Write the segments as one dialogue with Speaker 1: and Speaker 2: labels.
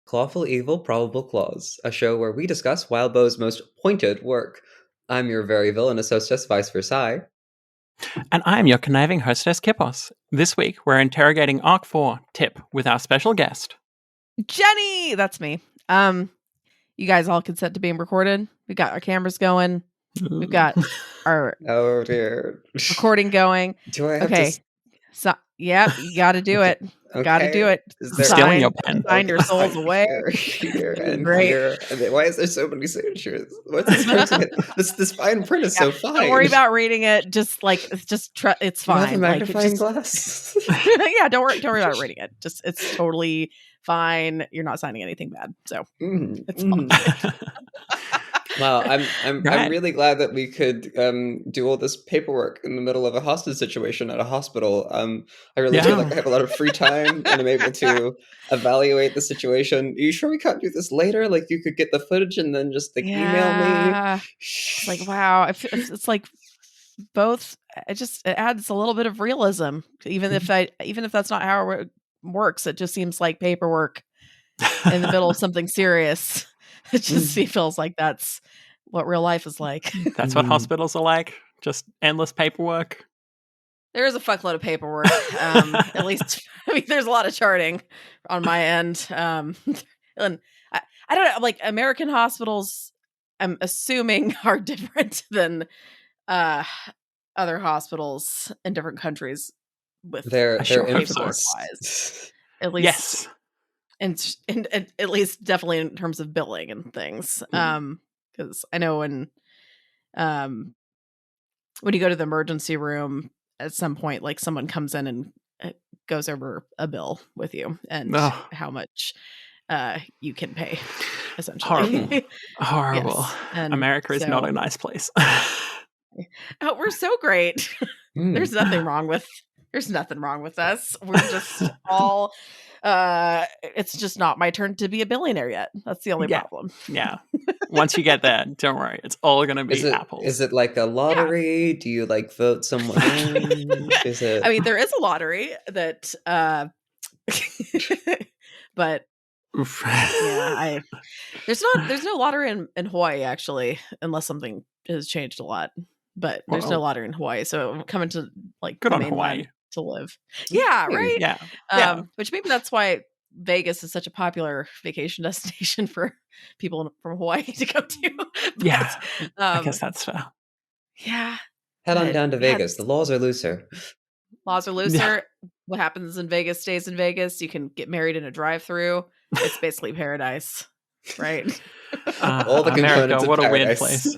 Speaker 1: Clawful Evil, Probable Claws, a show where we discuss Wildbow's most pointed work. I'm your very villainous hostess, Vice Versailles.
Speaker 2: And I'm your conniving hostess, Kippos. This week, we're interrogating Arc 4, Tip, with our special guest.
Speaker 3: Jenny! That's me. You guys all consent to being recorded? We got our cameras going. We've got our
Speaker 1: Oh dear.
Speaker 3: recording going.
Speaker 1: Do I have
Speaker 3: Okay.
Speaker 1: to...
Speaker 3: So, yep, you gotta do it.
Speaker 1: Okay.
Speaker 3: Gotta do it.
Speaker 1: Is
Speaker 2: Stealing your pen.
Speaker 3: Sign your souls away.
Speaker 1: Here, and
Speaker 3: Great.
Speaker 1: here. And then, why is there so many signatures? What's this this fine print is so fine.
Speaker 3: Don't worry about reading it. Just it's fine.
Speaker 1: You have a magnifying
Speaker 3: like,
Speaker 1: glass?
Speaker 3: Yeah, don't worry about reading it. Just it's totally fine. You're not signing anything bad. So it's fine.
Speaker 1: Wow, I'm really glad that we could do all this paperwork in the middle of a hostage situation at a hospital. I really feel like I have a lot of free time and I'm able to evaluate the situation. Are you sure we can't do this later? Like you could get the footage and then just email me.
Speaker 3: It's like wow, it's like both. It adds a little bit of realism, even if that's not how it works. It just seems like paperwork in the middle of something serious. It just feels like that's what real life is like.
Speaker 2: That's what hospitals are like. Just endless paperwork.
Speaker 3: There is a fuckload of paperwork. At least, I mean, there's a lot of charting on my end. And I don't know, like American hospitals, I'm assuming are different than other hospitals in different countries with
Speaker 1: their
Speaker 3: paperwork wise. At least,
Speaker 2: yes.
Speaker 3: And at least definitely in terms of billing and things. Because I know when you go to the emergency room at some point, like someone comes in and goes over a bill with you and how much you can pay, essentially.
Speaker 2: Horrible.
Speaker 3: Yes. And
Speaker 2: America is not a nice place.
Speaker 3: Oh, we're so great. There's nothing wrong with us. We're just all it's just not my turn to be a billionaire yet. That's the only problem.
Speaker 2: Yeah. Once you get there, don't worry. It's all going to be apples.
Speaker 1: Is it like a lottery? Do you like vote someone in? Is it?
Speaker 3: I mean, there is a lottery that but
Speaker 2: Oof.
Speaker 3: Yeah, there's no lottery in Hawaii actually, unless something has changed a lot. But there's no lottery in Hawaai, so I'm coming to like
Speaker 2: good
Speaker 3: the
Speaker 2: on
Speaker 3: mainland
Speaker 2: Hawaii
Speaker 3: to live. Yeah, right.
Speaker 2: Yeah.
Speaker 3: Which maybe that's why Vegas is such a popular vacation destination for people from Hawaii to go to. But,
Speaker 2: I guess that's fair.
Speaker 3: Yeah.
Speaker 1: Head on down to Vegas. The laws are looser.
Speaker 3: Laws are looser. What happens in Vegas stays in Vegas. You can get married in a drive-through. It's basically paradise, right?
Speaker 1: All the
Speaker 2: America, what a weird
Speaker 1: paradise.
Speaker 2: place.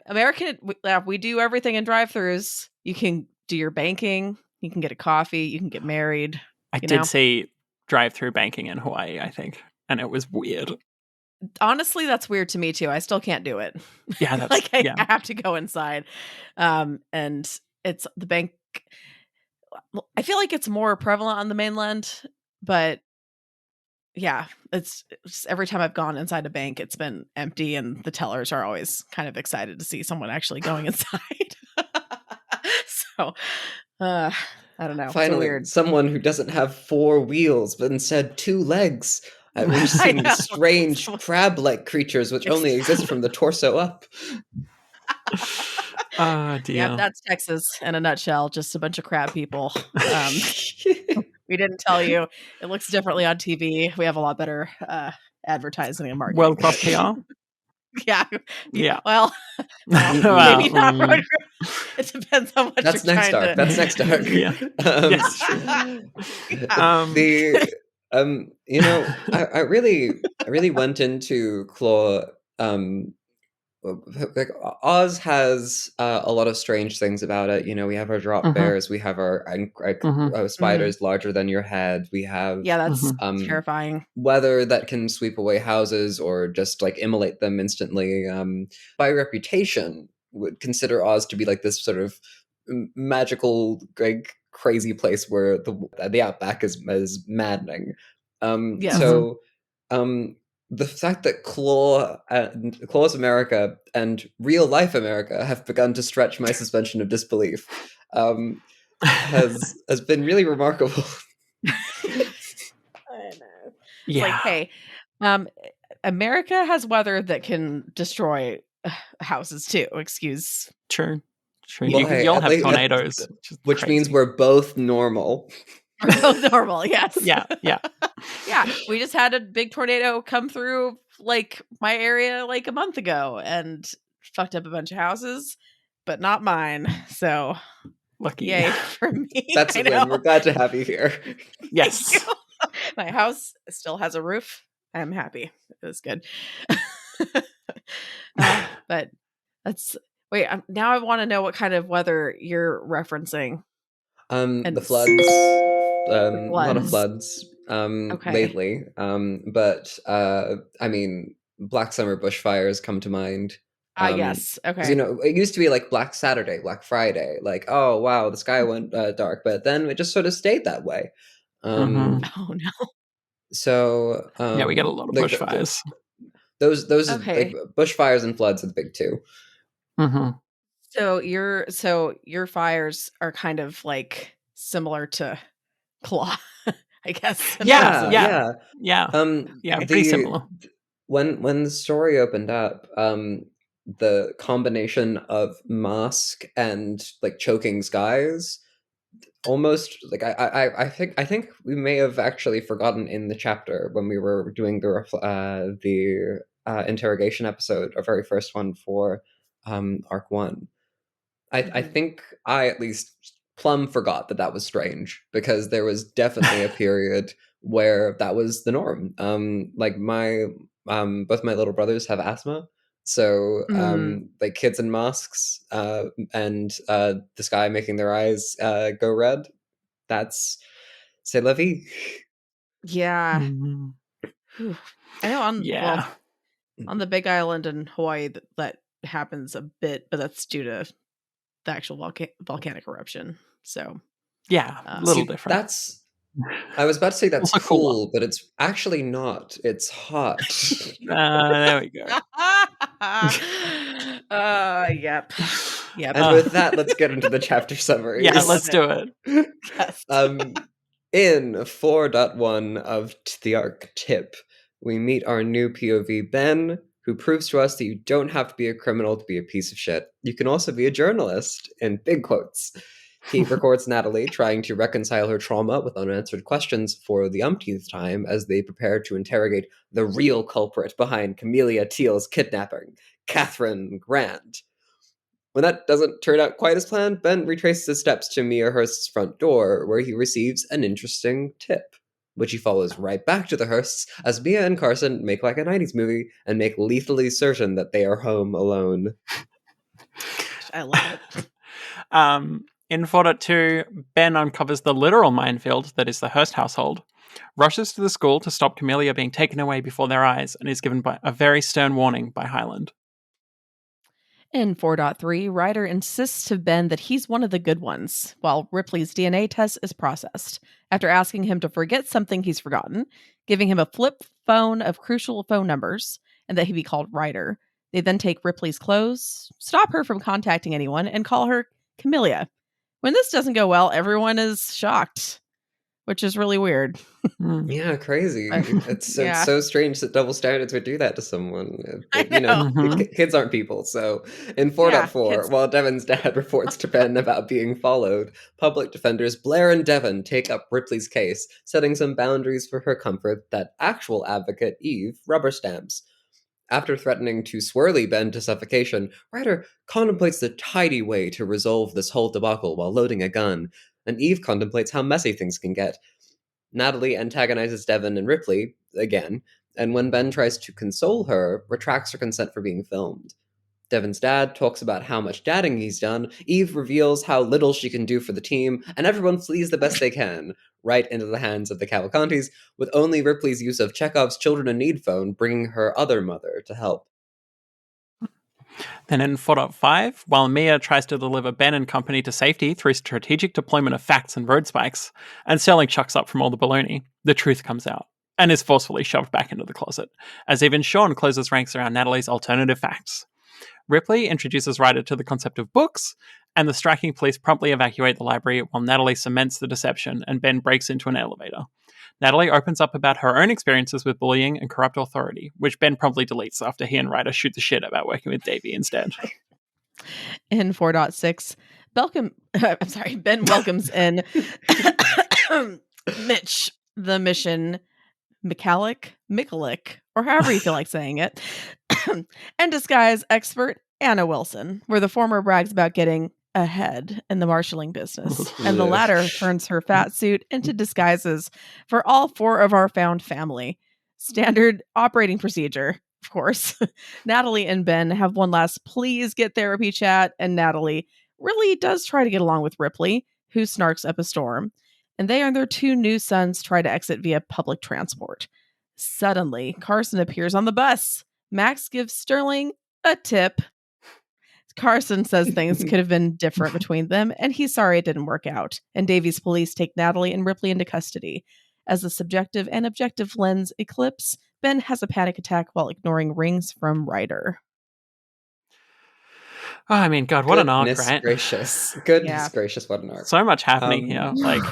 Speaker 3: American. We do everything in drive-throughs. You can do your banking. You can get a coffee. You can get married.
Speaker 2: I did see drive-through banking in Hawaii, I think, and it was weird.
Speaker 3: Honestly, that's weird to me too. I still can't do it.
Speaker 2: Yeah, that's
Speaker 3: like I have to go inside, and it's the bank. I feel like it's more prevalent on the mainland, but yeah, it's every time I've gone inside a bank, it's been empty, and the tellers are always kind of excited to see someone actually going inside. So, I don't know.
Speaker 1: Finally,
Speaker 3: weird.
Speaker 1: Someone who doesn't have 4 wheels, but instead 2 legs. We've seen strange crab-like creatures which only exist from the torso up.
Speaker 2: Oh, dear.
Speaker 3: Yeah, that's Texas in a nutshell. Just a bunch of crab people. We didn't tell you. It looks differently on TV. We have a lot better advertising and marketing.
Speaker 2: World-class PR?
Speaker 3: Yeah. Well, maybe not. It depends on what
Speaker 1: That's
Speaker 3: you're
Speaker 1: next
Speaker 3: trying
Speaker 1: arc. That's next arc. I really went into Claw. Like Oz has a lot of strange things about it. You know, we have our drop bears, we have our spiders larger than your head. We have
Speaker 3: that's terrifying.
Speaker 1: Weather that can sweep away houses or just like immolate them instantly. By reputation, would consider Oz to be like this sort of magical, like crazy place where the outback is maddening. So. The fact that Claw's America and real life America have begun to stretch my suspension of disbelief has been really remarkable.
Speaker 3: It's like,
Speaker 2: Yeah.
Speaker 3: hey, America has weather that can destroy houses too. Excuse.
Speaker 2: True.
Speaker 1: Well, hey,
Speaker 2: You'll
Speaker 1: at
Speaker 2: have
Speaker 1: least,
Speaker 2: tornadoes, which is
Speaker 1: which means
Speaker 2: crazy.
Speaker 1: we're both normal.
Speaker 3: We're both normal, yes.
Speaker 2: Yeah.
Speaker 3: Yeah, we just had a big tornado come through like my area like a month ago and fucked up a bunch of houses, but not mine. So
Speaker 2: Lucky.
Speaker 3: yay for me.
Speaker 1: That's
Speaker 3: I
Speaker 1: a win.
Speaker 3: know.
Speaker 1: We're glad to have you here.
Speaker 3: Thank you.
Speaker 2: Yes.
Speaker 3: My house still has a roof. I'm happy. It was good. But that's wait. Now I want to know what kind of weather you're referencing. And
Speaker 1: The floods,
Speaker 3: the
Speaker 1: a lot of
Speaker 3: floods.
Speaker 1: floods,
Speaker 3: Okay.
Speaker 1: lately. But I mean, Black Summer bushfires come to mind.
Speaker 3: I guess.
Speaker 1: Because
Speaker 3: Okay.
Speaker 1: it used to be like Black Saturday, Black Friday, like, oh wow, the sky went dark, but then it just sort of stayed that way.
Speaker 2: hmm
Speaker 3: Oh no.
Speaker 1: So
Speaker 2: Yeah, we get a lot of
Speaker 1: like
Speaker 2: bushfires.
Speaker 1: those is like
Speaker 3: Okay.
Speaker 1: bushfires and floods are the big two.
Speaker 2: hmm
Speaker 3: So your fires are kind of like similar to Claw, I guess, in terms
Speaker 2: Yeah,
Speaker 1: Yeah,
Speaker 3: of
Speaker 2: yeah,
Speaker 1: yeah.
Speaker 2: yeah, yeah. Pretty
Speaker 1: The
Speaker 2: similar.
Speaker 1: when the story opened up, the combination of mask and like choking skies almost like I think we may have actually forgotten in the chapter when we were doing the interrogation episode, our very first one for arc one. I
Speaker 3: Mhm.
Speaker 1: think I at least plumb forgot that that was strange because there was definitely a period where that was the norm. Like my both my little brothers have asthma, so
Speaker 3: Mm,
Speaker 1: like kids in masks and this guy making their eyes go red. That's c'est la vie.
Speaker 3: yeah.
Speaker 2: Mhm.
Speaker 3: Whew. I know
Speaker 2: Yeah,
Speaker 3: on the Big Island in Hawaii that happens a bit, but that's due to the actual volcanic eruption. So,
Speaker 2: yeah. A little
Speaker 1: See,
Speaker 2: different.
Speaker 1: that's I was about to say that's
Speaker 2: Also cooler.
Speaker 1: cool, but it's actually not. It's hot.
Speaker 2: There we go.
Speaker 3: Yep. Yep.
Speaker 1: And with that, let's get into the chapter
Speaker 2: Yeah,
Speaker 3: I love
Speaker 2: let's
Speaker 1: summaries.
Speaker 3: it.
Speaker 2: do it.
Speaker 3: Yes.
Speaker 1: um, in 4.1 of the arc tip, we meet our new POV Ben, who proves to us that you don't have to be a criminal to be a piece of shit. You can also be a journalist, in big quotes. He records Natalie trying to reconcile her trauma with unanswered questions for the umpteenth time as they prepare to interrogate the real culprit behind Camellia Teal's kidnapping, Catherine Grant. When that doesn't turn out quite as planned, Ben retraces his steps to Mia Hurst's front door, where he receives an interesting tip, which he follows right back to the Hursts as Mia and Carson make like a 90s movie and make lethally certain that they are home alone.
Speaker 3: Gosh, I love it.
Speaker 2: In 4.2, Ben uncovers the literal minefield that is the Hearst household, rushes to the school to stop Camellia being taken away before their eyes, and is given a very stern warning by Highland.
Speaker 3: In 4.3, Ryder insists to Ben that he's one of the good ones, while Ripley's DNA test is processed, after asking him to forget something he's forgotten, giving him a flip phone of crucial phone numbers, and that he be called Ryder. They then take Ripley's clothes, stop her from contacting anyone, and call her Camellia. When this doesn't go well, everyone is shocked, which is really weird.
Speaker 2: Hmm.
Speaker 1: Yeah, crazy. It's
Speaker 3: Yeah,
Speaker 1: so strange that double standards would do that to someone.
Speaker 3: I
Speaker 1: But,
Speaker 3: know.
Speaker 2: Mhm.
Speaker 1: kids aren't people. So in
Speaker 3: Yeah,
Speaker 1: 4.4,
Speaker 3: kids.
Speaker 1: while Devon's dad reports to Ben about being followed, public defenders Blair and Devon take up Ripley's case, setting some boundaries for her comfort that actual advocate Eve rubber stamps. After threatening to swirly Ben to suffocation, Ryder contemplates the tidy way to resolve this whole debacle while loading a gun, and Eve contemplates how messy things can get. Natalie antagonizes Devon and Ripley, again, and when Ben tries to console her, retracts her consent for being filmed. Devon's dad talks about how much dadding he's done, Eve reveals how little she can do for the team, and everyone flees the best they can, right into the hands of the Cavalcantis, with only Ripley's use of Chekhov's Children in Need phone bringing her other mother to help.
Speaker 2: Then in 4.5, while Mia tries to deliver Ben and company to safety through strategic deployment of facts and road spikes, and Sterling chucks up from all the baloney, the truth comes out and is forcefully shoved back into the closet, as even Sean closes ranks around Natalie's alternative facts. Ripley introduces Ryder to the concept of books, and the striking police promptly evacuate the library while Natalie cements the deception and Ben breaks into an elevator. Natalie opens up about her own experiences with bullying and corrupt authority, which Ben promptly deletes after he and Ryder shoot the shit about working with Davey instead.
Speaker 3: In 4.6, Ben welcomes in Mitch, the mission Mikalik, or however you feel like saying it, and disguise expert Anna Wilson, where the former brags about getting ahead in the marshalling business, and the latter turns her fat suit into disguises for all four of our found family. Standard operating procedure, of course. Natalie and Ben have one last please get therapy chat, and Natalie really does try to get along with Ripley, who snarks up a storm. And they and their two new sons try to exit via public transport. Suddenly, Carson appears on the bus. Max gives Sterling a tip. Carson says things could have been different between them, and he's sorry it didn't work out. And Davies police take Natalie and Ripley into custody. As the subjective and objective lens eclipse, Ben has a panic attack while ignoring rings from Ryder.
Speaker 2: Oh, I mean, God, what an arc, right?
Speaker 1: Goodness gracious, what an arc.
Speaker 2: So much happening here. Like,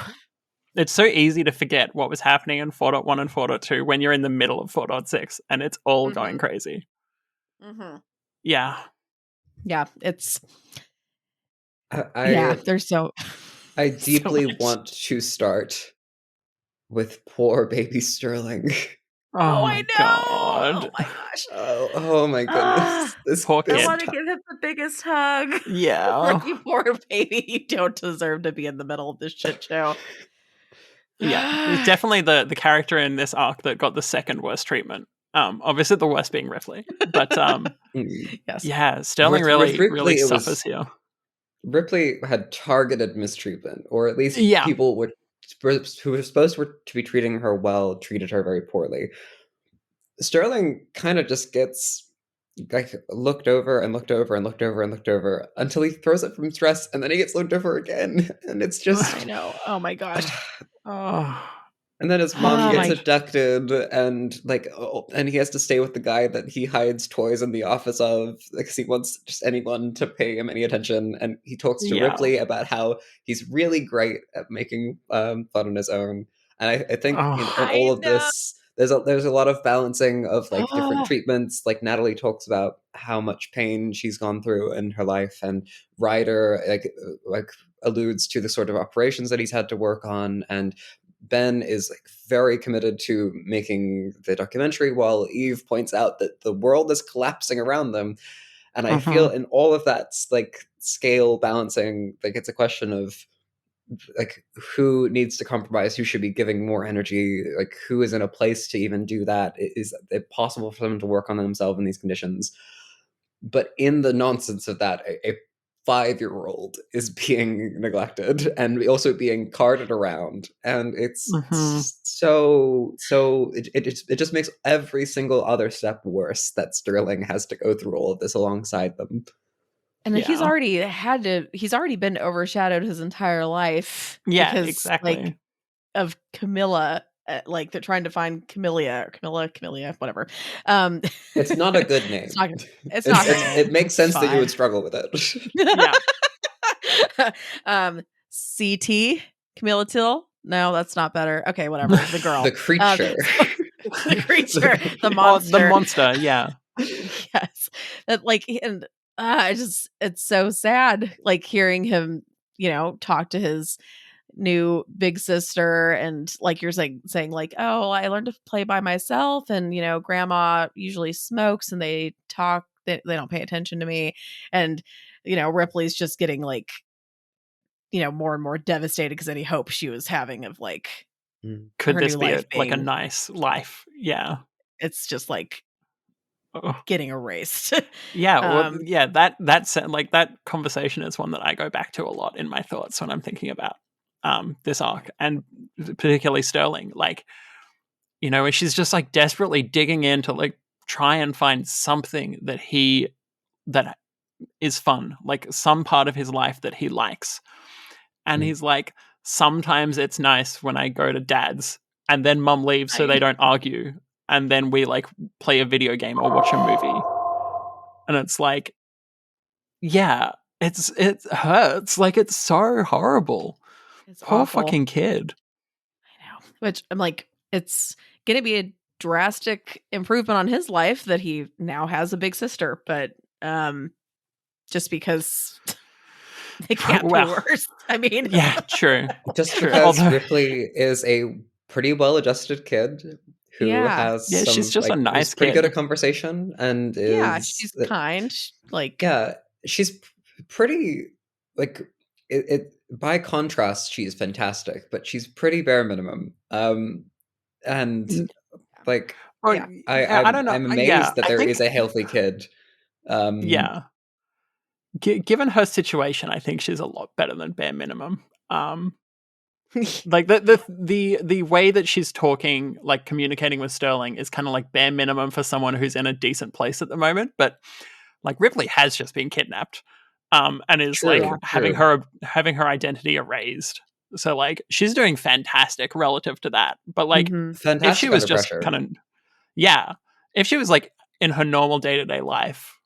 Speaker 2: it's so easy to forget what was happening in 4.1 and 4.2 when you're in the middle of 4.6 and it's all going crazy. Yeah.
Speaker 3: Yeah, it's... there's so...
Speaker 1: I deeply want to start with poor baby Sterling.
Speaker 3: Oh, I know.
Speaker 2: God.
Speaker 3: Oh my gosh.
Speaker 1: Oh my goodness.
Speaker 2: This poor kid.
Speaker 3: I want to give him the biggest hug.
Speaker 2: Yeah.
Speaker 3: Like, you poor baby. You don't deserve to be in the middle of this shit show.
Speaker 2: Yeah. It's definitely the character in this arc that got the second worst treatment. Obviously the worst being Ripley. But
Speaker 3: yes.
Speaker 2: Yeah, Sterling really suffers here.
Speaker 1: Ripley had targeted mistreatment, or at least people who were supposed to be treating her well treated her very poorly. Sterling kind of just gets like looked over and looked over and looked over and looked over until he throws up from stress, and then he gets looked over again, and it's just
Speaker 3: I know. Oh my gosh.
Speaker 1: And then his mom gets abducted, and and he has to stay with the guy that he hides toys in the office of, because he wants just anyone to pay him any attention. And he talks to Ripley about how he's really great at making fun on his own. And I think in all of this, there's a lot of balancing of different treatments. Like Natalie talks about how much pain she's gone through in her life, and Ryder alludes to the sort of operations that he's had to work on, and Ben is very committed to making the documentary, while Eve points out that the world is collapsing around them. And I feel in all of that scale balancing, it's a question of who needs to compromise, who should be giving more energy, who is in a place to even do that. Is it possible for them to work on themselves in these conditions? But in the nonsense of that, a 5-year-old is being neglected and also being carted around, and it's so it just makes every single other step worse that Sterling has to go through all of this alongside them.
Speaker 3: And he's already been overshadowed his entire life.
Speaker 2: Yeah,
Speaker 3: because,
Speaker 2: exactly.
Speaker 3: Of Camilla. They're trying to find Camilla, whatever.
Speaker 1: It's not a good name.
Speaker 3: It's not her name.
Speaker 1: It makes sense that you would struggle with it.
Speaker 3: Yeah. CT, Camilla Till. No, that's not better. Okay, whatever. The girl.
Speaker 1: The creature.
Speaker 3: The creature. The monster.
Speaker 2: The monster, yeah.
Speaker 3: Yes. It's so sad, hearing him, talk to his new big sister, and you're saying oh, I learned to play by myself, and grandma usually smokes, and they talk, they don't pay attention to me, and Ripley's just getting more and more devastated because any hope she was having of
Speaker 2: could this be a nice life? Yeah,
Speaker 3: it's just getting erased.
Speaker 2: That conversation is one that I go back to a lot in my thoughts when I'm thinking about this arc, and particularly Sterling. She's just desperately digging in to try and find something that is fun, some part of his life that he likes. And he's sometimes it's nice when I go to dad's and then mum leaves so they don't argue, and then we play a video game or watch a movie. And it's it hurts. It's so horrible.
Speaker 3: It's
Speaker 2: poor
Speaker 3: awful.
Speaker 2: Fucking kid.
Speaker 3: I know. Which I'm it's going to be a drastic improvement on his life that he now has a big sister, but just because it can't be
Speaker 2: Well,
Speaker 3: worse. I mean,
Speaker 2: yeah, true.
Speaker 1: Just
Speaker 2: True.
Speaker 1: because
Speaker 2: Although,
Speaker 1: Ripley is a pretty well-adjusted kid who
Speaker 3: yeah.
Speaker 1: has
Speaker 2: yeah, she's
Speaker 1: some
Speaker 2: just a
Speaker 1: like is
Speaker 2: nice
Speaker 1: pretty good
Speaker 2: kid.
Speaker 1: at conversation and
Speaker 3: Yeah,
Speaker 1: is
Speaker 3: she's kind. Like,
Speaker 1: yeah, she's pretty like it by contrast she's fantastic, but she's pretty bare minimum. And
Speaker 2: Mm,
Speaker 1: like
Speaker 2: Well,
Speaker 3: yeah.
Speaker 2: I don't know.
Speaker 1: I'm
Speaker 2: Yeah,
Speaker 1: amazed that
Speaker 2: I
Speaker 1: there
Speaker 2: think,
Speaker 1: is a healthy kid. Um
Speaker 2: yeah, given her situation, I think she's a lot better than bare minimum. Like the way that she's talking, like communicating with Sterling, is kind of like bare minimum for someone who's in a decent place at the moment. But like Ripley has just been kidnapped, and is like
Speaker 3: Yeah.
Speaker 1: true.
Speaker 2: having her identity erased. So like she's doing fantastic relative to that. But like
Speaker 3: Mhm.
Speaker 2: if she
Speaker 1: Fantastic
Speaker 2: was
Speaker 1: under
Speaker 2: just
Speaker 1: pressure.
Speaker 2: kind of, yeah, if she was like in her normal day to day life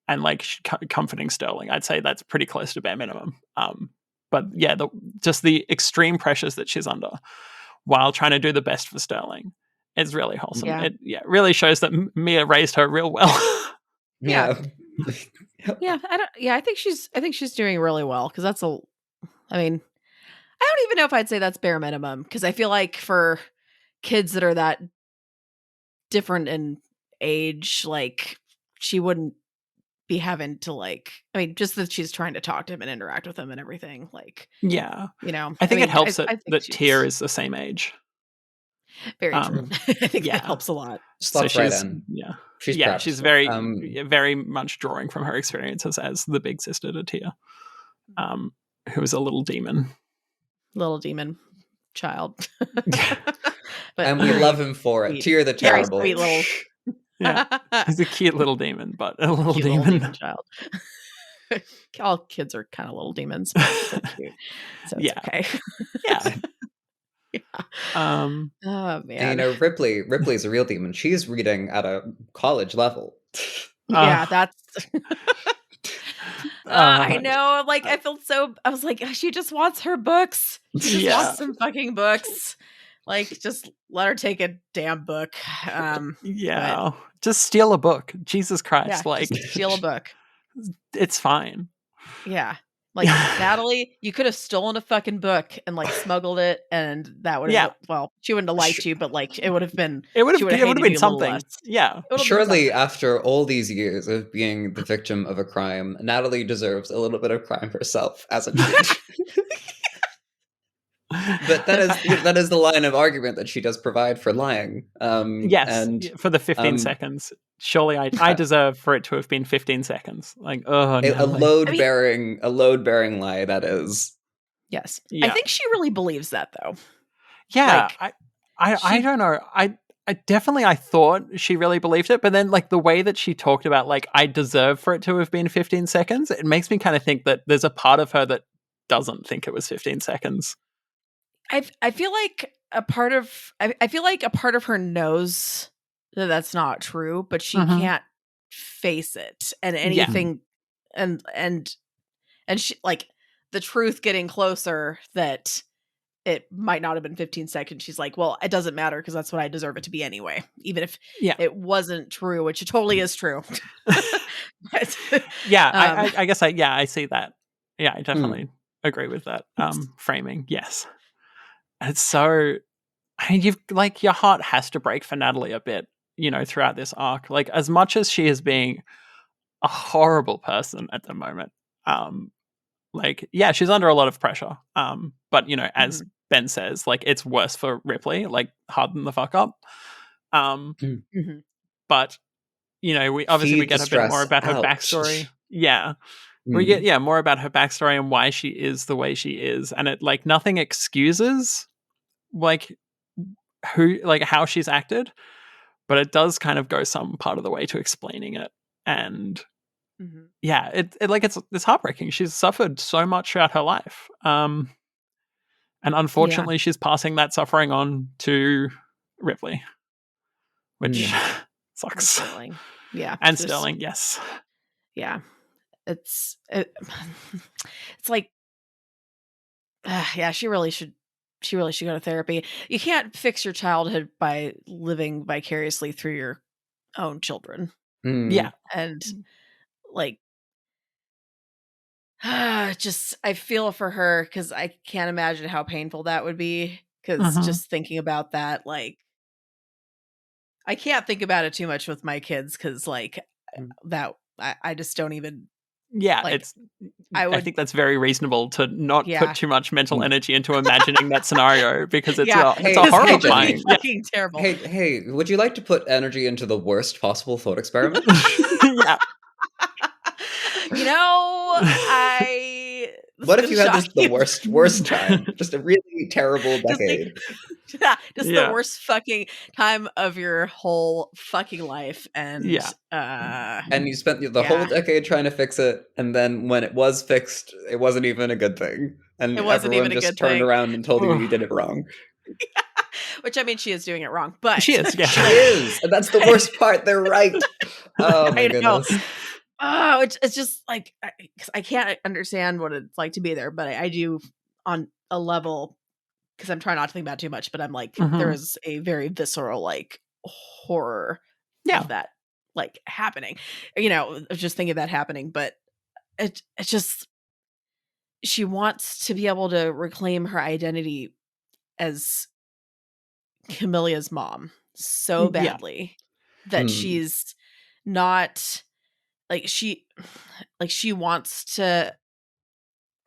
Speaker 2: and like comforting Sterling, I'd say that's pretty close to bare minimum. But yeah, just the extreme pressures that she's under while trying to do the best for Sterling is really wholesome.
Speaker 3: Yeah.
Speaker 2: It really shows that Mia raised her real well.
Speaker 3: Yeah.
Speaker 1: Yeah.
Speaker 3: Yeah, I think she's doing really well cuz that's a I mean, I don't even know if I'd say that's bare minimum cuz I feel like for kids that are that different in age, like she wouldn't be having to like I mean, just that she's trying to talk to him and interact with him and everything, like,
Speaker 2: Yeah,
Speaker 3: I
Speaker 2: I think it
Speaker 3: mean,
Speaker 2: helps that
Speaker 3: I think
Speaker 2: Tia
Speaker 3: she's
Speaker 2: is the same age.
Speaker 3: very true.
Speaker 2: Um,
Speaker 3: I think that
Speaker 2: yeah,
Speaker 3: helps a lot.
Speaker 2: so
Speaker 1: Slots right
Speaker 2: she's
Speaker 1: in.
Speaker 2: yeah
Speaker 1: She's
Speaker 2: yeah
Speaker 1: prepped.
Speaker 2: she's very much drawing from her experiences as the big sister to Tia, um, who is a little demon.
Speaker 3: Little demon child. But
Speaker 1: And we love
Speaker 3: very
Speaker 1: him for it.
Speaker 3: sweet.
Speaker 1: Tyr the
Speaker 3: Very
Speaker 1: Terrible.
Speaker 3: sweet little
Speaker 2: Yeah, he's a cute little demon, but a little
Speaker 3: cute little
Speaker 2: demon.
Speaker 3: demon child. All kids are kind of little demons, but so cute. So it's
Speaker 2: Yeah,
Speaker 3: okay.
Speaker 2: yeah.
Speaker 3: Yeah.
Speaker 2: Um,
Speaker 3: Oh
Speaker 1: And you
Speaker 3: man.
Speaker 1: know, Ripley's a real demon. She's reading at a college level.
Speaker 3: Yeah,
Speaker 2: uh,
Speaker 3: that's I
Speaker 2: uh,
Speaker 3: know. Like I was like, she just wants her books. She just
Speaker 2: yeah,
Speaker 3: wants some fucking books. Like, just let her take a damn book. But
Speaker 2: yeah. Just steal a book. Jesus
Speaker 3: yeah,
Speaker 2: Christ,
Speaker 3: just
Speaker 2: like
Speaker 3: steal a book.
Speaker 2: it's fine.
Speaker 3: Yeah. Like, Natalie, you could have stolen a fucking book and like smuggled it, and that would
Speaker 2: Yeah,
Speaker 3: have well, she wouldn't have
Speaker 1: Sh-
Speaker 3: liked you, but like it would have been she would have
Speaker 2: it would have
Speaker 3: hated
Speaker 2: been
Speaker 3: you a little less.
Speaker 2: something. Yeah,
Speaker 3: It would have been
Speaker 1: Surely,
Speaker 3: something.
Speaker 1: after all these years of being the victim of a crime, Natalie deserves a little bit of crime herself as a treat. But that is the line of argument that she does provide for lying.
Speaker 2: yes,
Speaker 1: And
Speaker 2: for the 15
Speaker 1: um,
Speaker 2: seconds. Surely I
Speaker 1: a,
Speaker 2: deserve for it to have been 15 seconds. Like, oh,
Speaker 1: a
Speaker 2: Natalie.
Speaker 3: I mean,
Speaker 1: load bearing lie that is.
Speaker 3: yes. I
Speaker 2: Yeah,
Speaker 3: think she really believes that though.
Speaker 2: yeah.
Speaker 3: Like
Speaker 2: I
Speaker 3: she
Speaker 2: don't know. I definitely I thought she really believed it, but then like the way that she talked about like I deserve for it to have been 15 seconds, it makes me kind of think that there's a part of her that doesn't think it was 15 seconds.
Speaker 3: I feel like a part of I feel like a part of her knows that that's not true, but she
Speaker 2: Mm-hmm.
Speaker 3: can't face it. And
Speaker 2: Yeah,
Speaker 3: anything and she like the truth getting closer that it might not have been 15 seconds. She's like, well, it doesn't matter because that's what I deserve it to be anyway, even if
Speaker 2: yeah,
Speaker 3: it wasn't true, which it totally is true. But,
Speaker 2: yeah.
Speaker 3: um,
Speaker 2: I guess I see that. Yeah, I
Speaker 1: Hmm.
Speaker 2: definitely agree with that framing. Yes, it's so. I mean, you've like your heart has to break for Natalie a bit, throughout this arc. Like as much as she is being a horrible person at the moment. Um, like, yeah, she's under a lot of pressure. But as
Speaker 3: mhm,
Speaker 2: Ben says, like it's worse for Ripley, like harden the fuck up. Um,
Speaker 3: mhm.
Speaker 2: but we obviously we
Speaker 1: Feed the
Speaker 2: get a bit more
Speaker 1: stress
Speaker 2: about her
Speaker 1: out.
Speaker 2: backstory. Yeah. We get
Speaker 1: Hmm.
Speaker 2: more about her backstory and why she is the way she is. And it like nothing excuses like who like how she's acted, but it does kind of go some part of the way to explaining it. And
Speaker 3: Mhm.
Speaker 2: yeah, it like it's heartbreaking. She's suffered so much throughout her life. And
Speaker 3: Yeah,
Speaker 2: unfortunately she's passing that suffering on to Ripley, which
Speaker 1: Hmm.
Speaker 3: yeah, and
Speaker 2: sucks.
Speaker 3: Sterling. Yeah,
Speaker 2: And
Speaker 3: just
Speaker 2: Sterling, yes.
Speaker 3: yeah. It's like yeah, she really should she really should go to therapy. You can't fix your childhood by living vicariously through your own children.
Speaker 1: Mm.
Speaker 2: Yeah.
Speaker 3: And like just I feel for her cuz I can't imagine how painful that would be cuz
Speaker 2: Mhm.
Speaker 3: just thinking about that like I can't think about it too much with my kids cuz like that I just don't even
Speaker 2: Yeah,
Speaker 3: like
Speaker 2: it's
Speaker 3: I
Speaker 2: I
Speaker 3: would
Speaker 2: think that's very reasonable to not put
Speaker 3: yeah.
Speaker 2: too much mental
Speaker 1: Mm.
Speaker 2: energy into imagining that scenario because
Speaker 3: Yeah,
Speaker 2: it's a
Speaker 1: Hey,
Speaker 3: cuz
Speaker 1: hey,
Speaker 3: it would be
Speaker 2: horrifying. Yeah.
Speaker 3: fucking terrible.
Speaker 1: hey, would you like to put energy into the worst possible thought experiment?
Speaker 2: Yeah.
Speaker 3: You know, I this is
Speaker 1: What if
Speaker 3: going to
Speaker 1: you had
Speaker 3: shock
Speaker 1: just the
Speaker 3: you.
Speaker 1: worst time? Just a really terrible
Speaker 3: Just think
Speaker 1: decade.
Speaker 3: yeah, just the
Speaker 2: Yeah.
Speaker 3: worst fucking time of your whole fucking life and
Speaker 2: Yeah.
Speaker 1: And you spent the whole
Speaker 3: yeah,
Speaker 1: decade trying to fix it, and then when it was fixed, it wasn't even a good thing. And
Speaker 3: it wasn't
Speaker 1: everyone
Speaker 3: even a
Speaker 1: just
Speaker 3: good
Speaker 1: turned
Speaker 3: thing.
Speaker 1: around and told you
Speaker 2: Ugh.
Speaker 1: you did it wrong.
Speaker 3: Which I mean she is doing it wrong,
Speaker 2: She
Speaker 3: but
Speaker 2: is, yeah.
Speaker 1: She is, and that's the worst part. They're right. Oh my
Speaker 3: I know.
Speaker 1: goodness.
Speaker 3: Oh, it's just like 'cause I can't understand what it's like to be there, but I do on a level because I'm trying not to think about it too much, but I'm like, there
Speaker 2: Mhm.
Speaker 3: is a very visceral like horror
Speaker 2: Yeah.
Speaker 3: of that like happening. You know, of just thinking of that happening, but it's just she wants to be able to reclaim her identity as Camilia's mom so
Speaker 2: Yeah.
Speaker 3: badly that
Speaker 1: Mm,
Speaker 3: she's not like she wants to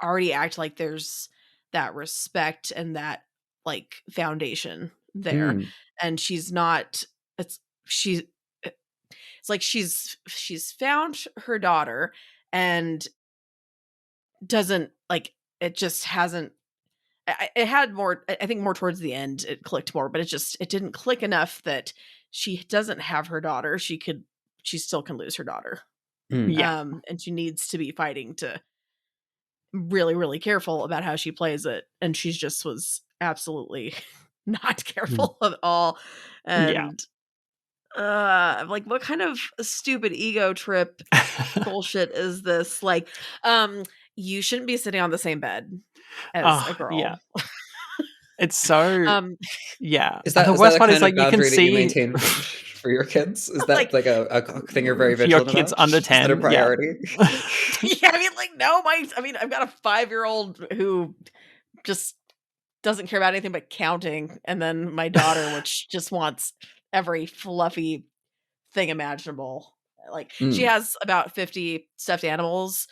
Speaker 3: already act like there's that respect and that like foundation there
Speaker 1: mm,
Speaker 3: and she's not it's she it's like she's found her daughter and doesn't like it just hasn't it had more I think more towards the end it clicked more but it didn't click enough that she doesn't have her daughter she still can lose her daughter
Speaker 1: mm,
Speaker 2: Yeah.
Speaker 3: and she needs to be fighting to really, really careful about how she plays it, and she's just was absolutely not
Speaker 1: mm.
Speaker 3: careful at all,
Speaker 2: Yeah.
Speaker 3: and, I'm like, "What kind of stupid ego trip bullshit is this?" Like, you shouldn't be sitting on the same bed as
Speaker 2: Oh,
Speaker 3: a
Speaker 2: yeah.
Speaker 3: girl.
Speaker 2: It's so
Speaker 3: Um,
Speaker 2: yeah.
Speaker 1: Is
Speaker 2: And
Speaker 1: that
Speaker 2: the
Speaker 1: is that
Speaker 2: worst
Speaker 1: a
Speaker 2: part is,
Speaker 1: kind
Speaker 2: like,
Speaker 1: of
Speaker 2: you can
Speaker 1: boundary that you
Speaker 2: see
Speaker 1: maintain for your kids? Is that
Speaker 3: like
Speaker 1: like a thing you're very
Speaker 2: for your
Speaker 1: vigilant
Speaker 2: kids
Speaker 1: about?
Speaker 2: under
Speaker 1: Is that a
Speaker 2: 10, yeah.
Speaker 1: priority?
Speaker 3: yeah, I mean, like, no, I've got a 5-year-old who just doesn't care about anything but counting, and then my daughter, which just wants every fluffy thing imaginable. Like, she
Speaker 1: Mm.
Speaker 3: has about 50 stuffed animals.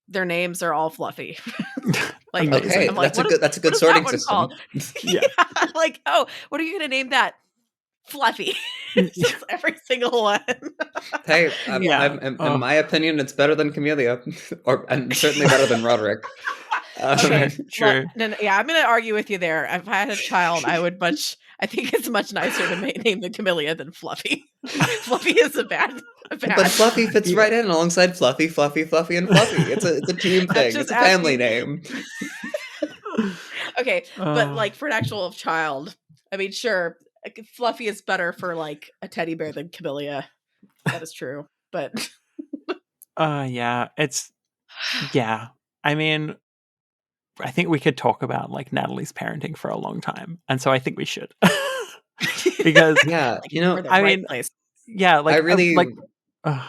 Speaker 3: Their names are all fluffy. Like,
Speaker 1: Okay,
Speaker 3: I'm
Speaker 2: Amazing.
Speaker 3: like,
Speaker 1: that's a
Speaker 3: what
Speaker 1: good
Speaker 3: is that
Speaker 1: sorting
Speaker 3: one called?"
Speaker 1: system.
Speaker 2: Yeah.
Speaker 3: Yeah, I'm like, "Oh, what are you gonna name that?" "Fluffy." It's just every single one.
Speaker 1: Hey,
Speaker 2: Yeah.
Speaker 1: in
Speaker 2: Oh,
Speaker 1: my opinion, it's better than Camellia, or and certainly better than Roderick.
Speaker 3: Okay,
Speaker 2: true,
Speaker 1: Um,
Speaker 3: but
Speaker 2: true.
Speaker 3: no, no, yeah, I'm gonna argue with you there. If I had a child, I think it's much nicer to name the Camellia than Fluffy. Fluffy is a
Speaker 1: but
Speaker 3: bad.
Speaker 1: Fluffy fits
Speaker 2: Yeah.
Speaker 1: right in alongside Fluffy, Fluffy, Fluffy, and Fluffy. It's a team
Speaker 3: I'm
Speaker 1: thing.
Speaker 3: just
Speaker 1: It's a family
Speaker 3: asking.
Speaker 1: name.
Speaker 3: Okay, but
Speaker 2: Oh,
Speaker 3: like for an actual child, I mean, sure, Fluffy is better for like a teddy bear than Camellia. That is true, but
Speaker 2: yeah. It's yeah. I mean, I think we could talk about, like, Natalie's parenting for a long time, and so I think we should. Because,
Speaker 1: Yeah,
Speaker 3: like
Speaker 1: you
Speaker 3: we're
Speaker 1: know,
Speaker 3: the
Speaker 2: I
Speaker 3: right
Speaker 2: mean,
Speaker 3: place.
Speaker 2: yeah,
Speaker 1: I
Speaker 2: like,
Speaker 1: really
Speaker 2: uh,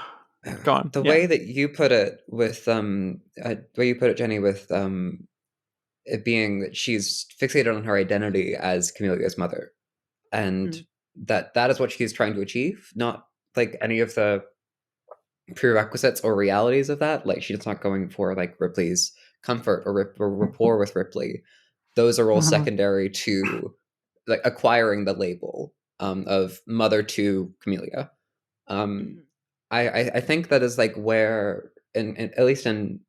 Speaker 2: go on.
Speaker 1: the
Speaker 2: Yeah.
Speaker 1: way that you put it with the way you put it, Jenny, with it being that she's fixated on her identity as Camelia's mother, and
Speaker 3: Mm,
Speaker 1: that is what she's trying to achieve, not like any of the prerequisites or realities of that. Like she's not going for like Ripley's comfort or rapport with Ripley. Those are all
Speaker 2: Mhm.
Speaker 1: secondary to like acquiring the label of mother to Camellia. Um,
Speaker 3: mhm,
Speaker 1: I think that is like where, at least in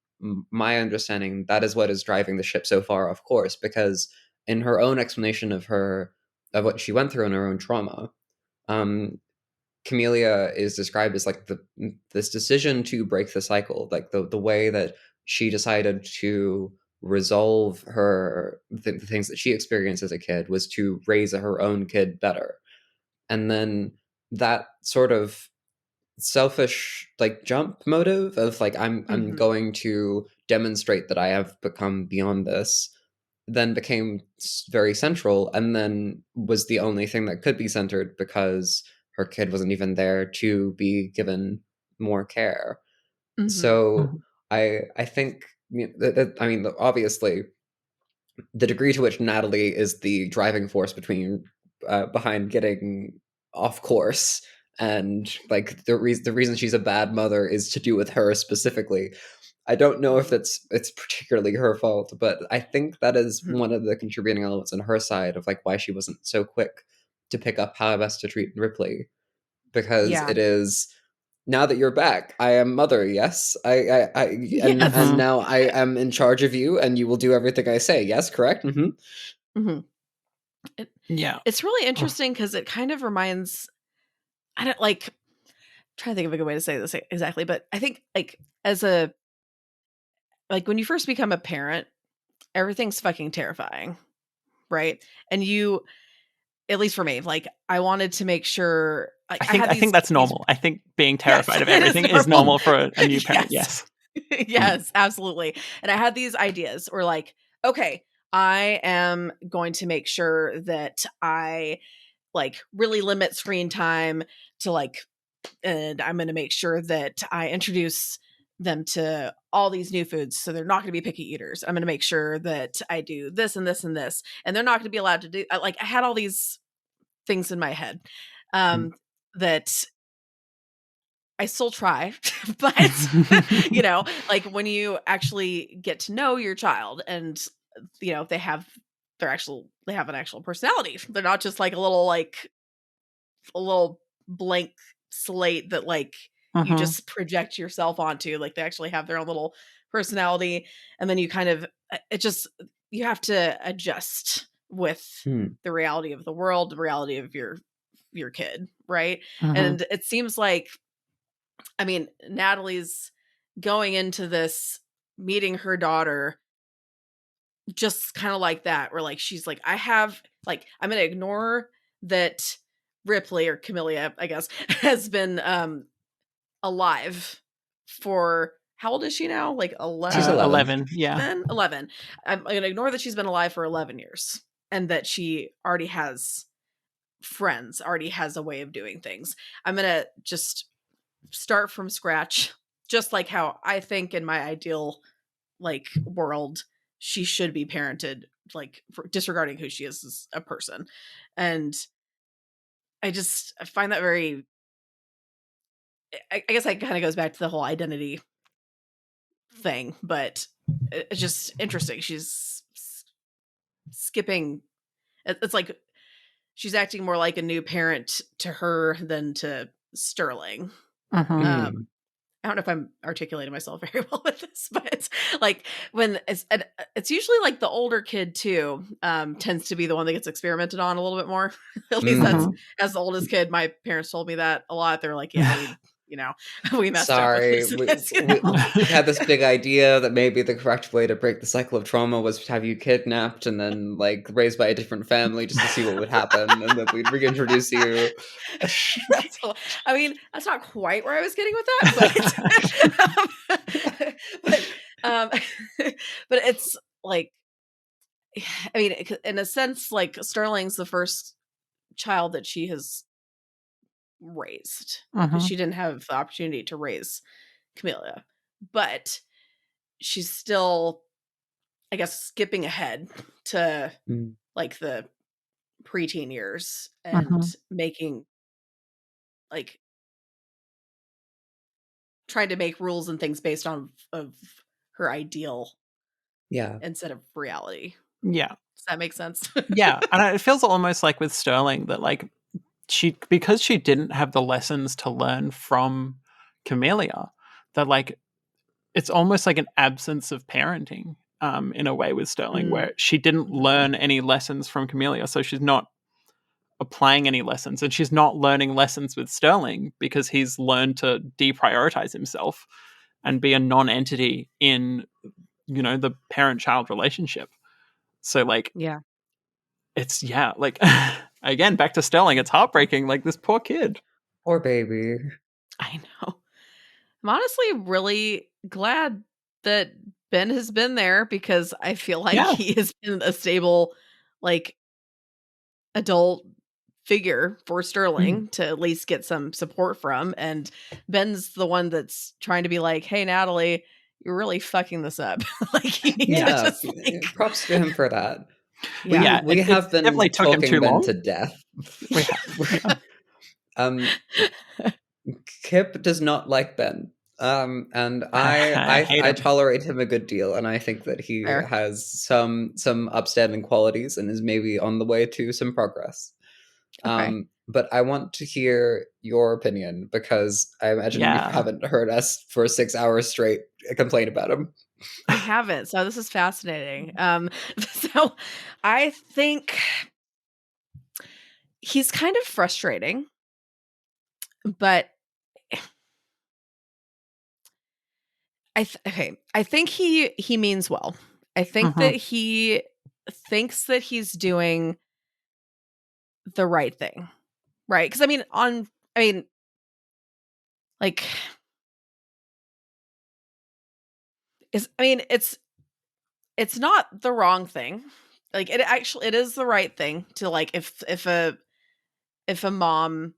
Speaker 1: my understanding, that is what is driving the ship so far. Of course, because in her own explanation of what she went through in her own trauma, um, Camellia is described as like this decision to break the cycle, like the way that she decided to resolve the things that she experienced as a kid was to raise her own kid better, and then that sort of selfish like jump motive of like I'm
Speaker 3: mhm,
Speaker 1: going to demonstrate that I have become beyond this then became very central, and then was the only thing that could be centered because her kid wasn't even there to be given more care.
Speaker 3: Mm-hmm.
Speaker 1: So
Speaker 2: Mhm.
Speaker 1: I think, I mean, obviously the degree to which Natalie is the driving force behind getting off course, and like the reason she's a bad mother is to do with her specifically. I don't know if
Speaker 3: Mm-hmm.
Speaker 1: it's particularly her fault, but I think that is
Speaker 3: Mm-hmm.
Speaker 1: one of the contributing elements on her side of like why she wasn't so quick to pick up how best to treat Ripley, because
Speaker 3: Yeah.
Speaker 1: it is, now that you're back, I am mother. Yes, and
Speaker 3: Yes.
Speaker 2: Mhm.
Speaker 1: now I am in charge of you, and you will do everything I say. Yes, correct. Hmm.
Speaker 3: Mm-hmm. It,
Speaker 2: Yeah.
Speaker 3: it's really
Speaker 2: Ugh.
Speaker 3: interesting because it kind of reminds. I don't like trying to think of a good way to say this exactly, but I think like as a like when you first become a parent, everything's fucking terrifying, right? And you, at least for me, like I wanted to make sure like I had
Speaker 2: I think that's
Speaker 3: these
Speaker 2: normal. I think being
Speaker 3: yes,
Speaker 2: terrified of
Speaker 3: it is
Speaker 2: everything is
Speaker 3: normal.
Speaker 2: normal for a new parent.
Speaker 3: Yes.
Speaker 2: Yes.
Speaker 3: Yes, absolutely. And I had these ideas or like, okay, I am going to make sure that I like really limit screen time to like and I'm going to make sure that I introduce them to all these new foods so they're not going to be picky eaters. I'm going to make sure that I do this and this and this and they're not going to be allowed to do like I had all these things in my head that I still try, but you know, like when you actually get to know your child and you know, they have an actual personality. They're not just like a little blank slate that like you
Speaker 2: Mhm.
Speaker 3: just project yourself onto. Like they actually have their own little personality and then you kind of it just you have to adjust with
Speaker 1: Hmm.
Speaker 3: the reality of the world, the reality of your kid, right?
Speaker 2: Mhm.
Speaker 3: And it seems like I mean, Natalie's going into this meeting her daughter just kind of like that, where like she's like, I have like I'm gonna ignore that Ripley or Camellia, I guess, has been alive for how old is she now? Like
Speaker 1: She's
Speaker 3: 11?
Speaker 1: 11.
Speaker 2: 11. Yeah.
Speaker 3: 11. I'm gonna ignore that she's been alive for 11 years and that she already has friends, already has a way of doing things. I'm gonna just start from scratch, just like how I think in my ideal like world she should be parented, like disregarding who she is as a person. And I find that very. I guess that kind of goes back to the whole identity thing, but it's just interesting. She's skipping. It's like she's acting more like a new parent to her than to Sterling.
Speaker 2: Mhm.
Speaker 3: Um,
Speaker 1: Hmm.
Speaker 3: I don't know if I'm articulating myself very well with this, but it's like when it's usually like the older kid too tends to be the one that gets experimented on a little bit more. At least that's
Speaker 1: Hmm.
Speaker 2: Mhm.
Speaker 3: as the oldest kid. My parents told me that a lot. They're like, yeah, we you know we messed up with
Speaker 1: Sorry,
Speaker 3: Lisa this, you know.
Speaker 1: we had this big idea that maybe the correct way to break the cycle of trauma was to have you kidnapped and then like raised by a different family just to see what would happen, and then we'd reintroduce you.
Speaker 3: That's I mean, that's not quite where I was getting with that, but um, but it's like I mean, in a sense, like Sterling's the first child that she has raised because
Speaker 2: Mhm.
Speaker 3: she didn't have the opportunity to raise Camellia, but she's still, I guess, skipping ahead to
Speaker 1: Mm.
Speaker 3: like the preteen years and
Speaker 2: Mhm.
Speaker 3: making like trying to make rules and things based on of her ideal
Speaker 1: Yeah.
Speaker 3: instead of reality.
Speaker 2: Yeah.
Speaker 3: Does that make sense?
Speaker 2: Yeah, and it feels almost like with Sterling that like she because she didn't have the lessons to learn from Camellia, that like it's almost like an absence of parenting in a way with Sterling
Speaker 3: Mm,
Speaker 2: where she didn't learn any lessons from Camellia, so she's not applying any lessons and she's not learning lessons with Sterling because he's learned to deprioritize himself and be a non-entity in the parent-child relationship. So like
Speaker 3: yeah,
Speaker 2: it's yeah, like again back to Sterling, it's heartbreaking, like this poor kid.
Speaker 1: Poor baby.
Speaker 3: I know. I'm honestly really glad that Ben has been there because I feel like
Speaker 2: Yeah.
Speaker 3: he has been a stable, like, adult figure for
Speaker 2: Mm.
Speaker 3: Sterling to at least get some support from, and Ben's the one that's trying to be like, "Hey, Natalie, you're really fucking this up." Like, you need to
Speaker 2: Yeah.
Speaker 1: Yeah,
Speaker 3: just, like,
Speaker 1: props to him for that.
Speaker 3: yeah.
Speaker 2: Yeah.
Speaker 1: We
Speaker 2: It
Speaker 1: have
Speaker 2: definitely
Speaker 1: been
Speaker 2: took him too
Speaker 1: talking Ben
Speaker 2: long.
Speaker 1: to death.
Speaker 2: We have. Yeah.
Speaker 1: um, Kip does not like Ben. And
Speaker 2: I hate
Speaker 1: I
Speaker 2: him.
Speaker 1: tolerate him a good deal, and I think that he
Speaker 3: Fair.
Speaker 1: has some upstanding qualities and is maybe on the way to some progress.
Speaker 3: Okay.
Speaker 1: But I want to hear your opinion because I imagine you
Speaker 2: Yeah.
Speaker 1: haven't heard us for 6 hours straight complain about him.
Speaker 3: I haven't, so this is fascinating. So I think he's kind of frustrating, but I think he means well. I think
Speaker 2: Hmm.
Speaker 3: that he thinks that he's doing the right thing, right? Because I mean, like, it's not the wrong thing. Like, it is the right thing to, like, if a mom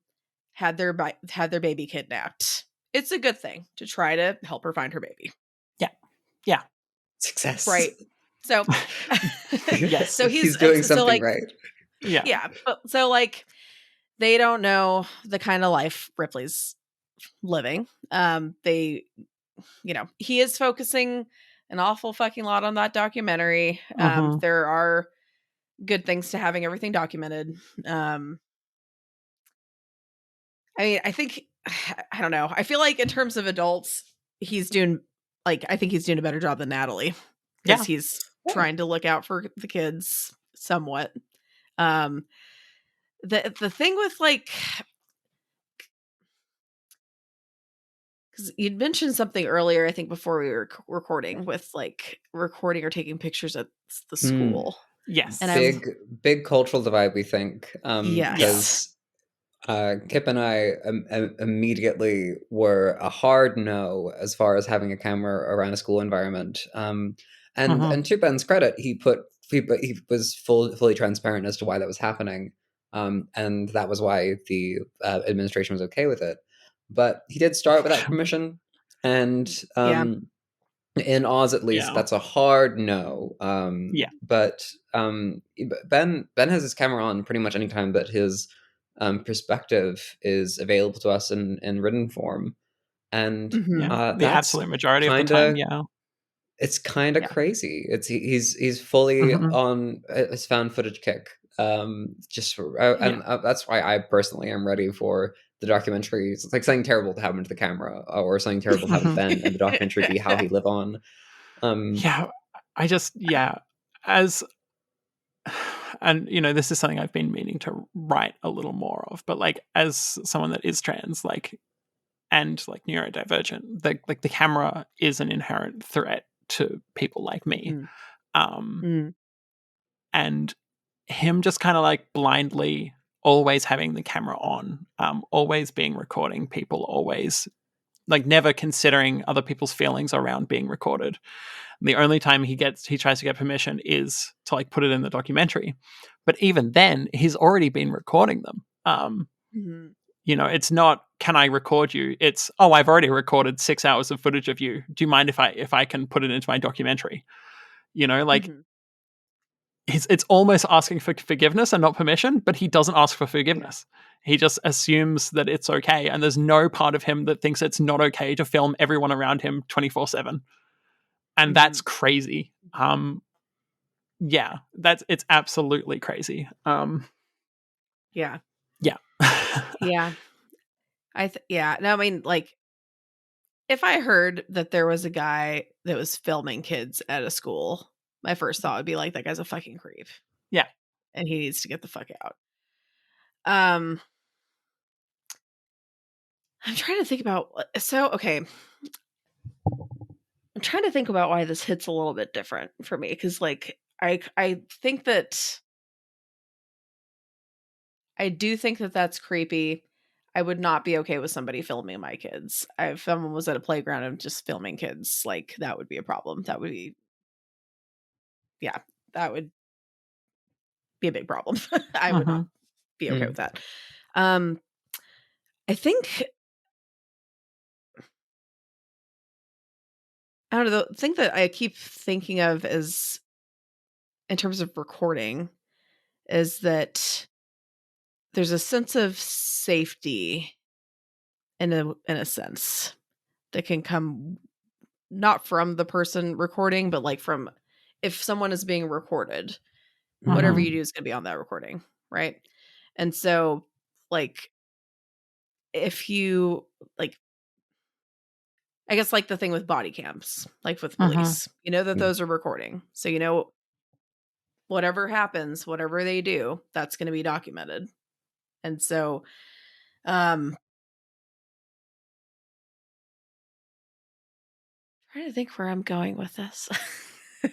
Speaker 3: had their baby kidnapped, it's a good thing to try to help her find her baby,
Speaker 2: Yeah. Yeah.
Speaker 1: Success.
Speaker 3: right? So,
Speaker 2: Yes.
Speaker 3: so
Speaker 1: He's doing
Speaker 3: so
Speaker 1: something
Speaker 3: like,
Speaker 1: right.
Speaker 2: Yeah.
Speaker 3: yeah, but so, like, they don't know the kind of life Ripley's living. They, he is focusing an awful fucking lot on that documentary.
Speaker 2: Hmm.
Speaker 3: There are good things to having everything documented. I mean, I think I don't know. I feel like in terms of adults, he's doing I think he's doing a better job than Natalie because
Speaker 2: Yeah.
Speaker 3: he's
Speaker 1: Yeah.
Speaker 3: trying to look out for the kids somewhat. Um, the thing with, like, because you'd mentioned something earlier, I think before we were recording, with, like, recording or taking pictures at the
Speaker 1: Mm.
Speaker 3: school, and
Speaker 2: Yes.
Speaker 1: Big cultural divide, we think,
Speaker 2: Yeah.
Speaker 3: yes,
Speaker 1: because Kip and I immediately were a hard no as far as having a camera around a school environment.
Speaker 2: Hmm.
Speaker 1: And to Ben's credit, he was fully transparent as to why that was happening, and that was why the administration was okay with it. But he did start without permission, and
Speaker 3: yeah,
Speaker 1: in Oz, at least,
Speaker 2: Yeah.
Speaker 1: that's a hard no.
Speaker 2: Yeah.
Speaker 1: But Ben has his camera on pretty much any time that his perspective is available to us in written form, and
Speaker 3: hmm
Speaker 2: Yeah. The
Speaker 1: that's
Speaker 2: absolute majority of the
Speaker 1: kind
Speaker 2: time.
Speaker 1: of
Speaker 2: Yeah.
Speaker 1: it's kind of
Speaker 3: yeah,
Speaker 1: crazy. He's fully
Speaker 2: Hmm.
Speaker 1: on his found footage kick.
Speaker 2: Yeah.
Speaker 1: That's why I personally am ready for the documentary. It's like something terrible to happen to the camera, or something terrible to happen to
Speaker 2: Hmm.
Speaker 1: Ben, and the documentary be how he live on. Um,
Speaker 2: Yeah. Yeah. As, and this is something I've been meaning to write a little more of, but like as someone that is trans, like, and like neurodivergent, the camera is an inherent threat to people like me.
Speaker 3: mm,
Speaker 2: Um,
Speaker 3: mm,
Speaker 2: and him just kind of like blindly always having the camera on, always being recording people, always like never considering other people's feelings around being recorded. The only time he tries to get permission is to like put it in the documentary. But even then, he's already been recording them.
Speaker 3: mhm,
Speaker 2: It's not, can I record you? It's, oh, I've already recorded 6 hours of footage of you. Do you mind if I can put it into my documentary? Like
Speaker 3: mhm,
Speaker 2: it's almost asking for forgiveness and not permission, but he doesn't ask for
Speaker 3: yeah,
Speaker 2: forgiveness. He just assumes that it's okay. And there's no part of him that thinks it's not okay to film everyone around him 24/7. And that's
Speaker 3: mhm,
Speaker 2: crazy. Yeah, it's absolutely crazy.
Speaker 3: yeah,
Speaker 2: Yeah.
Speaker 3: yeah. Yeah. No, I mean, like, if I heard that there was a guy that was filming kids at a school, my first thought would be like, that guy's a fucking creep
Speaker 2: Yeah.
Speaker 3: and he needs to get the fuck out. Um, I'm trying to think about okay. I'm trying to think about why this hits a little bit different for me because, like, I think that I do think that that's creepy. I would not be okay with somebody filming my kids. If someone was at a playground and just filming kids, like, that would be a problem. That would be yeah, that would be a big problem. I would not
Speaker 2: Mm-hmm.
Speaker 3: be okay
Speaker 1: Mm.
Speaker 3: with that. Um, I think I don't know, the thing that I keep thinking of is in terms of recording is that there's a sense of safety in a sense that can come not from the person recording, but like from if someone is being recorded, whatever
Speaker 2: Mm-hmm.
Speaker 3: you do is going to be on that recording, right? And so, like, if you like, I guess like the thing with body cams, like with
Speaker 2: Mm-hmm.
Speaker 3: police, you know that
Speaker 1: Mm.
Speaker 3: those are recording, so you know whatever happens, whatever they do, that's going to be documented. And so, um, trying to think where I'm going with this.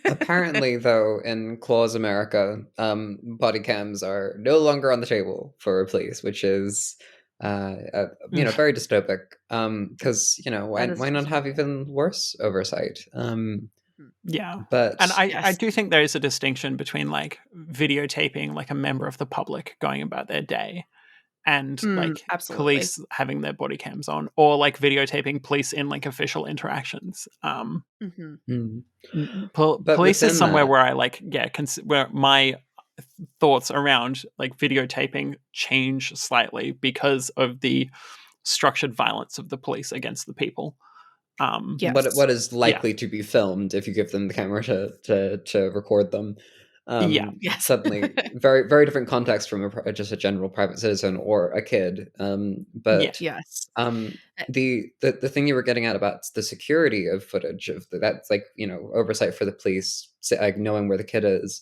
Speaker 1: Apparently, though, in Claus America, body cams are no longer on the table for police, which is, very dystopic. Because
Speaker 3: That is
Speaker 1: why not have
Speaker 3: dystopia.
Speaker 1: even worse oversight?
Speaker 3: Mhm.
Speaker 2: Yeah. And
Speaker 1: But
Speaker 2: I
Speaker 3: Yes.
Speaker 2: do think there is a distinction between like videotaping like a member of the public going about their day and like
Speaker 3: Absolutely.
Speaker 2: police having their body cams on, or like videotaping police in like official interactions.
Speaker 3: Mhm.
Speaker 1: mm, but
Speaker 2: Police is
Speaker 1: within
Speaker 2: somewhere
Speaker 1: that,
Speaker 2: where I like, yeah, where my thoughts around like videotaping change slightly because of the structured violence of the police against the people.
Speaker 3: Yes.
Speaker 1: what is
Speaker 2: Yeah,
Speaker 1: likely to be filmed if you give them the camera to record them,
Speaker 2: yeah,
Speaker 3: Yes.
Speaker 1: suddenly very very different context from just a general private citizen or a kid.
Speaker 2: yeah.
Speaker 1: But
Speaker 3: Yes.
Speaker 1: um,
Speaker 3: Uh,
Speaker 1: the thing you were getting at about the security of footage of that's like oversight for the police, like knowing where the kid is.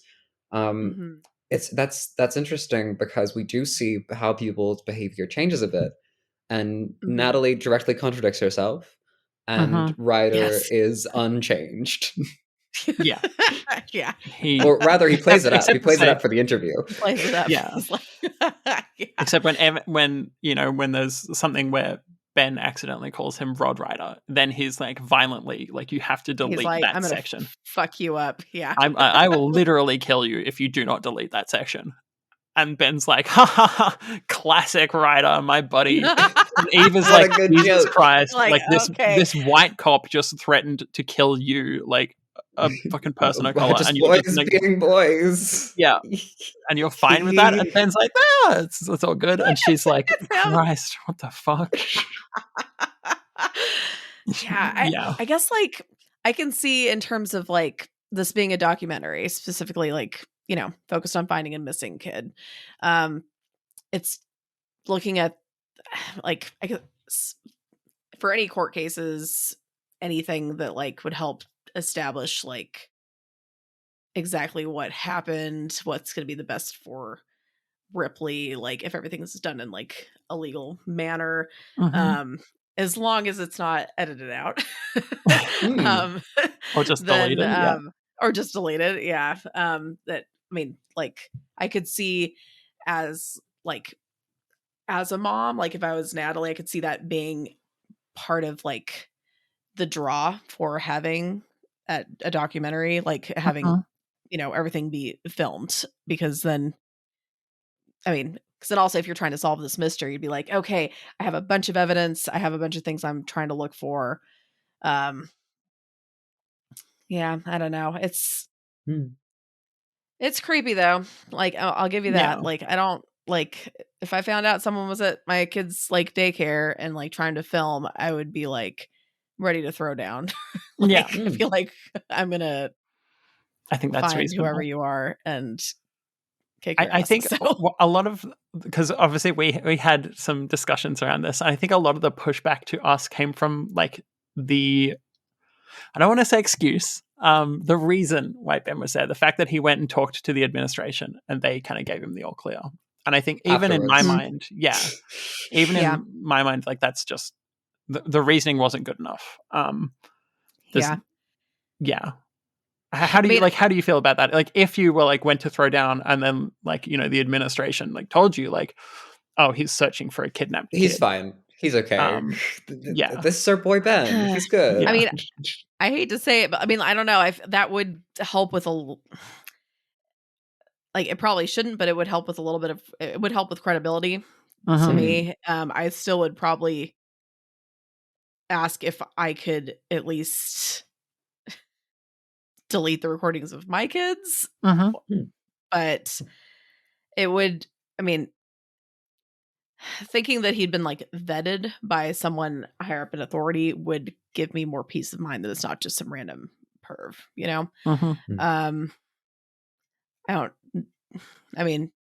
Speaker 1: Um,
Speaker 3: mhm.
Speaker 1: it's that's interesting because we do see how people's behavior changes a bit, and
Speaker 3: Mhm.
Speaker 1: Natalie directly contradicts herself, and
Speaker 2: Hmm.
Speaker 1: Ryder
Speaker 3: Yes.
Speaker 1: is unchanged.
Speaker 2: Yeah.
Speaker 3: Yeah.
Speaker 2: He,
Speaker 1: Or rather, he plays it up. He
Speaker 2: except to
Speaker 1: plays it
Speaker 2: say,
Speaker 1: up for the interview.
Speaker 3: He plays it up.
Speaker 2: yeah.
Speaker 3: He's like yeah.
Speaker 2: Except when when there's something where Ben accidentally calls him Rod Rider, then he's like violently like you have to
Speaker 3: He's
Speaker 2: delete
Speaker 3: like,
Speaker 2: that
Speaker 3: "I'm gonna
Speaker 2: section.
Speaker 3: fuck you up." Yeah.
Speaker 2: I will literally kill you if you do not delete that section. And Ben's like, ha ha ha, classic Ryder, my buddy. And Eve is
Speaker 1: What
Speaker 2: like,
Speaker 1: a good
Speaker 2: Jesus
Speaker 1: joke.
Speaker 2: Christ,
Speaker 3: Like,
Speaker 2: like this
Speaker 3: okay.
Speaker 2: this white cop just threatened to kill you, like a fucking person of color,
Speaker 1: Just
Speaker 2: and you're just
Speaker 1: boys
Speaker 2: like,
Speaker 1: being boys.
Speaker 2: yeah, and you're fine with that. And Ben's like, ah, it's all good. And she's like,
Speaker 3: It's him.
Speaker 2: Christ, what the fuck?
Speaker 3: Yeah,
Speaker 2: Yeah.
Speaker 3: I guess, like, I can see in terms of, like, this being a documentary, specifically, like, focused on finding a missing kid. Um, it's looking at, like, I guess for any court cases, anything that, like, would help establish, like, exactly what happened, what's gonna be the best for Ripley, like, if everything's done in, like, a legal manner,
Speaker 2: Hmm.
Speaker 3: um, as long as it's not edited out,
Speaker 1: Hmm.
Speaker 3: um,
Speaker 2: Or just
Speaker 3: then,
Speaker 2: deleted. Yeah.
Speaker 3: or just deleted, yeah, that I mean, like, I could see as, like as a mom, like, if I was Natalie, I could see that being part of, like, the draw for having a documentary, like, having,
Speaker 2: Mhm.
Speaker 3: everything be filmed because then I mean, because then also if you're trying to solve this mystery, you'd be like, okay, I have a bunch of evidence. I have a bunch of things I'm trying to look for. Um, yeah, I don't know.
Speaker 1: Hmm.
Speaker 3: It's creepy though. Like I'll give you
Speaker 2: Yeah.
Speaker 3: that. Like I don't like if I found out someone was at my kid's like daycare and like trying to film, I would be like ready to throw down.
Speaker 2: Yeah.
Speaker 3: Like I
Speaker 1: Hmm.
Speaker 3: feel like I'm gonna
Speaker 2: I think that's
Speaker 3: find whoever
Speaker 2: reasonable.
Speaker 3: you are and kick your
Speaker 2: I
Speaker 3: ass.
Speaker 2: think
Speaker 3: So
Speaker 2: a lot of, because obviously we had some discussions around this. I think a lot of the pushback to us came from like the, I don't want to say excuse, the reason why Ben was there, the fact that he went and talked to the administration and they kind of gave him the all clear. And I think even in my
Speaker 1: Afterwards.
Speaker 3: Mm,
Speaker 2: mind, yeah, even
Speaker 3: yeah,
Speaker 2: in my mind, like that's just the reasoning wasn't good enough. There's
Speaker 3: yeah.
Speaker 2: yeah.
Speaker 3: I
Speaker 2: How do you
Speaker 3: mean,
Speaker 2: like? How do you feel about that? Like, if you were like went to throw down, and then like the administration like told you like, oh, he's searching for a kidnapped
Speaker 1: He's
Speaker 2: kid.
Speaker 1: fine. He's okay.
Speaker 2: Yeah.
Speaker 1: This is our boy Ben. He's good.
Speaker 3: I
Speaker 2: Yeah.
Speaker 3: mean, I hate to say it, but I mean, I don't know. If that would help with like it probably shouldn't, but it would help with a little bit of it would help with credibility to
Speaker 2: Mhm.
Speaker 3: me. I still would probably ask if I could at least delete the recordings of my kids,
Speaker 2: Mhm.
Speaker 3: but it would. I mean, thinking that he'd been like vetted by someone higher up in authority would give me more peace of mind that it's not just some random perv, you know?
Speaker 2: Mhm.
Speaker 3: Um, I don't, I mean,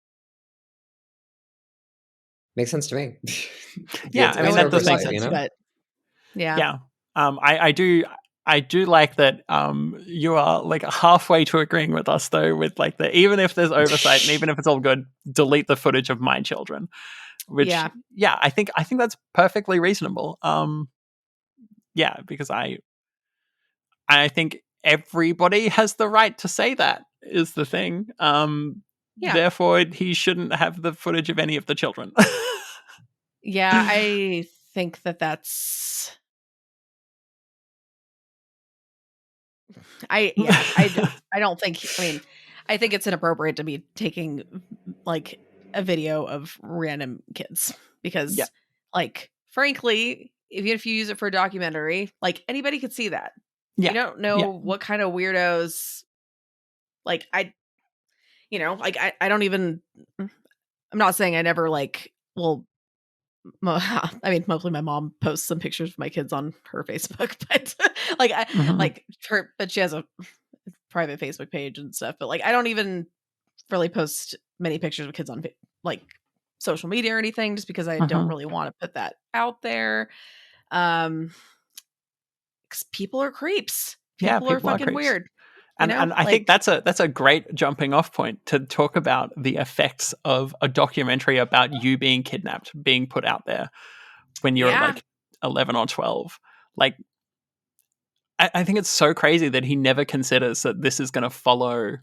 Speaker 1: Makes sense to me.
Speaker 2: Yeah,
Speaker 1: It's,
Speaker 2: I
Speaker 3: that
Speaker 2: mean,
Speaker 1: it's
Speaker 3: would
Speaker 2: that
Speaker 3: make
Speaker 2: does make
Speaker 3: more
Speaker 1: oversight,
Speaker 2: sense.
Speaker 3: sense, but yeah.
Speaker 2: Yeah. I do like that you are like halfway to agreeing with us though, with like the even if there's oversight and even if it's all good, delete the footage of my children. Which
Speaker 3: Yeah.
Speaker 2: I think that's perfectly reasonable. Yeah, because I think everybody has the right to say that is the thing.
Speaker 3: Yeah.
Speaker 2: Therefore he shouldn't have the footage of any of the children.
Speaker 3: Yeah. I think that that's, I don't think, I mean, I think it's inappropriate to be taking like a video of random kids
Speaker 2: Yeah.
Speaker 3: because, like, frankly, even if you use it for a documentary, like anybody could see that. You
Speaker 2: Yeah.
Speaker 3: don't know
Speaker 2: Yeah.
Speaker 3: what kind of weirdos, like, I don't even, I'm not saying I never, like, well, I mean, mostly my mom posts some pictures of my kids on her Facebook, but like,
Speaker 2: Mhm.
Speaker 3: but she has a private Facebook page and stuff, but like, I don't even really post many pictures of kids on like social media or anything just because I don't
Speaker 2: Mhm.
Speaker 3: really want to put that out there. Um, 'Cause people are creeps.
Speaker 2: Yeah,
Speaker 3: People are
Speaker 2: people are
Speaker 3: fucking
Speaker 2: creeps.
Speaker 3: weird,
Speaker 2: And I think
Speaker 3: like,
Speaker 2: that's a great jumping off point to talk about the effects of a documentary about you being kidnapped, being put out there when you're
Speaker 3: yeah.
Speaker 2: like 11 or 12. Like I think it's so crazy that he never considers that this is going to follow.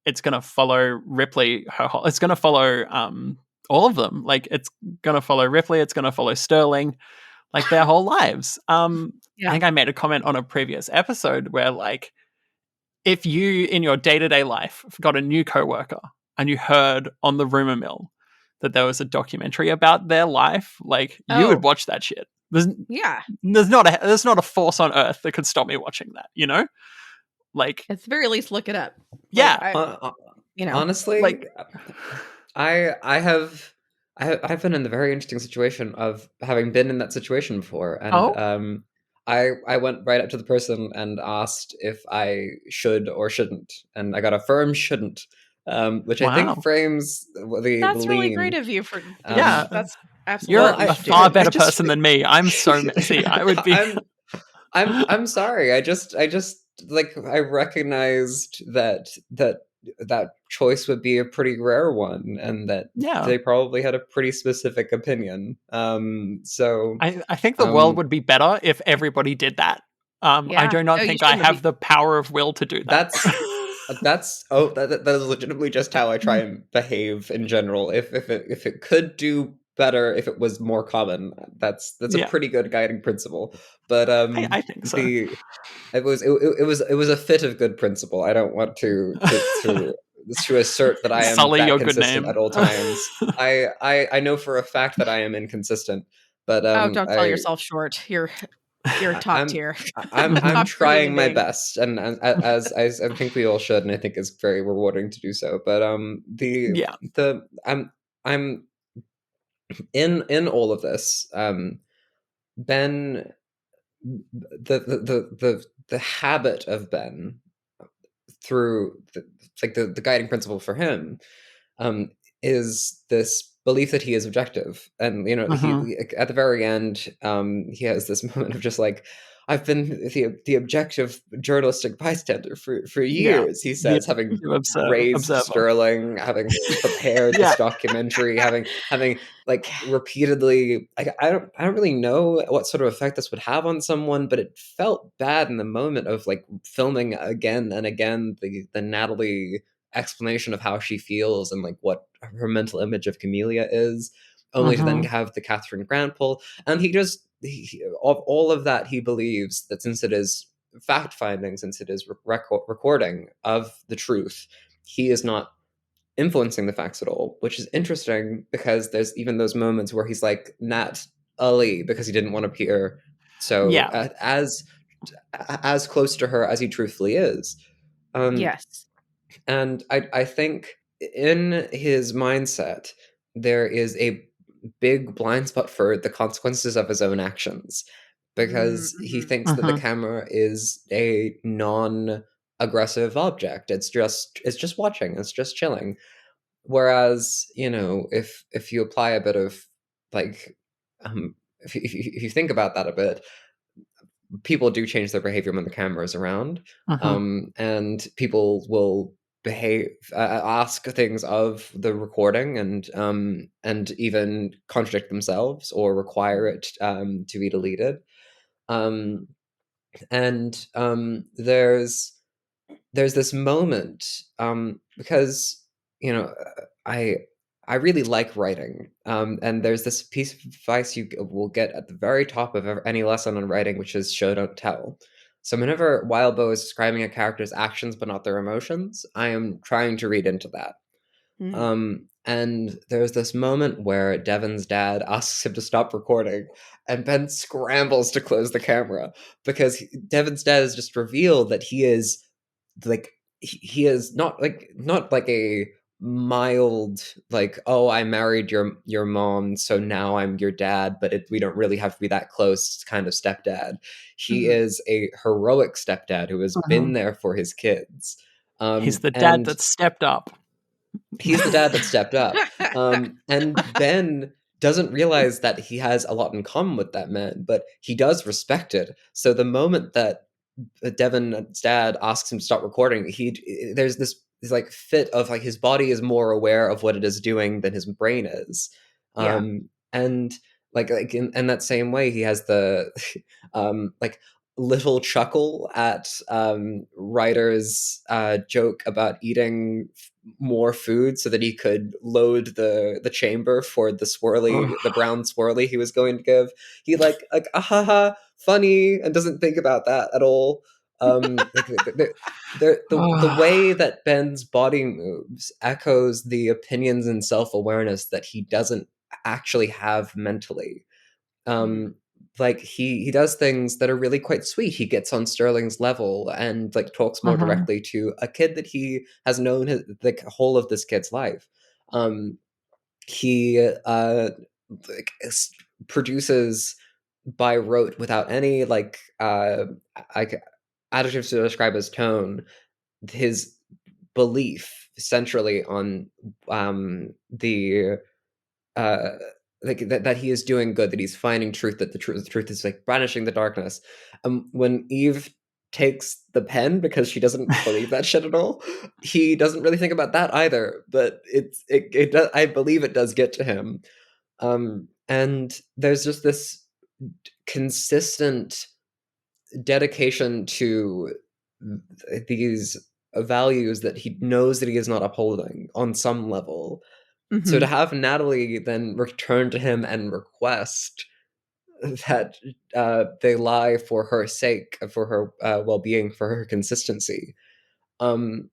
Speaker 2: It's going to follow Ripley. It's going to follow all of them. Like it's going to follow Ripley. It's going to follow Sterling. Like their whole lives. I
Speaker 3: Yeah.
Speaker 2: think I made a comment on a previous episode where like if you in your day-to-day life got a new coworker and you heard on the rumor mill that there was a documentary about their life, like you would
Speaker 3: Oh,
Speaker 2: watch that shit. There's
Speaker 3: yeah.
Speaker 2: there's not a force on earth that could stop me watching that, you know? Like
Speaker 3: At the very least, look it up. Like,
Speaker 2: yeah,
Speaker 1: Hon- hon-
Speaker 3: you know,
Speaker 1: Honestly,
Speaker 2: like
Speaker 1: I have I've been in the very interesting situation of having been in that situation before, and
Speaker 2: oh
Speaker 1: I went right up to the person and asked if I should or shouldn't, and I got a firm shouldn't, which I think
Speaker 2: wow.
Speaker 1: frames the
Speaker 3: that's really great
Speaker 1: lean.
Speaker 3: of you for doing
Speaker 2: Yeah.
Speaker 3: that. That's absolutely
Speaker 2: You're
Speaker 1: Well,
Speaker 3: what you
Speaker 2: a
Speaker 3: should do.
Speaker 2: far
Speaker 1: I
Speaker 2: better
Speaker 1: just
Speaker 2: person than me. I'm so messy. I would be
Speaker 1: I'm I'm sorry. I just like I recognized that choice would be a pretty rare one, and that
Speaker 2: yeah.
Speaker 1: they probably had a pretty specific opinion.
Speaker 2: I think the world
Speaker 1: Um,
Speaker 2: would be better if everybody did that. I
Speaker 3: Yeah.
Speaker 2: do
Speaker 3: No,
Speaker 2: not
Speaker 3: you
Speaker 2: think I
Speaker 3: shouldn't
Speaker 2: have
Speaker 3: be.
Speaker 2: the power of will to do that.
Speaker 1: that's that is legitimately just how I try and behave in general. If it could do better, if it was more common, that's a
Speaker 2: Yeah,
Speaker 1: pretty good guiding principle. But
Speaker 2: I think so.
Speaker 1: the it was a fit of good principle. I don't want to assert that I am
Speaker 2: Sully
Speaker 1: that
Speaker 2: your good
Speaker 1: consistent
Speaker 2: name.
Speaker 1: at all times. I know for a fact that I am inconsistent, but
Speaker 3: Oh, don't sell yourself short. You're top
Speaker 1: I'm
Speaker 3: tier.
Speaker 1: I'm
Speaker 3: Top tier human
Speaker 1: trying my
Speaker 3: being.
Speaker 1: best, and as I think we all should, and I think it's very rewarding to do so. But
Speaker 2: Yeah.
Speaker 1: the I'm in all of this. Ben, the habit of Ben through the guiding principle for him um, is this belief that he is objective. And
Speaker 2: Mhm.
Speaker 1: he at the very end, he has this moment of just like, I've been the objective journalistic bystander for
Speaker 2: Yeah.
Speaker 1: years, he
Speaker 2: The
Speaker 1: says, having raised
Speaker 2: observer.
Speaker 1: Sterling, having prepared this
Speaker 2: Yeah.
Speaker 1: documentary, having like repeatedly, like I don't really know what sort of effect this would have on someone, but it felt bad in the moment of like filming again and again the Natalie explanation of how she feels and like what her mental image of Camellia is, only to then
Speaker 2: Mm-hmm.
Speaker 1: have the Catherine Grant pull. And of all of that, he believes that since it is fact finding, since it is recording of the truth, he is not influencing the facts at all, which is interesting because there's even those moments where he's like Nat Ali because he didn't want to appear so
Speaker 2: Yeah.
Speaker 1: as close to her as he truthfully is. Um,
Speaker 3: Yes.
Speaker 1: and I think in his mindset, there is a big blind spot for the consequences of his own actions because he
Speaker 3: Mm-hmm.
Speaker 1: thinks that the
Speaker 2: Mm-hmm.
Speaker 1: camera is a non aggressive object. It's just watching, it's just chilling. Whereas, if you apply a bit of like if you think about that a bit, people do change their behavior when the camera is around,
Speaker 2: Mm-hmm.
Speaker 1: and people will behave ask things of the recording and even contradict themselves or require it to be deleted. um, and there's this moment because I I really like writing, and there's this piece of advice you will get at the very top of any lesson on writing, which is show don't tell. So whenever Wildbow is describing a character's actions but not their emotions, I am trying to read into that.
Speaker 3: Mm.
Speaker 1: And there's this moment where Devon's dad asks him to stop recording, and Ben scrambles to close the camera because Devon's dad has just revealed that he is like he is not like a mild like, oh, I married your mom so now I'm your dad, but we don't really have to be that close kind of stepdad. He
Speaker 3: Mm-hmm.
Speaker 1: is a heroic stepdad who has
Speaker 2: Mm-hmm.
Speaker 1: been there for his kids.
Speaker 2: He's the dad
Speaker 1: And
Speaker 2: that stepped up.
Speaker 1: he's the dad that stepped up. And Ben doesn't realize that he has a lot in common with that man, but he does respect it. So the moment that Devin's dad asks him to stop recording, there's this like fit of like his body is more aware of what it is doing than his brain is.
Speaker 3: Yeah.
Speaker 1: And like in that same way, he has the like little chuckle at Ryder's joke about eating more food so that he could load the chamber for the brown swirly he was going to give. He like ahaha funny and doesn't think about that at all. Like the way that Ben's body moves echoes the opinions and self-awareness that he doesn't actually have mentally.
Speaker 3: Mm-hmm.
Speaker 1: um like he does things that are really quite sweet. He gets on Sterling's level and like talks more
Speaker 2: Mhm.
Speaker 1: directly to a kid that he has known the whole of this kid's life. He like produces by rote without any like adjectives to describe his tone, his belief centrally on the uh like that he is doing good, that he's finding truth, that the truth is like banishing the darkness. When Eve takes the pen because she doesn't believe that shit at all, he doesn't really think about that either, but it does, I believe it does get to him. And there's just this consistent dedication to these values that he knows that he is not upholding on some level. So to
Speaker 3: Mm-hmm.
Speaker 1: have Natalie then return to him and request that they lie for her sake, for her well-being, for her consistency, um,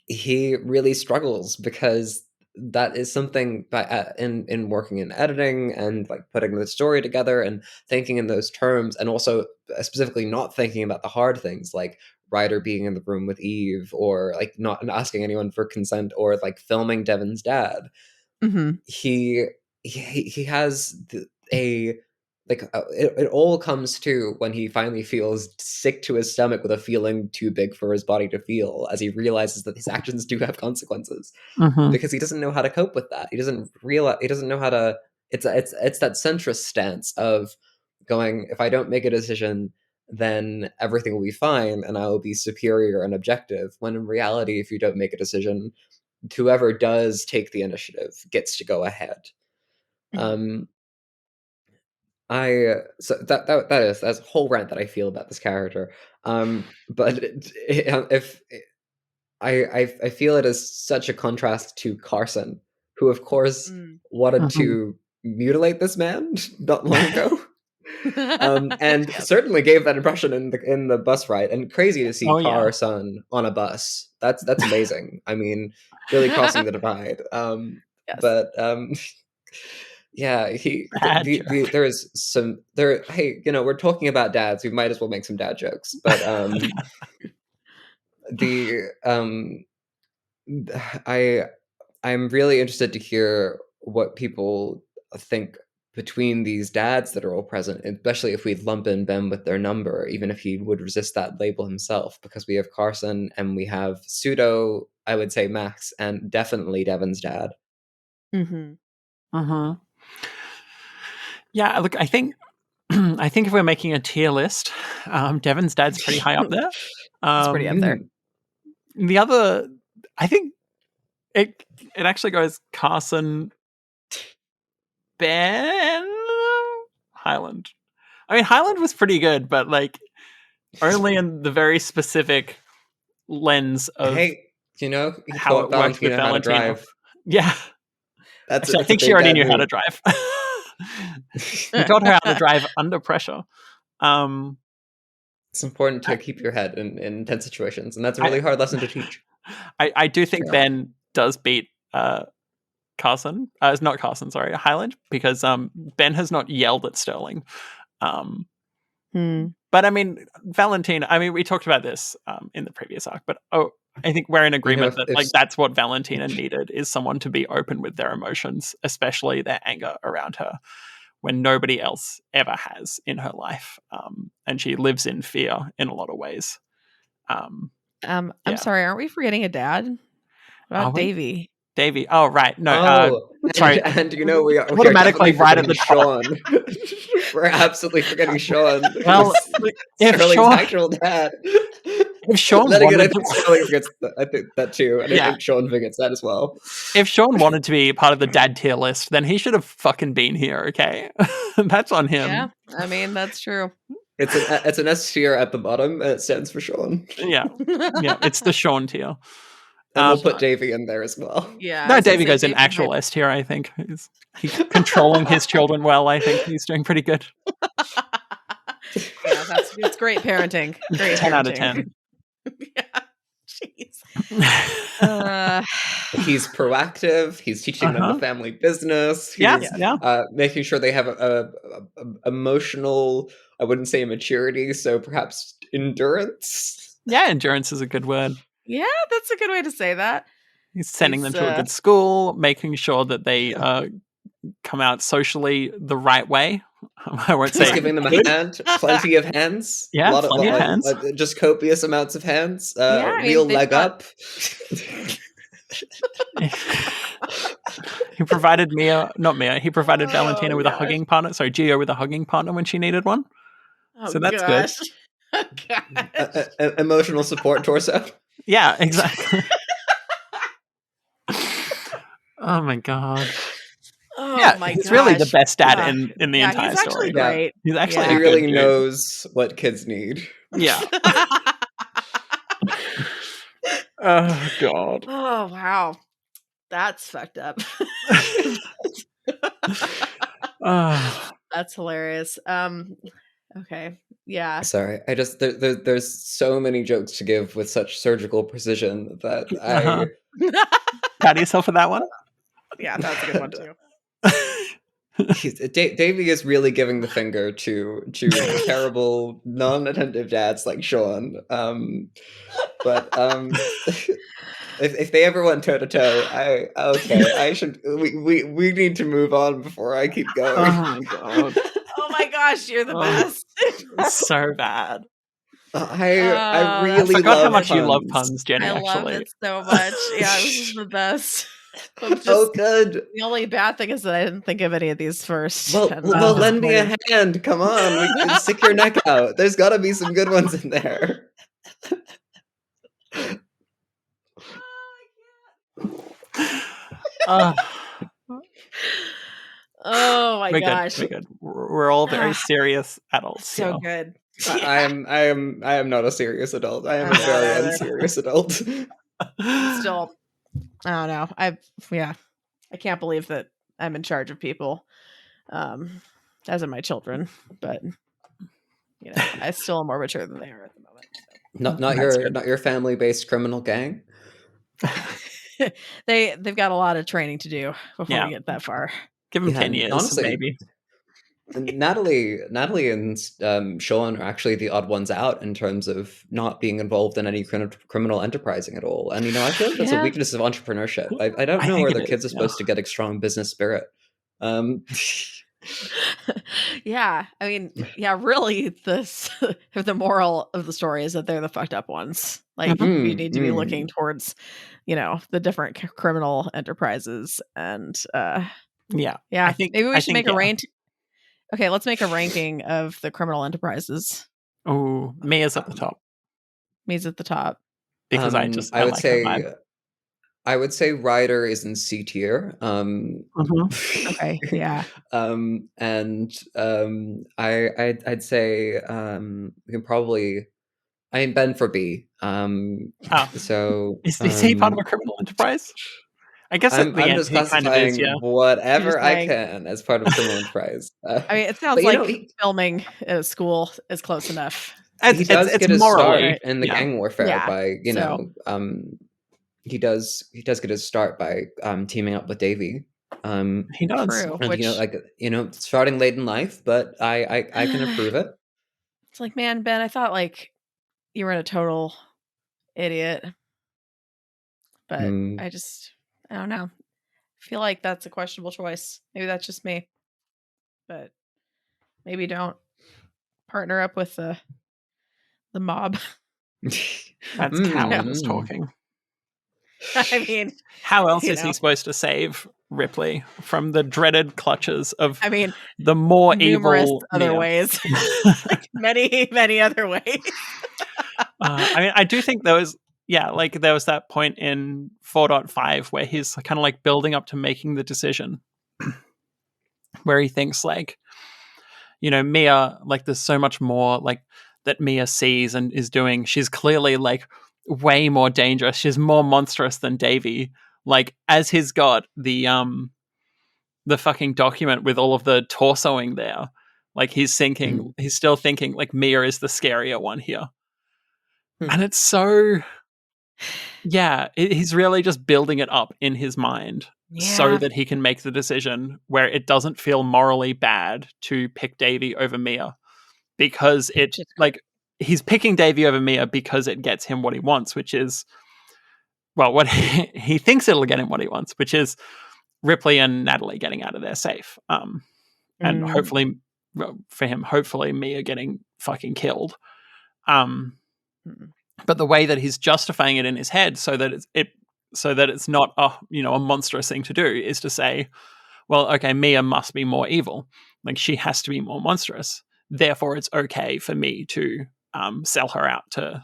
Speaker 1: he really struggles because that is something that in working in editing and like putting the story together and thinking in those terms, and also specifically not thinking about the hard things like Ryder being in the room with Eve, or like not asking anyone for consent, or like filming Devon's dad.
Speaker 3: Mm-hmm.
Speaker 1: He has a like it all comes to when he finally feels sick to his stomach with a feeling too big for his body to feel, as he realizes that his actions do have consequences,
Speaker 2: Mhm.
Speaker 1: because he doesn't know how to cope with that. He doesn't know how to. It's that centrist stance of going, if I don't make a decision, then everything will be fine and I will be superior and objective, when in reality, if you don't make a decision, whoever does take the initiative gets to go ahead.
Speaker 3: Mm-hmm.
Speaker 1: Um, I so that's a whole rant that I feel about this character. But if I feel it is such a contrast to Carson, who of course
Speaker 3: Mm.
Speaker 1: wanted
Speaker 2: Mhm.
Speaker 1: to mutilate this man not long ago. And
Speaker 3: Yep.
Speaker 1: certainly gave that impression in the bus ride. And crazy to see
Speaker 2: Oh yeah.
Speaker 1: Carson on a bus. That's amazing. I mean, really crossing the divide.
Speaker 3: Yes.
Speaker 1: But yeah,
Speaker 2: Bad joke.
Speaker 1: there is some there. Hey, we're talking about dads. We might as well make some dad jokes. But the I I'm really interested to hear what people think between these dads that are all present, especially if we lump in Ben with their number, even if he would resist that label himself, because we have Carson and we have pseudo, I would say Max, and definitely Devin's dad.
Speaker 3: Mm-hmm.
Speaker 2: Mhm. Yeah, look, I think I think if we're making a tier list, Devin's dad's pretty high up there.
Speaker 3: It's pretty up there.
Speaker 2: The other, I think it actually goes Carson, Ben, Highland. I mean, Highland was pretty good, but like only in the very specific lens of
Speaker 1: Hey, he
Speaker 2: how it
Speaker 1: taught
Speaker 2: worked with
Speaker 1: Valentina how to
Speaker 2: Valentina.
Speaker 1: drive.
Speaker 2: Yeah, actually, I
Speaker 1: That's a
Speaker 2: think she
Speaker 1: big
Speaker 2: already
Speaker 1: dad
Speaker 2: knew how to
Speaker 1: move.
Speaker 2: drive. He taught her how to drive under pressure.
Speaker 1: It's important
Speaker 2: I,
Speaker 1: to keep your head in intense situations, and that's a
Speaker 2: I,
Speaker 1: really hard lesson to teach.
Speaker 2: I do think
Speaker 1: Yeah.
Speaker 2: Ben does beat Carson. It's not Carson, sorry, Highland, because Ben has not yelled at Sterling. But I mean, Valentina, I mean, we talked about this in the previous arc, but I think we're in agreement that like that's what Valentina needed, is someone to be open with their emotions, especially their anger around her, when nobody else ever has in her life. And she lives in fear in a lot of ways.
Speaker 3: I'm
Speaker 2: Yeah.
Speaker 3: sorry, aren't we forgetting a dad? What
Speaker 2: Are
Speaker 3: about
Speaker 2: we?
Speaker 3: Davy?
Speaker 2: Davy. Oh, right. No,
Speaker 1: Oh,
Speaker 2: sorry.
Speaker 1: and we are
Speaker 2: Automatically
Speaker 1: definitely
Speaker 2: right at
Speaker 1: forgetting
Speaker 2: the top.
Speaker 1: Sean. We're absolutely forgetting Sean,
Speaker 2: Well,
Speaker 1: who's
Speaker 2: if
Speaker 1: Sterling's
Speaker 2: Sean,
Speaker 1: actual dad.
Speaker 2: if Sean
Speaker 1: Then again, I
Speaker 2: wanted
Speaker 1: think
Speaker 2: to,
Speaker 1: Sterling forgets that. I think that too, and I
Speaker 2: yeah,
Speaker 1: think Sean forgets that as well.
Speaker 2: if Sean wanted to be part of the dad tier list, then he should have fucking been here. Okay, that's on
Speaker 3: Yeah,
Speaker 2: him.
Speaker 3: I mean that's true.
Speaker 1: It's an S tier at the bottom, and it stands for Sean.
Speaker 2: Yeah, it's the Sean tier.
Speaker 1: And we'll put
Speaker 3: Sean.
Speaker 1: Davy in there as well.
Speaker 3: Yeah, I
Speaker 2: No,
Speaker 3: was gonna
Speaker 2: Davy
Speaker 3: say
Speaker 2: goes in
Speaker 3: Davy
Speaker 2: actual
Speaker 3: might.
Speaker 2: S tier. I think he's controlling his children well. I think he's doing pretty good.
Speaker 3: Yeah, it's great parenting. Great
Speaker 2: 10 out of
Speaker 3: parenting.
Speaker 2: 10.
Speaker 3: Yeah. Jeez.
Speaker 1: He's proactive. He's teaching them the family business. He's
Speaker 2: Yeah.
Speaker 1: making sure they have a emotional, I wouldn't say maturity, so perhaps endurance.
Speaker 2: Yeah, endurance is a good word.
Speaker 3: Yeah, that's a good way to say that.
Speaker 2: He's sending them to a good school, making sure that they come out socially the right way. I won't say
Speaker 1: He's giving them a hand, plenty of hands.
Speaker 2: Yeah, plenty of hands.
Speaker 1: Just copious amounts of hands.
Speaker 3: Yeah,
Speaker 1: real leg up.
Speaker 2: He provided he provided Valentina with a hugging partner. Sorry, Gio with a hugging partner when she needed one.
Speaker 3: Oh,
Speaker 2: so that's
Speaker 3: gosh.
Speaker 2: good.
Speaker 3: Oh, gosh.
Speaker 1: Emotional support torso.
Speaker 2: Yeah, exactly. Oh my god.
Speaker 3: Oh
Speaker 2: yeah,
Speaker 3: my
Speaker 2: he's
Speaker 3: gosh.
Speaker 2: really the best dad in the entire
Speaker 3: he's
Speaker 2: story.
Speaker 3: Actually great.
Speaker 2: He's actually
Speaker 1: he
Speaker 2: a
Speaker 1: really
Speaker 2: good dude.
Speaker 1: knows what kids need.
Speaker 2: Yeah. Oh god.
Speaker 3: Oh wow. That's fucked up. That's hilarious. Okay. Yeah.
Speaker 1: Sorry, I just there's so many jokes to give with such surgical precision that I
Speaker 2: proud of yourself for that one.
Speaker 3: Yeah, that's a good one too.
Speaker 1: Davey is really giving the finger to terrible non-attentive dads like Sean. But if they ever went toe to toe, I should we need to move on before I keep going.
Speaker 2: Oh my god.
Speaker 3: Oh my gosh, you're the best.
Speaker 2: It's so bad.
Speaker 1: I really
Speaker 2: forgot
Speaker 1: love
Speaker 2: how much
Speaker 1: puns.
Speaker 2: you love puns, Jenny.
Speaker 3: I love it so much. Yeah, this is the best.
Speaker 1: Oh, good.
Speaker 3: The only bad thing is that I didn't think of any of these first.
Speaker 1: Well, lend me a hand. Come on, we can stick your neck out. There's got to be some good ones in there.
Speaker 3: Oh my gosh,
Speaker 2: we're good. We're all very serious adults.
Speaker 3: So good.
Speaker 1: I am not a serious adult. I am a very unserious adult.
Speaker 3: Still, I don't know. I can't believe that I'm in charge of people, as in my children. But I still am more mature than they are at the moment.
Speaker 1: Not
Speaker 2: That's
Speaker 1: your
Speaker 2: good.
Speaker 1: not your family-based criminal gang.
Speaker 3: So. They've got a lot of training to do before
Speaker 2: Yeah.
Speaker 3: we get that far.
Speaker 2: Give them
Speaker 1: Yeah,
Speaker 2: 10
Speaker 1: and
Speaker 2: years,
Speaker 1: honestly,
Speaker 2: maybe.
Speaker 1: Natalie, and Sean are actually the odd ones out in terms of not being involved in any criminal enterprising at all. And I feel like that's a
Speaker 3: Yeah.
Speaker 1: weakness of entrepreneurship. I don't
Speaker 2: I
Speaker 1: know
Speaker 2: think
Speaker 1: where
Speaker 2: it
Speaker 1: the
Speaker 2: is.
Speaker 1: kids are
Speaker 2: Yeah.
Speaker 1: supposed to get a strong business spirit. Um,
Speaker 3: Yeah. I mean, yeah, really the moral of the story is that they're the fucked up ones. Like
Speaker 2: Mhm.
Speaker 3: we need to be looking
Speaker 1: mm.
Speaker 3: towards, the different criminal enterprises and
Speaker 2: Yeah.
Speaker 3: yeah, maybe we
Speaker 2: I
Speaker 3: should
Speaker 2: think
Speaker 3: make a
Speaker 2: yeah.
Speaker 3: rank. Okay, let's make a ranking of the criminal enterprises.
Speaker 2: Oh, Mia's at the
Speaker 1: Um,
Speaker 2: top
Speaker 3: Me's at the top.
Speaker 2: because
Speaker 1: I
Speaker 2: I
Speaker 1: would
Speaker 2: like her vibe.
Speaker 1: say Ryder is in C tier.
Speaker 2: Mhm.
Speaker 3: Okay, yeah.
Speaker 1: And I'd say we can probably. I mean Ben for B.
Speaker 2: Ah,
Speaker 1: So
Speaker 2: is he part of a criminal enterprise? I guess at the
Speaker 1: I'm
Speaker 2: end
Speaker 1: just
Speaker 2: he kind of is, yeah.
Speaker 1: classifying
Speaker 3: You're just
Speaker 1: whatever I
Speaker 3: saying.
Speaker 1: can as part of criminal enterprise.
Speaker 3: I mean, it sounds
Speaker 1: But
Speaker 3: like filming at a school is close enough.
Speaker 1: he does
Speaker 2: It's
Speaker 1: get his start
Speaker 2: morally,
Speaker 3: Right.
Speaker 1: in the
Speaker 2: yeah.
Speaker 1: gang warfare
Speaker 3: Yeah.
Speaker 1: by
Speaker 3: So
Speaker 1: he does get his start by teaming up with Davy.
Speaker 2: He does.
Speaker 3: true.
Speaker 1: And
Speaker 3: Which
Speaker 1: starting late in life, but I can approve it.
Speaker 3: it's like, man, Ben, I thought like you were a total idiot, but
Speaker 1: Mm.
Speaker 3: I don't know. I feel like that's a questionable choice. Maybe that's just me, but maybe don't partner up with the mob.
Speaker 2: That's
Speaker 3: No.
Speaker 2: cowardice
Speaker 1: Mm.
Speaker 2: talking.
Speaker 3: I mean,
Speaker 2: How else
Speaker 3: you
Speaker 2: is he
Speaker 3: know,
Speaker 2: supposed to save Ripley from the dreaded clutches of
Speaker 3: I mean,
Speaker 2: the more
Speaker 3: numerous
Speaker 2: evil
Speaker 3: other
Speaker 2: Mia?
Speaker 3: ways, like many, many other ways.
Speaker 2: I mean, I do think there was, like there was that point in 4.5 where he's kind of like building up to making the decision where he thinks like, Mia, like there's so much more like that Mia sees and is doing. She's clearly like way more dangerous. She's more monstrous than Davy. Like as he's got the fucking document with all of the torsoing there, like he's still thinking like Mia is the scarier one here. And it's so he's really just building it up in his mind so
Speaker 3: Yeah.
Speaker 2: that he can make the decision where it doesn't feel morally bad to pick Davy over Mia because it
Speaker 3: Just
Speaker 2: like he's picking Davy over Mia because it gets him what he wants, which is what he thinks it'll get him what he wants, which is Ripley and Natalie getting out of there safe. And hopefully for him, hopefully Mia getting fucking killed. But the way that he's justifying it in his head so that it's not a monstrous thing to do is to say, well, okay, Mia must be more evil. Like she has to be more monstrous. Therefore, it's okay for me to sell her out to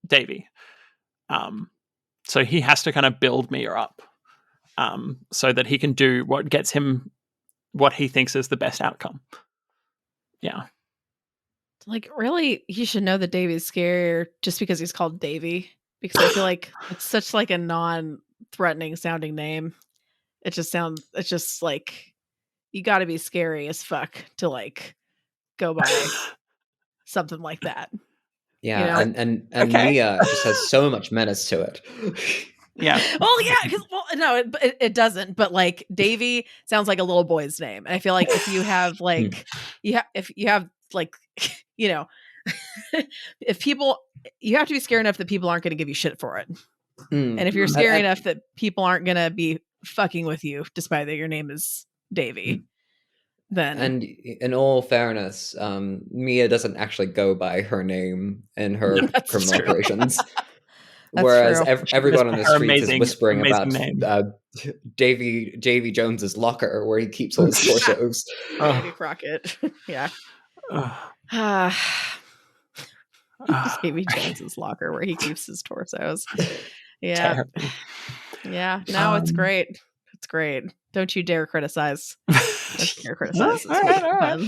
Speaker 2: Davy. So he has to kind of build Mia up so that he can do what gets him what he thinks is the best outcome. Yeah.
Speaker 3: like really, he should know that Davy's scarier just because he's called Davy. Because I feel like it's such like a non-threatening sounding name. It's just like you got to be scary as fuck to like go by something like that.
Speaker 1: Yeah, and
Speaker 2: Okay.
Speaker 1: Mia just has so much menace to it.
Speaker 2: Yeah.
Speaker 3: Well, yeah, because no, it doesn't. But like Davy sounds like a little boy's name, and I feel like if you have like if you have like if people, you have to be scary enough that people aren't going to give you shit for it, and if you're scary enough that people aren't going to be fucking with you despite that your name is Davy, then
Speaker 1: And in all fairness, Mia doesn't actually go by her name in her
Speaker 3: that's
Speaker 1: criminal
Speaker 3: true.
Speaker 1: operations.
Speaker 3: That's
Speaker 1: Whereas
Speaker 3: true.
Speaker 1: everyone on the
Speaker 2: Her
Speaker 1: streets is whispering
Speaker 2: amazing
Speaker 1: about
Speaker 2: name.
Speaker 1: Davy Jones's locker where he keeps all his torsos.
Speaker 3: Davy Crockett. Yeah. Davy Jones's locker where he keeps his torsos. Yeah.
Speaker 2: Terrible.
Speaker 3: Yeah. No, it's great. It's great. Don't you dare criticize. Don't you dare criticize.
Speaker 2: All right.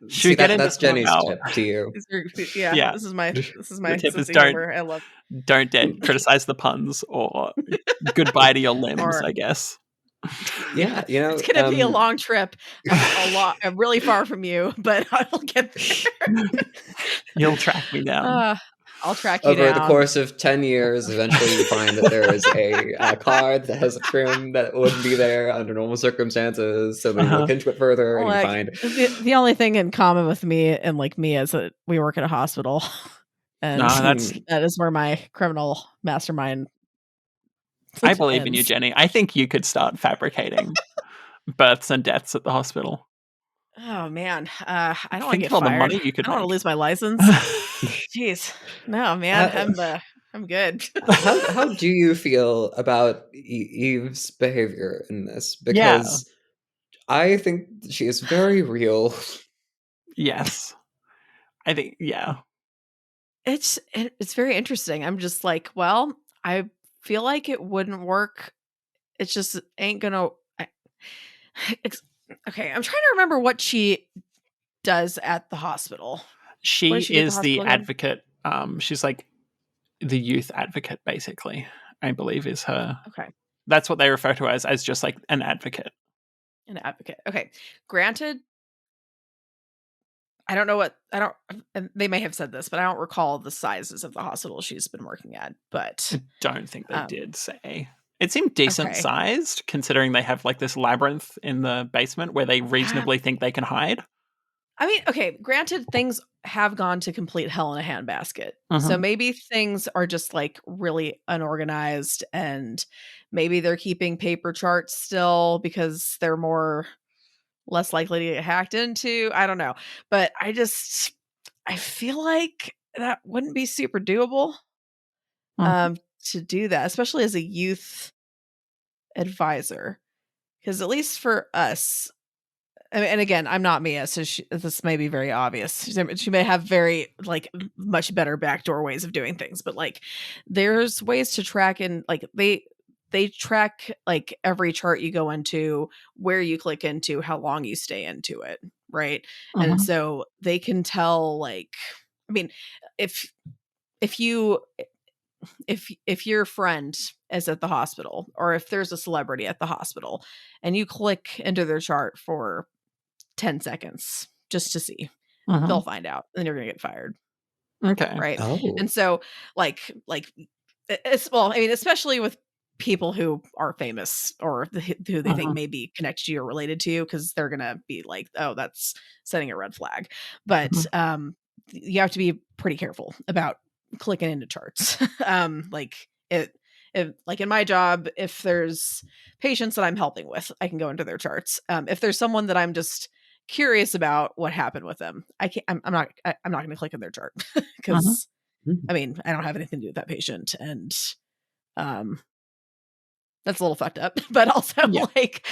Speaker 2: Should we
Speaker 1: See,
Speaker 2: get into
Speaker 1: that's
Speaker 2: some
Speaker 1: Jenny's
Speaker 2: about?
Speaker 1: tip to you.
Speaker 3: Yeah,
Speaker 2: Yeah,
Speaker 3: this is my
Speaker 2: the tip
Speaker 3: sense
Speaker 2: is
Speaker 3: of humor. I love
Speaker 2: don't criticize the puns or goodbye to your limbs,
Speaker 3: or
Speaker 2: I guess.
Speaker 3: yeah,
Speaker 1: Yeah, you
Speaker 3: it's
Speaker 1: know,
Speaker 3: gonna be a long trip. I'm really far from you, but I'll get there.
Speaker 2: You'll track me down.
Speaker 3: I'll track you
Speaker 1: over the
Speaker 3: down.
Speaker 1: course of 10 years, eventually you find that there is a card that has a trim that wouldn't be there under normal circumstances. So then you look into it further and you
Speaker 3: Like
Speaker 1: find.
Speaker 3: the only thing in common with me and like me is that we work at a hospital, and
Speaker 2: No, that's.
Speaker 3: that is where my criminal mastermind
Speaker 2: I believe in you,
Speaker 3: ends.
Speaker 2: Jenny. I think you could start fabricating births and deaths at the hospital.
Speaker 3: Oh man, I don't want to
Speaker 2: Think
Speaker 3: get
Speaker 2: of all the
Speaker 3: fired.
Speaker 2: money you could
Speaker 3: I don't want to
Speaker 2: make.
Speaker 3: lose my license. Jeez, no man, I'm good.
Speaker 1: How do you feel about Eve's behavior in this?
Speaker 2: Yeah.
Speaker 1: Because I think she is very real.
Speaker 2: Yes. I think, yeah.
Speaker 3: It's very interesting. I'm just like, well, I feel like it wouldn't work. It just ain't gonna. Okay, I'm trying to remember what she does at the hospital. What
Speaker 2: She
Speaker 3: does she do at the
Speaker 2: is the
Speaker 3: hospital again?
Speaker 2: advocate. She's like the youth advocate, basically, I believe is her.
Speaker 3: Okay,
Speaker 2: That's what they refer to as just like an advocate.
Speaker 3: an advocate. Okay, granted, I don't know what I don't. And they may have said this, but I don't recall the sizes of the hospital she's been working at. But
Speaker 2: I don't think they
Speaker 3: um,
Speaker 2: did say. It seemed decent
Speaker 3: okay.
Speaker 2: sized, considering they have like this labyrinth in the basement where they
Speaker 3: Yeah.
Speaker 2: reasonably think they can hide.
Speaker 3: I mean, okay, granted, things have gone to complete hell in a handbasket. So
Speaker 2: Mhm.
Speaker 3: maybe things are just like really unorganized, and maybe they're keeping paper charts still because they're less likely to get hacked into. I don't know. But I feel like that wouldn't be super doable
Speaker 2: Mhm.
Speaker 3: to do that, especially as a youth advisor. Because at least for us, and again, I'm not Mia, so this may be very obvious. She may have very like much better backdoor ways of doing things, but like there's ways to track, and like they track like every chart you go into, where you click into, how long you stay into it, right? And
Speaker 2: Mhm.
Speaker 3: so they can tell like, I mean, if if you if your friend is at the hospital, or if there's a celebrity at the hospital and you click into their chart for 10 seconds just to see, they'll
Speaker 2: Mhm.
Speaker 3: find out and you're going to get fired,
Speaker 2: Okay.
Speaker 3: right?
Speaker 1: Oh.
Speaker 3: And so like it's, well, I mean, especially with people who are famous, or who they think
Speaker 2: Mhm.
Speaker 3: may be connected to you or related to you, because they're going to be like, oh, that's setting a red flag. But
Speaker 2: Mhm.
Speaker 3: you have to be pretty careful about clicking into charts. Like like in my job, if there's patients that I'm helping with, I can go into their charts. If there's someone that I'm just curious about what happened with them, I can't. I'm not going to click in their chart
Speaker 2: Mhm.
Speaker 3: because I mean, I don't have anything to do with that patient, and um, that's a little fucked up. But also,
Speaker 2: Yeah.
Speaker 3: like,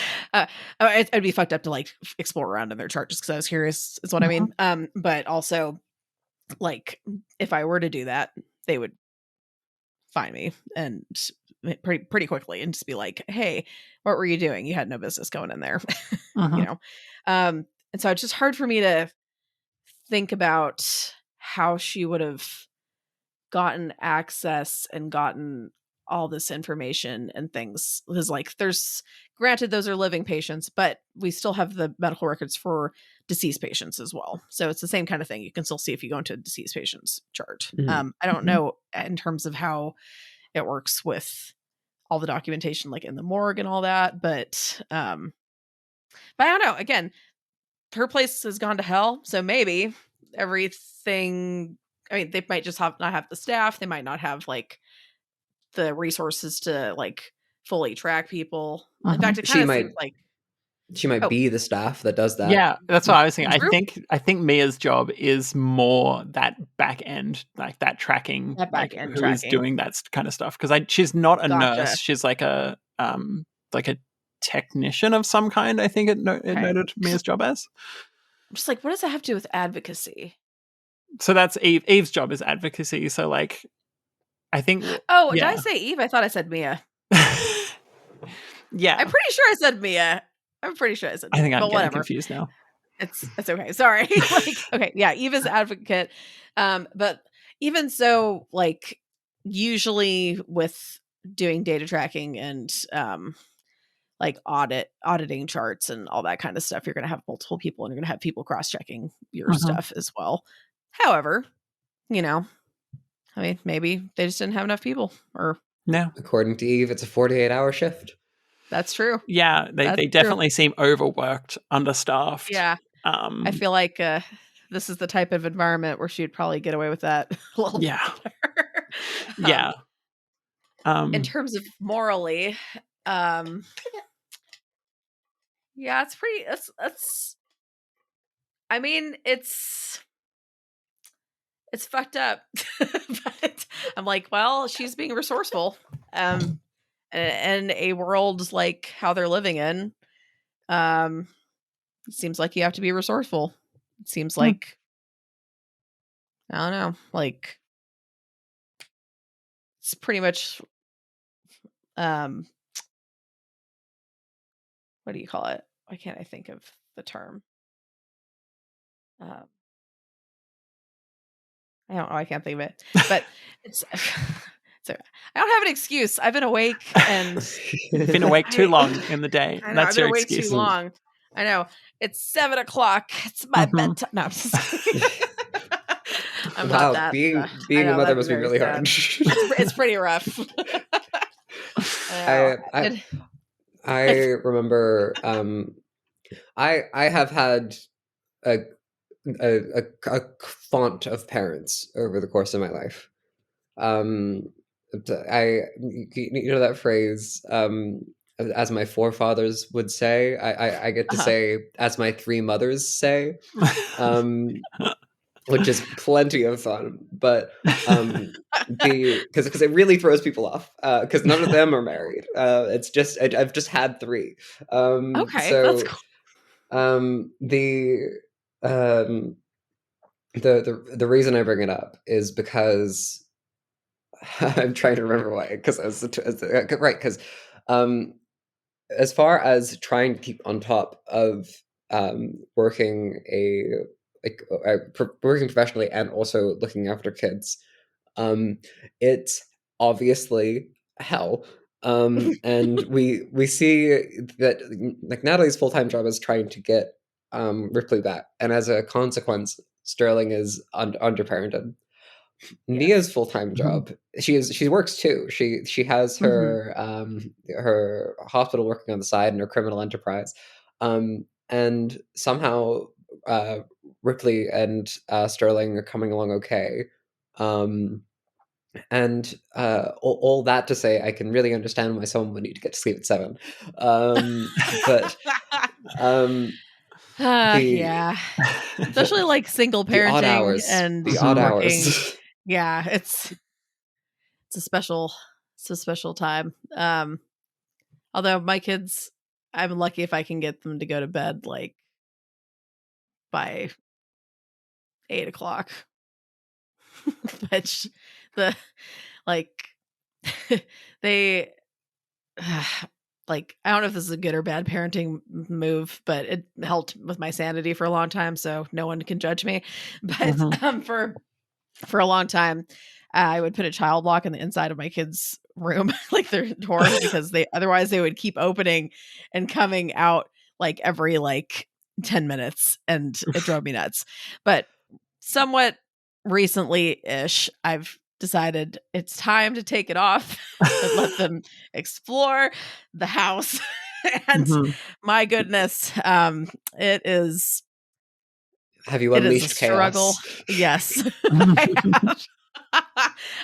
Speaker 3: it'd be fucked up to like explore around in their chart just because I was curious. Is what I
Speaker 2: Mhm.
Speaker 3: mean. But also, like, if I were to do that, they would find me and pretty quickly, and just be like, "Hey, what were you doing? You had no business going in there," you
Speaker 2: Mhm.
Speaker 3: know. And so it's just hard for me to think about how she would have gotten access and gotten all this information and things, because like there's, granted, those are living patients, but we still have the medical records for deceased patients as well, so it's the same kind of thing. You can still see if you go into a deceased patient's chart.
Speaker 1: Mhm.
Speaker 3: I don't
Speaker 2: Mhm.
Speaker 3: know in terms of how it works with all the documentation like in the morgue and all that, but I don't know. Again, her place has gone to hell, so maybe everything, I mean, they might just not have the staff, they might not have like the resources to like fully track people. In fact,
Speaker 2: Mhm.
Speaker 3: it kind
Speaker 1: She
Speaker 3: of seems
Speaker 1: might
Speaker 3: like,
Speaker 1: she might
Speaker 3: oh,
Speaker 1: be the staff that does that.
Speaker 2: Yeah, that's what I was thinking.
Speaker 3: true,
Speaker 2: I think Mia's job is more that back end, like that tracking,
Speaker 3: that back
Speaker 2: like
Speaker 3: end
Speaker 2: who is
Speaker 3: tracking.
Speaker 2: doing that kind of stuff. Because she's not a
Speaker 3: Gotcha.
Speaker 2: nurse. She's like a technician of some kind. I think it
Speaker 3: Okay.
Speaker 2: noted Mia's job as.
Speaker 3: I'm just like, what does that have to do with advocacy?
Speaker 2: So that's Eve. Eve's job is advocacy. So like, I think,
Speaker 3: Oh, did I
Speaker 2: yeah,
Speaker 3: say Eve? I thought I said Mia.
Speaker 2: yeah.
Speaker 3: I'm pretty sure I said Mia. I'm pretty sure I said
Speaker 2: I
Speaker 3: Mia,
Speaker 2: think I'm
Speaker 3: but
Speaker 2: getting
Speaker 3: whatever.
Speaker 2: confused now.
Speaker 3: It's okay. Sorry. Like, okay, yeah, Eve is advocate. But even so, like, usually with doing data tracking and like auditing charts and all that kind of stuff, you're gonna have multiple people and you're gonna have people cross-checking your
Speaker 2: Mhm.
Speaker 3: stuff as well. However, you know, I mean, maybe they just didn't have enough people, or
Speaker 2: Yeah.
Speaker 1: According to Eve, it's a 48-hour shift.
Speaker 3: that's true.
Speaker 2: Yeah,
Speaker 3: That's
Speaker 2: they
Speaker 3: true.
Speaker 2: definitely seem overworked, understaffed.
Speaker 3: Yeah. I feel like this is the type of environment where she'd probably get away with that a little
Speaker 2: Yeah.
Speaker 3: better.
Speaker 2: Yeah.
Speaker 3: In terms of morally, um, yeah, it's pretty. It's. I mean, it's fucked up, but I'm like, well, she's being resourceful. In a world like how they're living in, it seems like you have to be resourceful. It seems
Speaker 2: Hmm.
Speaker 3: like, I don't know, like it's pretty much um what do you call it? Why can't I think of the term? Uh, I don't know. I can't think of it. But it's so I don't have an excuse. I've been awake and
Speaker 2: You've been awake too
Speaker 3: I
Speaker 2: long in the day.
Speaker 3: I know I've
Speaker 2: That's
Speaker 3: been
Speaker 2: your
Speaker 3: awake too
Speaker 2: excuse.
Speaker 3: long. I know it's 7 o'clock. It's my
Speaker 2: Mhm.
Speaker 3: bedtime. No, I'm just kidding. I'm not
Speaker 1: Wow,
Speaker 3: that.
Speaker 1: being
Speaker 3: I
Speaker 1: a
Speaker 3: know
Speaker 1: mother
Speaker 3: that'd be
Speaker 1: must be
Speaker 3: very
Speaker 1: really
Speaker 3: sad.
Speaker 1: hard.
Speaker 3: It's pretty rough. I know.
Speaker 1: I I I remember I have had a a font of parents over the course of my life. Um, you know that phrase, as my forefathers would say. I get to
Speaker 3: Uh-huh.
Speaker 1: say, as my three mothers say, um, which is plenty of fun. But because it really throws people off, because none of them are married. It's just I've just had three.
Speaker 3: Okay, that's
Speaker 1: So
Speaker 3: cool.
Speaker 1: um, the um, the reason I bring it up is because I'm trying to remember why. Because right, because um, as far as trying to keep on top of working working professionally and also looking after kids, um, it's obviously hell. And we see that like Natalie's full-time job is trying to get Ripley back, and as a consequence, Sterling is underparented. Nia's
Speaker 3: Yes.
Speaker 1: full-time
Speaker 2: Mhm.
Speaker 1: job, she works too. She has
Speaker 3: Hmm.
Speaker 1: her hospital working on the side and her criminal enterprise. And somehow uh Ripley and Sterling are coming along okay. Um and all that to say, I can really understand why someone would need to get to sleep at 7. But um the
Speaker 3: Yeah. Especially
Speaker 1: the
Speaker 3: like single
Speaker 1: the odd
Speaker 3: parenting
Speaker 1: hours,
Speaker 3: and
Speaker 1: the odd
Speaker 2: Mhm.
Speaker 3: working.
Speaker 1: hours.
Speaker 3: Yeah, it's a special time. Although my kids, I'm lucky if I can get them to go to bed like by 8 o'clock. Which the like they like I don't know if this is a good or bad parenting move, but it helped with my sanity for a long time, so no one can judge me. But
Speaker 2: Mhm.
Speaker 3: for a long time, I would put a child lock on the inside of my kids' room, like their door, because they would keep opening and coming out like every like 10 minutes, and it drove me nuts. But somewhat recently ish, I've decided it's time to take it off and let them explore the house. And
Speaker 2: Mhm.
Speaker 3: my goodness,
Speaker 1: Have you
Speaker 3: it is a
Speaker 1: unleashed
Speaker 3: struggle.
Speaker 1: chaos?
Speaker 3: Yes. I have.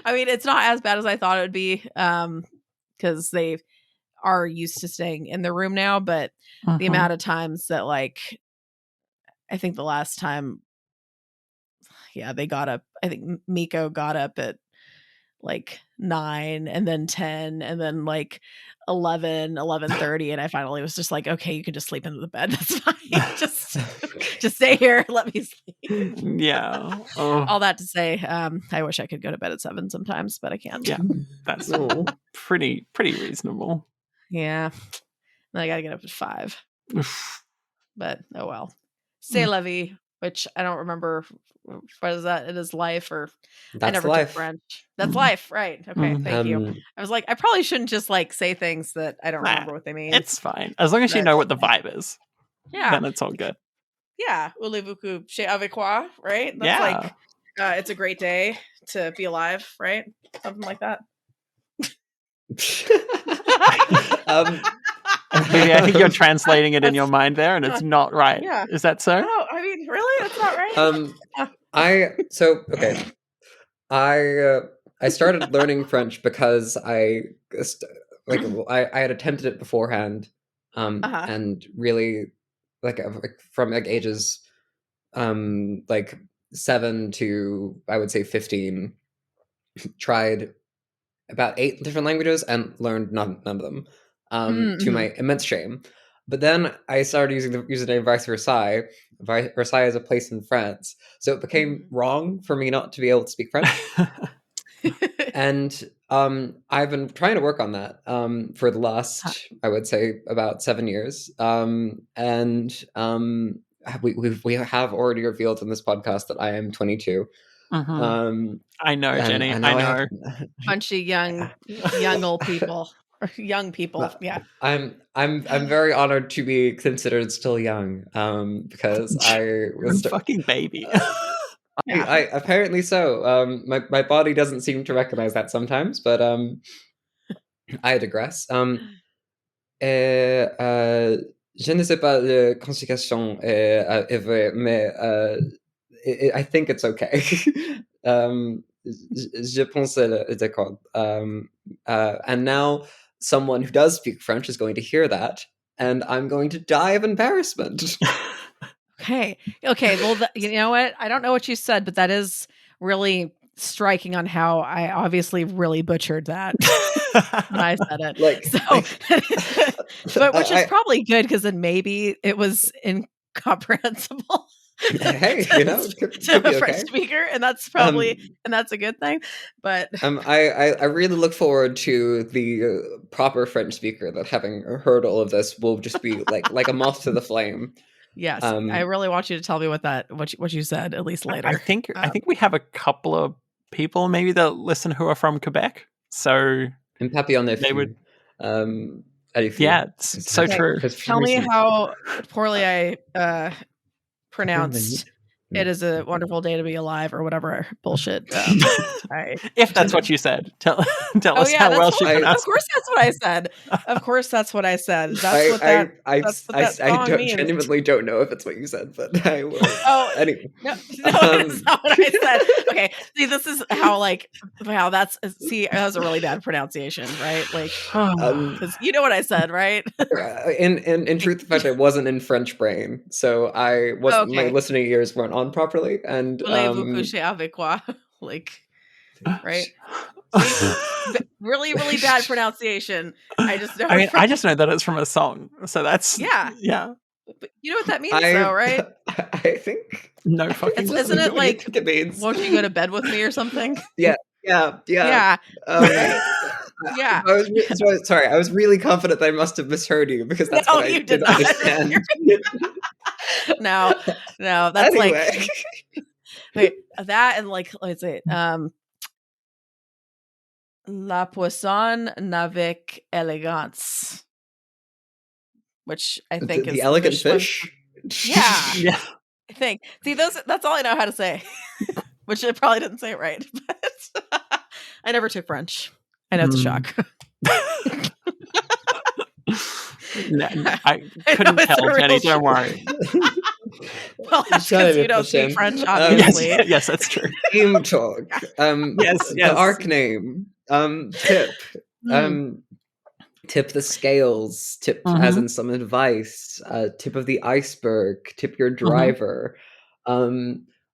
Speaker 3: I mean, it's not as bad as I thought it would be, because they are used to staying in their room now, but the
Speaker 2: Mhm.
Speaker 3: amount of times that, like, I think the last time, yeah, they got up, I think Miko got up at like 9 and then 10 and then like 11:30, and I finally was just like, okay, you can just sleep into the bed. That's fine. Just stay here. Let me sleep.
Speaker 2: Yeah. Oh,
Speaker 3: All that to say, I wish I could go to bed at 7 sometimes, but I can't.
Speaker 2: yeah. That's
Speaker 1: No.
Speaker 2: pretty reasonable.
Speaker 3: Yeah. Then I gotta get up at 5,
Speaker 2: Oof.
Speaker 3: but oh well. C'est la vie, which I don't remember. What is that? It is life, or I
Speaker 1: That's
Speaker 3: never took
Speaker 1: life.
Speaker 3: French. That's life, right? Okay, thank you. I was like, I probably shouldn't just like say things that I don't remember what they mean.
Speaker 2: It's fine as long as you
Speaker 3: But-
Speaker 2: know what the vibe is.
Speaker 3: Yeah,
Speaker 2: Then it's all good.
Speaker 3: yeah. Voulez-vous chez avec quoi? Right? That's like, it's a great day to be alive, right? Something like that.
Speaker 2: Maybe I think you're translating it in your mind there, and it's not right.
Speaker 3: Yeah.
Speaker 2: Is that so?
Speaker 3: Oh, I mean, really? That's not right.
Speaker 1: Okay. I started learning French because I had attempted it beforehand, and really like from like ages like 7 to I would say 15, tried about 8 different languages and learned none of them, to my immense shame. But then I started using the username Vice Versailles. Versailles is a place in France, so it became wrong for me not to be able to speak French. And I've been trying to work on that for the last, I would say, about 7 years. We have already revealed in this podcast that I am 22.
Speaker 2: I know, Jenny. I know.
Speaker 3: Bunch of young old people. Or young people. Yeah.
Speaker 1: I'm very honored to be considered still young, because I was
Speaker 2: a fucking baby.
Speaker 1: I apparently so. My body doesn't seem to recognize that sometimes, but I digress. Je ne sais pas la conjugation est vrai, mais I think it's okay. Je pense d'accord. And now someone who does speak French is going to hear that, and I'm going to die of embarrassment.
Speaker 3: Okay. Well, you know what? I don't know what you said, but that is really striking on how I obviously really butchered that when I said it. But which is probably good, because then maybe it was incomprehensible.
Speaker 1: Hey,
Speaker 3: to a French speaker, and that's probably and that's a good thing. But
Speaker 1: I really look forward to the proper French speaker that, having heard all of this, will just be like a moth to the flame.
Speaker 3: Yes, I really want you to tell me what you said, at least later.
Speaker 2: I think we have a couple of people maybe that listen who are from Quebec. So
Speaker 1: in Papillon,
Speaker 2: they would.
Speaker 1: Yeah,
Speaker 2: it's so true.
Speaker 3: Tell me how poorly I pronounced "It is a wonderful day to be alive" or whatever bullshit.
Speaker 2: If that's what you said, tell us how well she pronounced.
Speaker 3: Of course, that's what I said. Of course, that's what I said. That's what that song means.
Speaker 1: Genuinely don't know if it's what you said, but I will. Anyway,
Speaker 3: no, it's not what I said. Okay, see, this is how that was a really bad pronunciation, right? Like, because you know what I said, right?
Speaker 1: In truth, in fact, I wasn't in French brain, so I wasn't. My listening ears weren't on properly, and
Speaker 3: Voulez-vous coucher avec quoi? Like, right? Really, really bad pronunciation. I just know.
Speaker 2: I just know that it's from a song, so that's
Speaker 3: yeah. But you know what that means, though, right?
Speaker 1: I think
Speaker 2: no fucking.
Speaker 3: Isn't it like, it means, won't you go to bed with me or something?
Speaker 1: Yeah.
Speaker 3: Yeah.
Speaker 1: Yeah. Sorry, I was really confident that I must have misheard you, because that's what I did not understand.
Speaker 3: No, that's
Speaker 1: anyway.
Speaker 3: Wait, that and let's say La Poisson n'avec élégance, which I think is
Speaker 1: the elegant fish.
Speaker 3: Yeah. I think. See, that's all I know how to say. Which I probably didn't say it right, but I never took French. I know it's a shock.
Speaker 2: No, I couldn't tell, Jenny. Don't worry.
Speaker 3: Well, that's because you don't speak French, obviously.
Speaker 2: Yes, that's true.
Speaker 1: Game talk.
Speaker 2: Yes.
Speaker 1: The arc name. Tip. Tip the scales. Tip as in some advice. Tip of the iceberg. Tip your driver.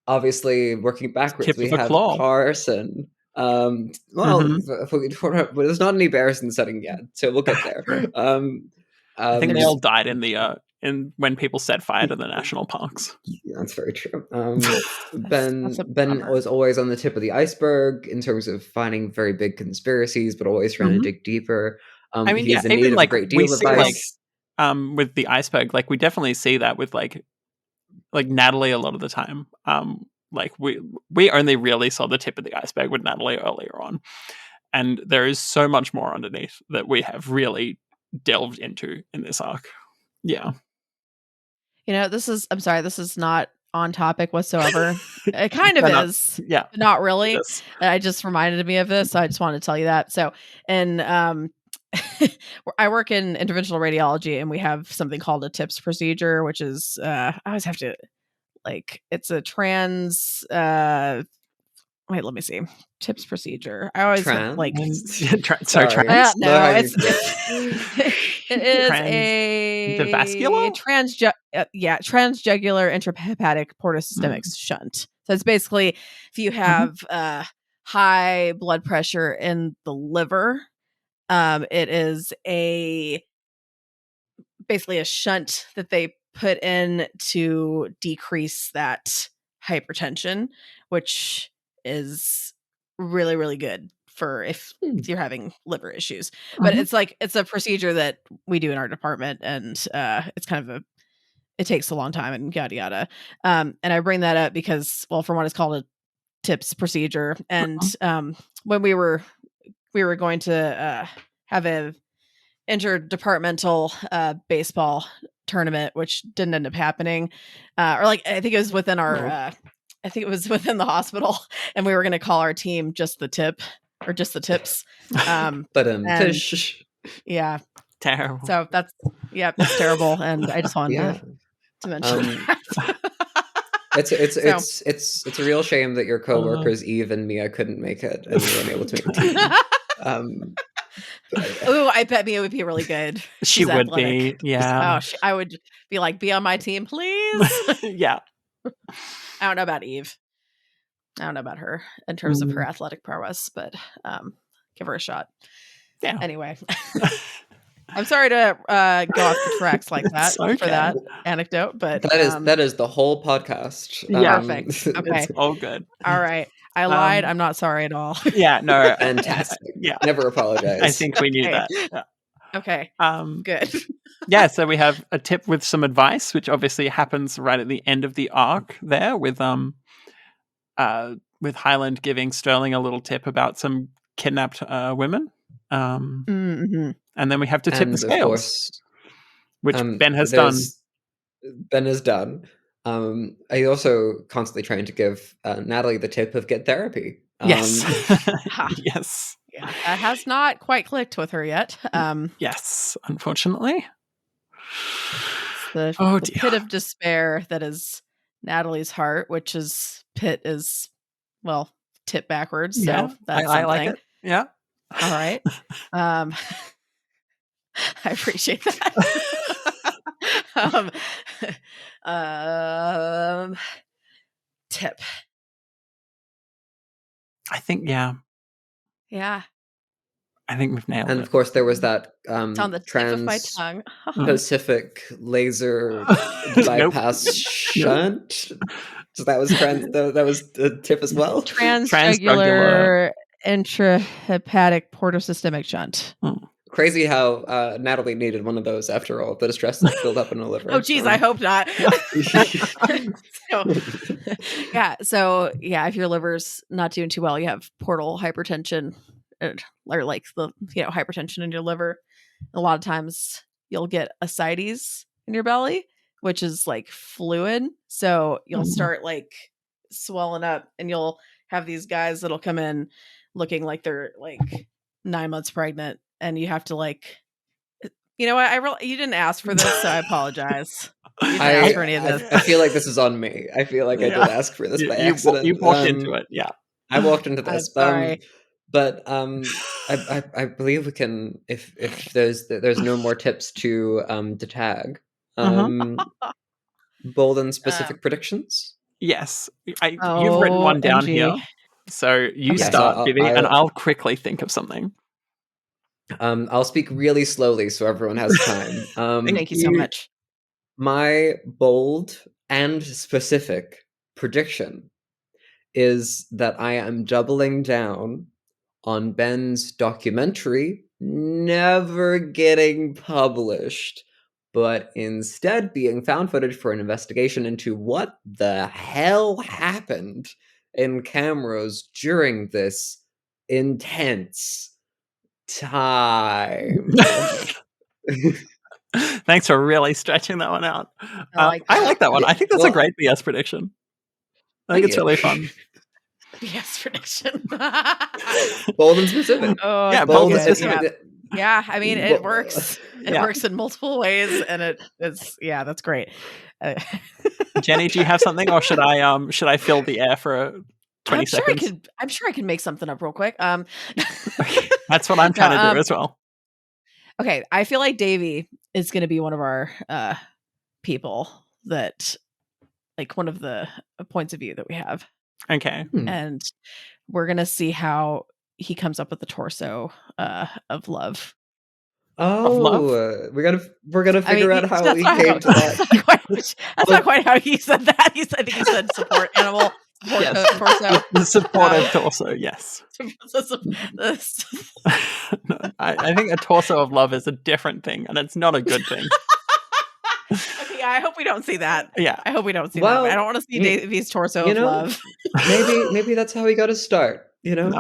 Speaker 1: Obviously, working backwards, we have Carson. There's not any bears in the setting yet, so we'll get there.
Speaker 2: I think they all died in when people set fire to the national parks.
Speaker 1: Yeah, that's very true. Ben was always on the tip of the iceberg in terms of finding very big conspiracies, but always trying to dig deeper. He's in need of a great deal of advice.
Speaker 2: With the iceberg, we definitely see that with like Natalie a lot of the time. Like we only really saw the tip of the iceberg with Natalie earlier on, and there is so much more underneath that we have really delved into in this arc. Yeah.
Speaker 3: I'm sorry, this is not on topic whatsoever. It kind of is,
Speaker 2: Yeah.
Speaker 3: but not really.
Speaker 2: Yes.
Speaker 3: I just reminded me of this, so I just wanted to tell you that. So, and I work in interventional radiology, and we have something called a TIPS procedure, which is I always have to it's a trans. Wait, let me see. TIPS procedure. I always have
Speaker 1: Sorry.
Speaker 3: no, it's it is
Speaker 2: The
Speaker 3: a
Speaker 2: vascular?
Speaker 3: transjugular intrahepatic portosystemic shunt. So it's basically if you have high blood pressure in the liver, it is basically a shunt that they put in to decrease that hypertension, which is really, really good for if you're having liver issues. But it's a procedure that we do in our department, and it's kind of it takes a long time and yada yada. And I bring that up because, well, for one, it's called a TIPS procedure, and when we were going to have a interdepartmental baseball tournament, which didn't end up happening, or I think it was within our I think it was within the hospital, and we were going to call our team just the tip or just the tips. Yeah,
Speaker 2: terrible.
Speaker 3: So it's terrible, and I just wanted to mention.
Speaker 1: It's a real shame that your coworkers Eve and Mia couldn't make it, and you weren't able to make the team.
Speaker 3: Oh, I bet Mia would be really good.
Speaker 2: She would be, yeah.
Speaker 3: I would be like, be on my team, please.
Speaker 2: Yeah.
Speaker 3: I don't know about Eve. I don't know about her in terms of her athletic prowess, but give her a shot.
Speaker 2: Yeah.
Speaker 3: Anyway, I'm sorry to go off the tracks like that for that anecdote, but
Speaker 1: that is the whole podcast.
Speaker 3: Perfect. Okay,
Speaker 2: it's all good.
Speaker 3: All right, I lied. I'm not sorry at all.
Speaker 2: Yeah, no,
Speaker 1: fantastic.
Speaker 2: Yeah,
Speaker 1: never apologize.
Speaker 2: I think we knew that. Yeah.
Speaker 3: Okay. Good.
Speaker 2: Yeah, so we have a tip with some advice, which obviously happens right at the end of the arc there with Highland giving Sterling a little tip about some kidnapped women. And then we have to tip the scales, of course, which Ben has done.
Speaker 1: Ben has done. I also constantly trying to give Natalie the tip of get therapy.
Speaker 2: Yes. Yes.
Speaker 3: Yeah, that has not quite clicked with her yet.
Speaker 2: Yes, unfortunately.
Speaker 3: The pit of despair that is Natalie's heart, which is pit is, well, tip backwards. So that's
Speaker 2: I like it. Yeah.
Speaker 3: All right. I appreciate that. Tip.
Speaker 2: I think, yeah. I think we've nailed it.
Speaker 1: And of course, there was that
Speaker 3: it's on the tip of my tongue.
Speaker 1: Pacific laser bypass shunt. So that was that was the tip as well.
Speaker 3: Transjugular intrahepatic portosystemic shunt.
Speaker 1: Crazy how Natalie needed one of those after all the stress that built up in her liver.
Speaker 3: Oh, geez, I hope not. So if your liver's not doing too well, you have portal hypertension, or like the hypertension in your liver. A lot of times you'll get ascites in your belly, which is like fluid. So you'll start like swelling up, and you'll have these guys that'll come in looking like they're like 9 months pregnant, and you have to you didn't ask for this, so I apologize. You didn't ask for any of this.
Speaker 1: I feel like this is on me. I feel like I did ask for this by accident.
Speaker 2: You walked into it. Yeah,
Speaker 1: I walked into this.
Speaker 3: Sorry.
Speaker 1: But I believe we can, if there's no more tips to tag. Bold and specific predictions.
Speaker 2: Yes, you've written one down here, so you start, Vivi, and I'll quickly think of something.
Speaker 1: I'll speak really slowly so everyone has time.
Speaker 3: Thank you so much.
Speaker 1: My bold and specific prediction is that I am doubling down on Ben's documentary never getting published but instead being found footage for an investigation into what the hell happened in cameras during this intense time.
Speaker 2: Thanks for really stretching that one out.
Speaker 3: I like
Speaker 2: I
Speaker 3: that.
Speaker 2: like that one.
Speaker 1: Yeah,
Speaker 2: I think that's a
Speaker 1: well,
Speaker 2: great BS prediction. I think
Speaker 1: thank
Speaker 2: it's
Speaker 1: you.
Speaker 2: really fun.
Speaker 3: Yes, prediction.
Speaker 1: Bold and specific.
Speaker 3: Oh,
Speaker 2: Yeah,
Speaker 1: Bold
Speaker 2: bold and
Speaker 1: and
Speaker 2: specific.
Speaker 3: yeah. I mean, it works. It
Speaker 2: Yeah.
Speaker 3: works in multiple ways, and it's that's great.
Speaker 2: Jenny, do you have something, or should I fill the air for 20
Speaker 3: I'm sure
Speaker 2: seconds?
Speaker 3: I'm sure I can make something up real quick.
Speaker 2: Okay. That's what I'm trying to do as well.
Speaker 3: Okay, I feel like Davey is going to be one of our people that, like, one of the points of view that we have,
Speaker 2: Okay.
Speaker 3: and we're gonna see how he comes up with the torso of love.
Speaker 2: Of love?
Speaker 1: We're gonna figure out how he came to that.
Speaker 3: That's not quite how he said that. I think he said support animal, support
Speaker 2: Yes.
Speaker 3: torso.
Speaker 2: The supportive torso, yes. No, I think a torso of love is a different thing, and it's not a good thing.
Speaker 3: Okay, I hope we don't see that.
Speaker 2: Yeah.
Speaker 3: I hope we don't see
Speaker 1: Well,
Speaker 3: that. I don't want to see Davey's torso
Speaker 1: you
Speaker 3: of
Speaker 1: know,
Speaker 3: love.
Speaker 1: maybe that's how he got his start. You know,
Speaker 2: No.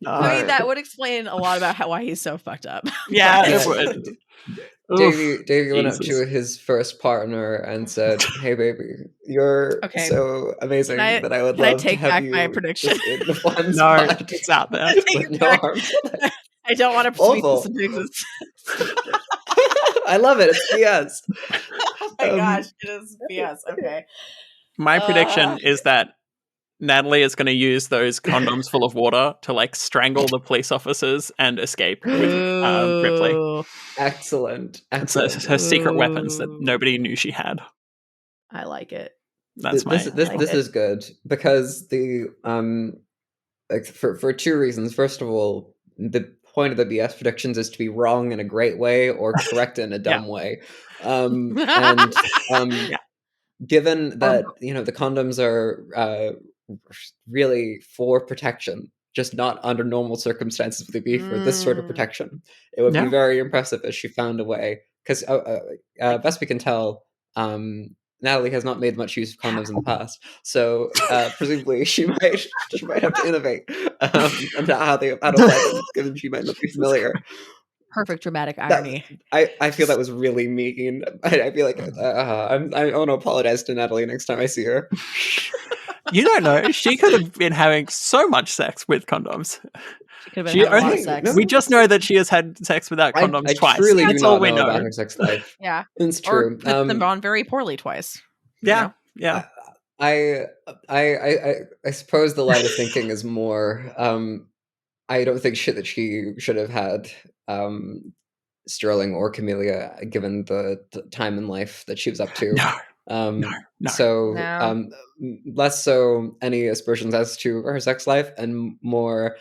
Speaker 3: I mean, that would explain a lot about why he's so fucked up.
Speaker 2: Yeah,
Speaker 1: Yeah,
Speaker 2: it would.
Speaker 1: Davey went up
Speaker 2: Jesus.
Speaker 1: to his first partner and said, "Hey, baby, you're
Speaker 3: Okay.
Speaker 1: so amazing that I would
Speaker 3: can I
Speaker 1: love to
Speaker 3: take
Speaker 1: have
Speaker 3: back
Speaker 1: you
Speaker 3: my prediction?
Speaker 1: just in one
Speaker 2: No,
Speaker 1: spot
Speaker 2: it's out there.
Speaker 3: I take
Speaker 1: with
Speaker 3: it
Speaker 1: no
Speaker 3: back.
Speaker 1: arms."
Speaker 3: I don't want to speak this
Speaker 1: Awful.
Speaker 3: into existence.
Speaker 1: I love it. It's BS.
Speaker 3: Oh my gosh, it is BS. Okay.
Speaker 2: My prediction is that Natalie is going to use those condoms full of water to like strangle the police officers and escape with Ripley.
Speaker 3: Ooh,
Speaker 1: Excellent.
Speaker 2: It's
Speaker 1: Excellent.
Speaker 2: her secret weapons that
Speaker 3: Ooh.
Speaker 2: nobody knew she had.
Speaker 3: I like it.
Speaker 2: That's my.
Speaker 1: This is good because the like for two reasons. First of all, the point of the BS predictions is to be wrong in a great way or correct in a dumb way. And
Speaker 2: Yeah.
Speaker 1: given that the condoms are really for protection, just not under normal circumstances would they be for this sort of protection. It would be
Speaker 2: Yeah.
Speaker 1: very impressive if she found a way, because best we can tell, Natalie has not made much use of condoms in the past, so presumably she might have to innovate on how to apply them, given she might not be familiar.
Speaker 3: Perfect dramatic irony.
Speaker 1: I feel that was really mean. I feel like I want to apologize to Natalie next time I see her.
Speaker 2: You don't know. She could have been having so much sex with condoms.
Speaker 3: She could have been having a lot of sex.
Speaker 2: We just know that she has had sex without condoms
Speaker 1: I
Speaker 2: twice.
Speaker 1: truly
Speaker 2: That's
Speaker 1: do
Speaker 2: all
Speaker 1: not
Speaker 2: we
Speaker 1: know
Speaker 2: know
Speaker 1: about her sex life.
Speaker 3: Yeah,
Speaker 1: it's true.
Speaker 3: Or put them on very poorly twice.
Speaker 2: Yeah, yeah.
Speaker 1: I suppose the line of thinking is more. I don't think that she should have had Sterling or Camellia, given the time in life that she was up to.
Speaker 2: No.
Speaker 1: So
Speaker 3: No.
Speaker 1: less so any aspersions as to her sex life, and more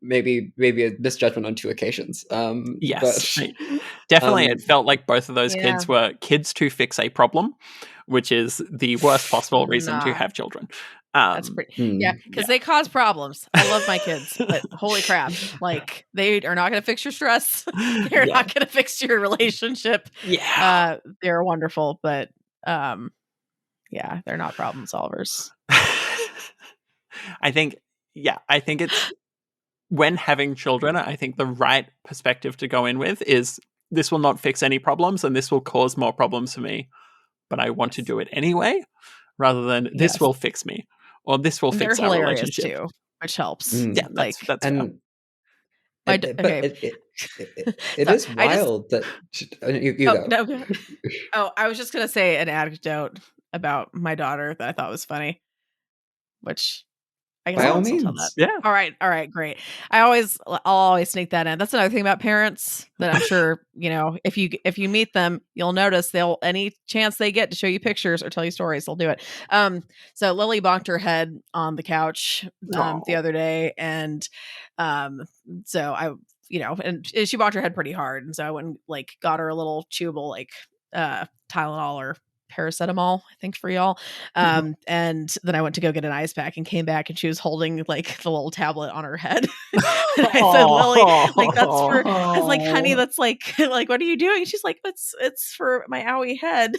Speaker 1: maybe a misjudgment on two occasions.
Speaker 2: Yes, definitely. It felt like both of those
Speaker 3: Yeah.
Speaker 2: kids were kids to fix a problem, which is the worst possible reason to have children.
Speaker 3: That's pretty. Yeah, because they cause problems. I love my kids, but holy crap, like they are not going to fix your stress. They're not going to fix your relationship.
Speaker 2: Yeah,
Speaker 3: they're wonderful, but yeah, they're not problem solvers.
Speaker 2: I think it's when having children, I think the right perspective to go in with is this will not fix any problems and this will cause more problems for me, but I want to do it anyway, rather than this will fix me or this will fix our relationship
Speaker 3: too, which helps.
Speaker 2: Yeah, that's
Speaker 1: and
Speaker 3: it
Speaker 1: is wild that you go.
Speaker 3: No. Oh, I was just gonna say an anecdote about my daughter that I thought was funny, which I guess
Speaker 1: by
Speaker 3: I'll
Speaker 1: all
Speaker 3: tell
Speaker 1: means.
Speaker 3: that.
Speaker 2: Yeah.
Speaker 3: All right, great. I'll always sneak that in. That's another thing about parents that I'm sure, if you meet them, you'll notice they'll any chance they get to show you pictures or tell you stories, they'll do it. So Lily bonked her head on the couch the other day, and so I and she bonked her head pretty hard, and so I went and got her a little chewable Tylenol or paracetamol, I think, for y'all. And then I went to go get an ice pack and came back, and she was holding like the little tablet on her head. And I said, Lily, like, that's for, I was like, honey, that's like, like, what are you doing? She's like, it's for my owie head.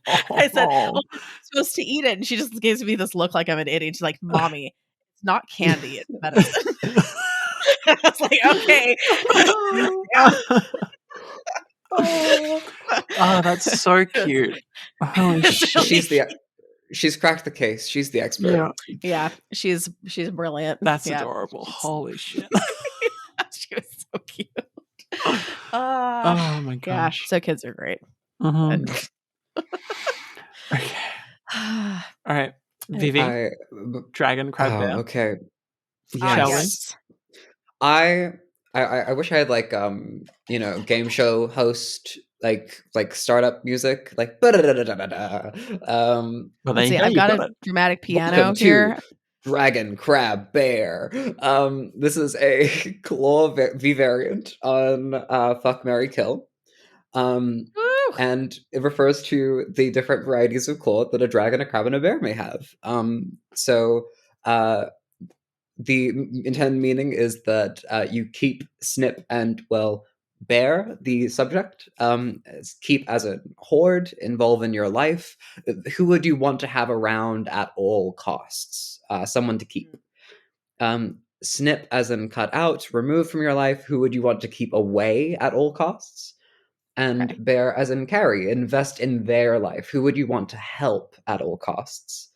Speaker 3: I said, well, I'm supposed to eat it. And she just gives me this look like I'm an idiot. She's like, Mommy, it's not candy, it's medicine. I was like, okay.
Speaker 2: Oh, that's so cute. Holy shit.
Speaker 1: She's cracked the case. She's the expert.
Speaker 2: Yeah.
Speaker 3: Yeah, she's brilliant.
Speaker 2: That's
Speaker 3: Yeah.
Speaker 2: adorable. Holy shit.
Speaker 3: She was so cute.
Speaker 2: Oh my gosh.
Speaker 3: Yeah, so kids are great.
Speaker 2: Mhm. Okay. All right. Vivi, dragon, crab, bear.
Speaker 1: Okay.
Speaker 2: Shall we?
Speaker 1: Yes. I wish I had like game show host like startup music like
Speaker 2: Well, there
Speaker 3: Let's
Speaker 2: you
Speaker 3: see,
Speaker 2: go.
Speaker 3: I've
Speaker 2: You
Speaker 3: got
Speaker 2: got
Speaker 3: a
Speaker 2: it.
Speaker 3: dramatic piano
Speaker 1: welcome to
Speaker 3: here.
Speaker 1: Dragon, Crab, Bear. This is a claw V variant on Fuck, Marry, Kill.
Speaker 3: Woo!
Speaker 1: And it refers to the different varieties of claw that a dragon, a crab, and a bear may have. So the intended meaning is that you keep, snip, and, well, bear, the subject, keep as a hoard, involve in your life. Who would you want to have around at all costs? Someone to keep. Snip as in cut out, remove from your life. Who would you want to keep away at all costs? And
Speaker 3: Okay.
Speaker 1: bear as in carry, invest in their life. Who would you want to help at all costs?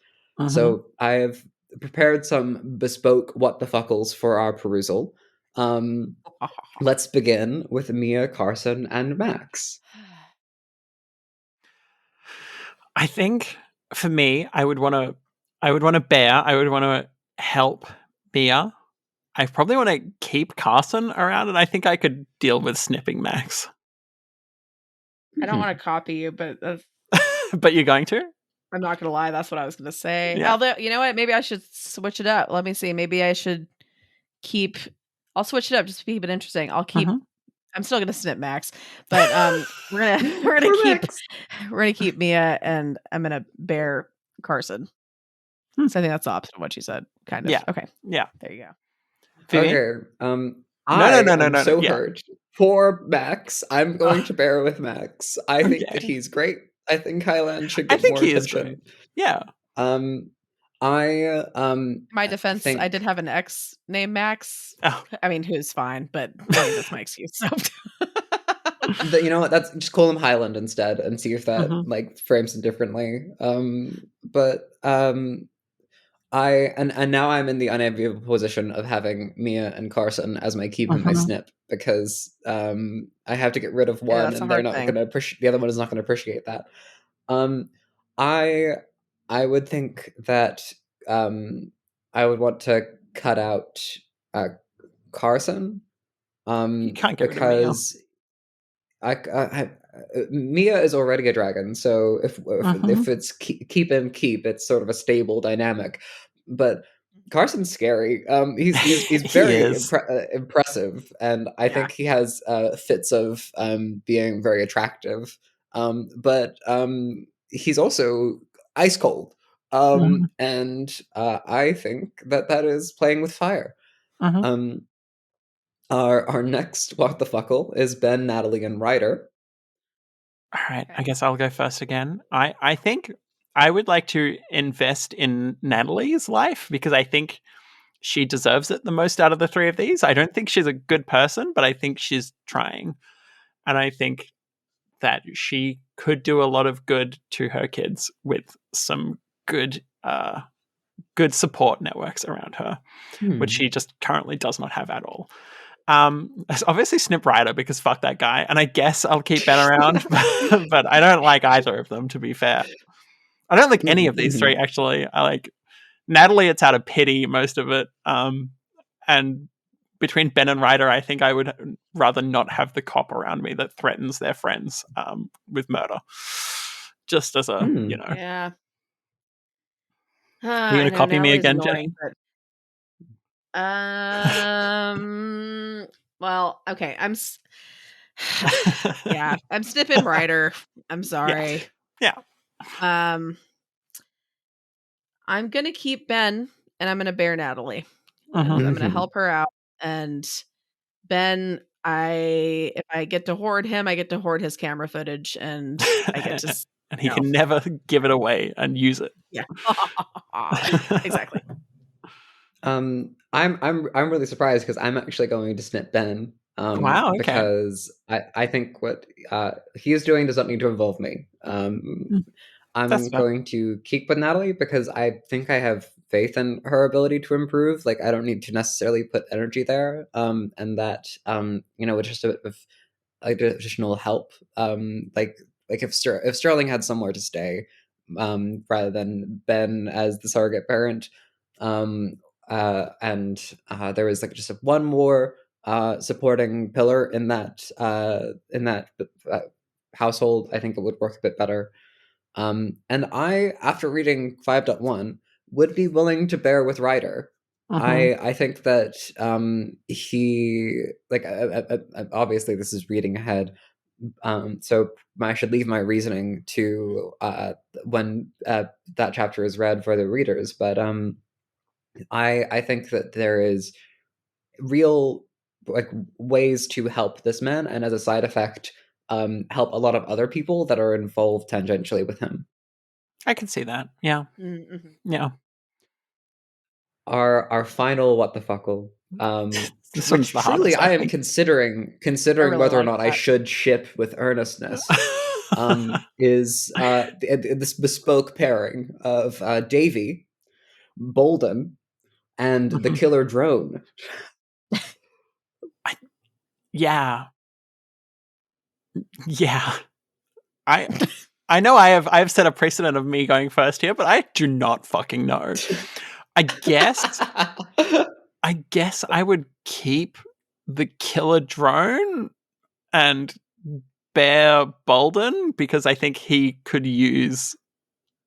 Speaker 1: So I have prepared some bespoke what the fuckles for our perusal. Let's begin with Mia, Carson, and Max.
Speaker 2: I think for me, I would want to bear. I would want to help Mia. I probably want to keep Carson around, and I think I could deal with snipping Max.
Speaker 3: I don't want to copy you, but
Speaker 2: But you're going to?
Speaker 3: I'm not gonna lie, that's what I was gonna say.
Speaker 2: Yeah.
Speaker 3: Although, you know what? Maybe I should switch it up. Let me see. Maybe I should keep. I'll switch it up just to keep it interesting. I'll keep. I'm still gonna snip Max, but we're gonna keep Mia, and I'm gonna bear Carson. So I think that's the opposite of what you said. Kind of.
Speaker 2: Yeah.
Speaker 3: Okay.
Speaker 2: Yeah.
Speaker 3: There you go.
Speaker 2: Vivi?
Speaker 1: Okay.
Speaker 2: No.
Speaker 1: I'm so
Speaker 2: Yeah.
Speaker 1: hurt. For Max, I'm going to bear with Max. I think that
Speaker 2: Okay.
Speaker 1: he's great. I think Highland should
Speaker 2: I
Speaker 1: get
Speaker 2: think
Speaker 1: more
Speaker 2: he is
Speaker 1: attention.
Speaker 2: great. Yeah.
Speaker 3: My defense,
Speaker 1: think
Speaker 3: I did have an ex named Max.
Speaker 2: Oh.
Speaker 3: I mean, who's fine, but I mean, that's my excuse. So
Speaker 1: you know what? That's just call him Highland instead, and see if that like frames him differently. And now I'm in the unenviable position of having Mia and Carson as my keep and my snip, because I have to get rid of one, and they're not going to appreciate the other one is not going to appreciate that. I would think that I would want to cut out Carson,
Speaker 2: You can't get
Speaker 1: because Mia is already a dragon, so if it's keep and keep, it's sort of a stable dynamic. But Carson's scary. He's very impressive, and I think he has fits of being very attractive. But he's also ice cold, and I think that is playing with fire. Our next what the fuckle is Ben, Natalie, and Ryder.
Speaker 2: All right, I guess I'll go first again. I think I would like to invest in Natalie's life, because I think she deserves it the most out of the three of these. I don't think she's a good person, but I think she's trying. And I think that she could do a lot of good to her kids with some good support networks around her, which she just currently does not have at all. Obviously Snip Ryder, because fuck that guy, and I guess I'll keep Ben around, but I don't like either of them, to be fair. I don't like any of these three, actually. I like Natalie, it's out of pity, most of it. And between Ben and Ryder, I think I would rather not have the cop around me that threatens their friends with murder. Just as a,
Speaker 3: Yeah.
Speaker 2: Are you going to copy me again, Jenny?
Speaker 3: Well, okay. I'm snipping Ryder. I'm sorry.
Speaker 2: Yeah.
Speaker 3: I'm gonna keep Ben, and I'm gonna bear Natalie, and I'm gonna help her out. And Ben, if I get to hoard him, I get to hoard his camera footage, and I get to,
Speaker 2: and he can never give it away and use it.
Speaker 3: Yeah, exactly.
Speaker 1: I'm really surprised because I'm actually going to snip Ben.
Speaker 2: Wow, okay.
Speaker 1: Because I think what he is doing does not need to involve me. I'm going to keep with Natalie because I think I have faith in her ability to improve. Like I don't need to necessarily put energy there. And that with just a bit of additional help. Like if Sterling had somewhere to stay, rather than Ben as the surrogate parent, and there was like just one more supporting pillar in that household, I think it would work a bit better. And I, after reading 5.1, would be willing to bear with Ryder. I think that he like obviously this is reading ahead, so I should leave my reasoning to when that chapter is read for the readers. But I think that there is real like ways to help this man, and as a side effect, help a lot of other people that are involved tangentially with him.
Speaker 2: I can see that. Yeah. Yeah.
Speaker 1: Our final what the fuckle,
Speaker 2: This
Speaker 1: which
Speaker 2: one's the
Speaker 1: truly
Speaker 2: hardest,
Speaker 1: I am considering whether or not I should ship with earnestness, is this bespoke pairing of Davy, Bolden, and the killer drone.
Speaker 2: Yeah. I know I've set a precedent of me going first here, but I do not fucking know. I guess I would keep the killer drone and bear Bolden because I think he could use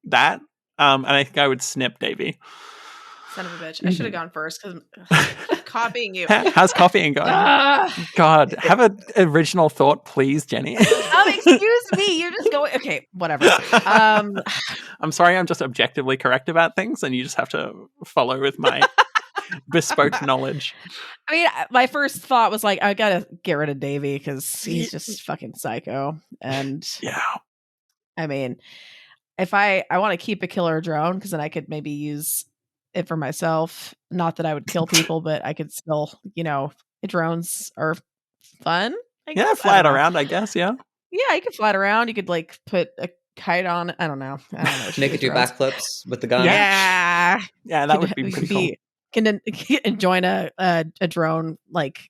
Speaker 2: that. And I think I would snip Davy.
Speaker 3: Son of a bitch. I should have gone first because copying you.
Speaker 2: How's copying going? God, have an original thought, please, Jenny.
Speaker 3: Excuse me. You're just going. Okay, whatever.
Speaker 2: I'm sorry, I'm just objectively correct about things, and you just have to follow with my bespoke knowledge.
Speaker 3: I mean, my first thought was like, I gotta get rid of Davy because he's just fucking psycho. And
Speaker 2: yeah,
Speaker 3: I mean, if I want to keep a killer drone because then I could maybe use it for myself. Not that I would kill people, but I could still, drones are fun. I guess.
Speaker 2: Fly it around, I guess. Yeah,
Speaker 3: you could fly it around. You could like put a kite on it. I don't know.
Speaker 1: Make it do backflips with the gun.
Speaker 3: Yeah,
Speaker 2: that would be pretty cool.
Speaker 3: Can join a drone like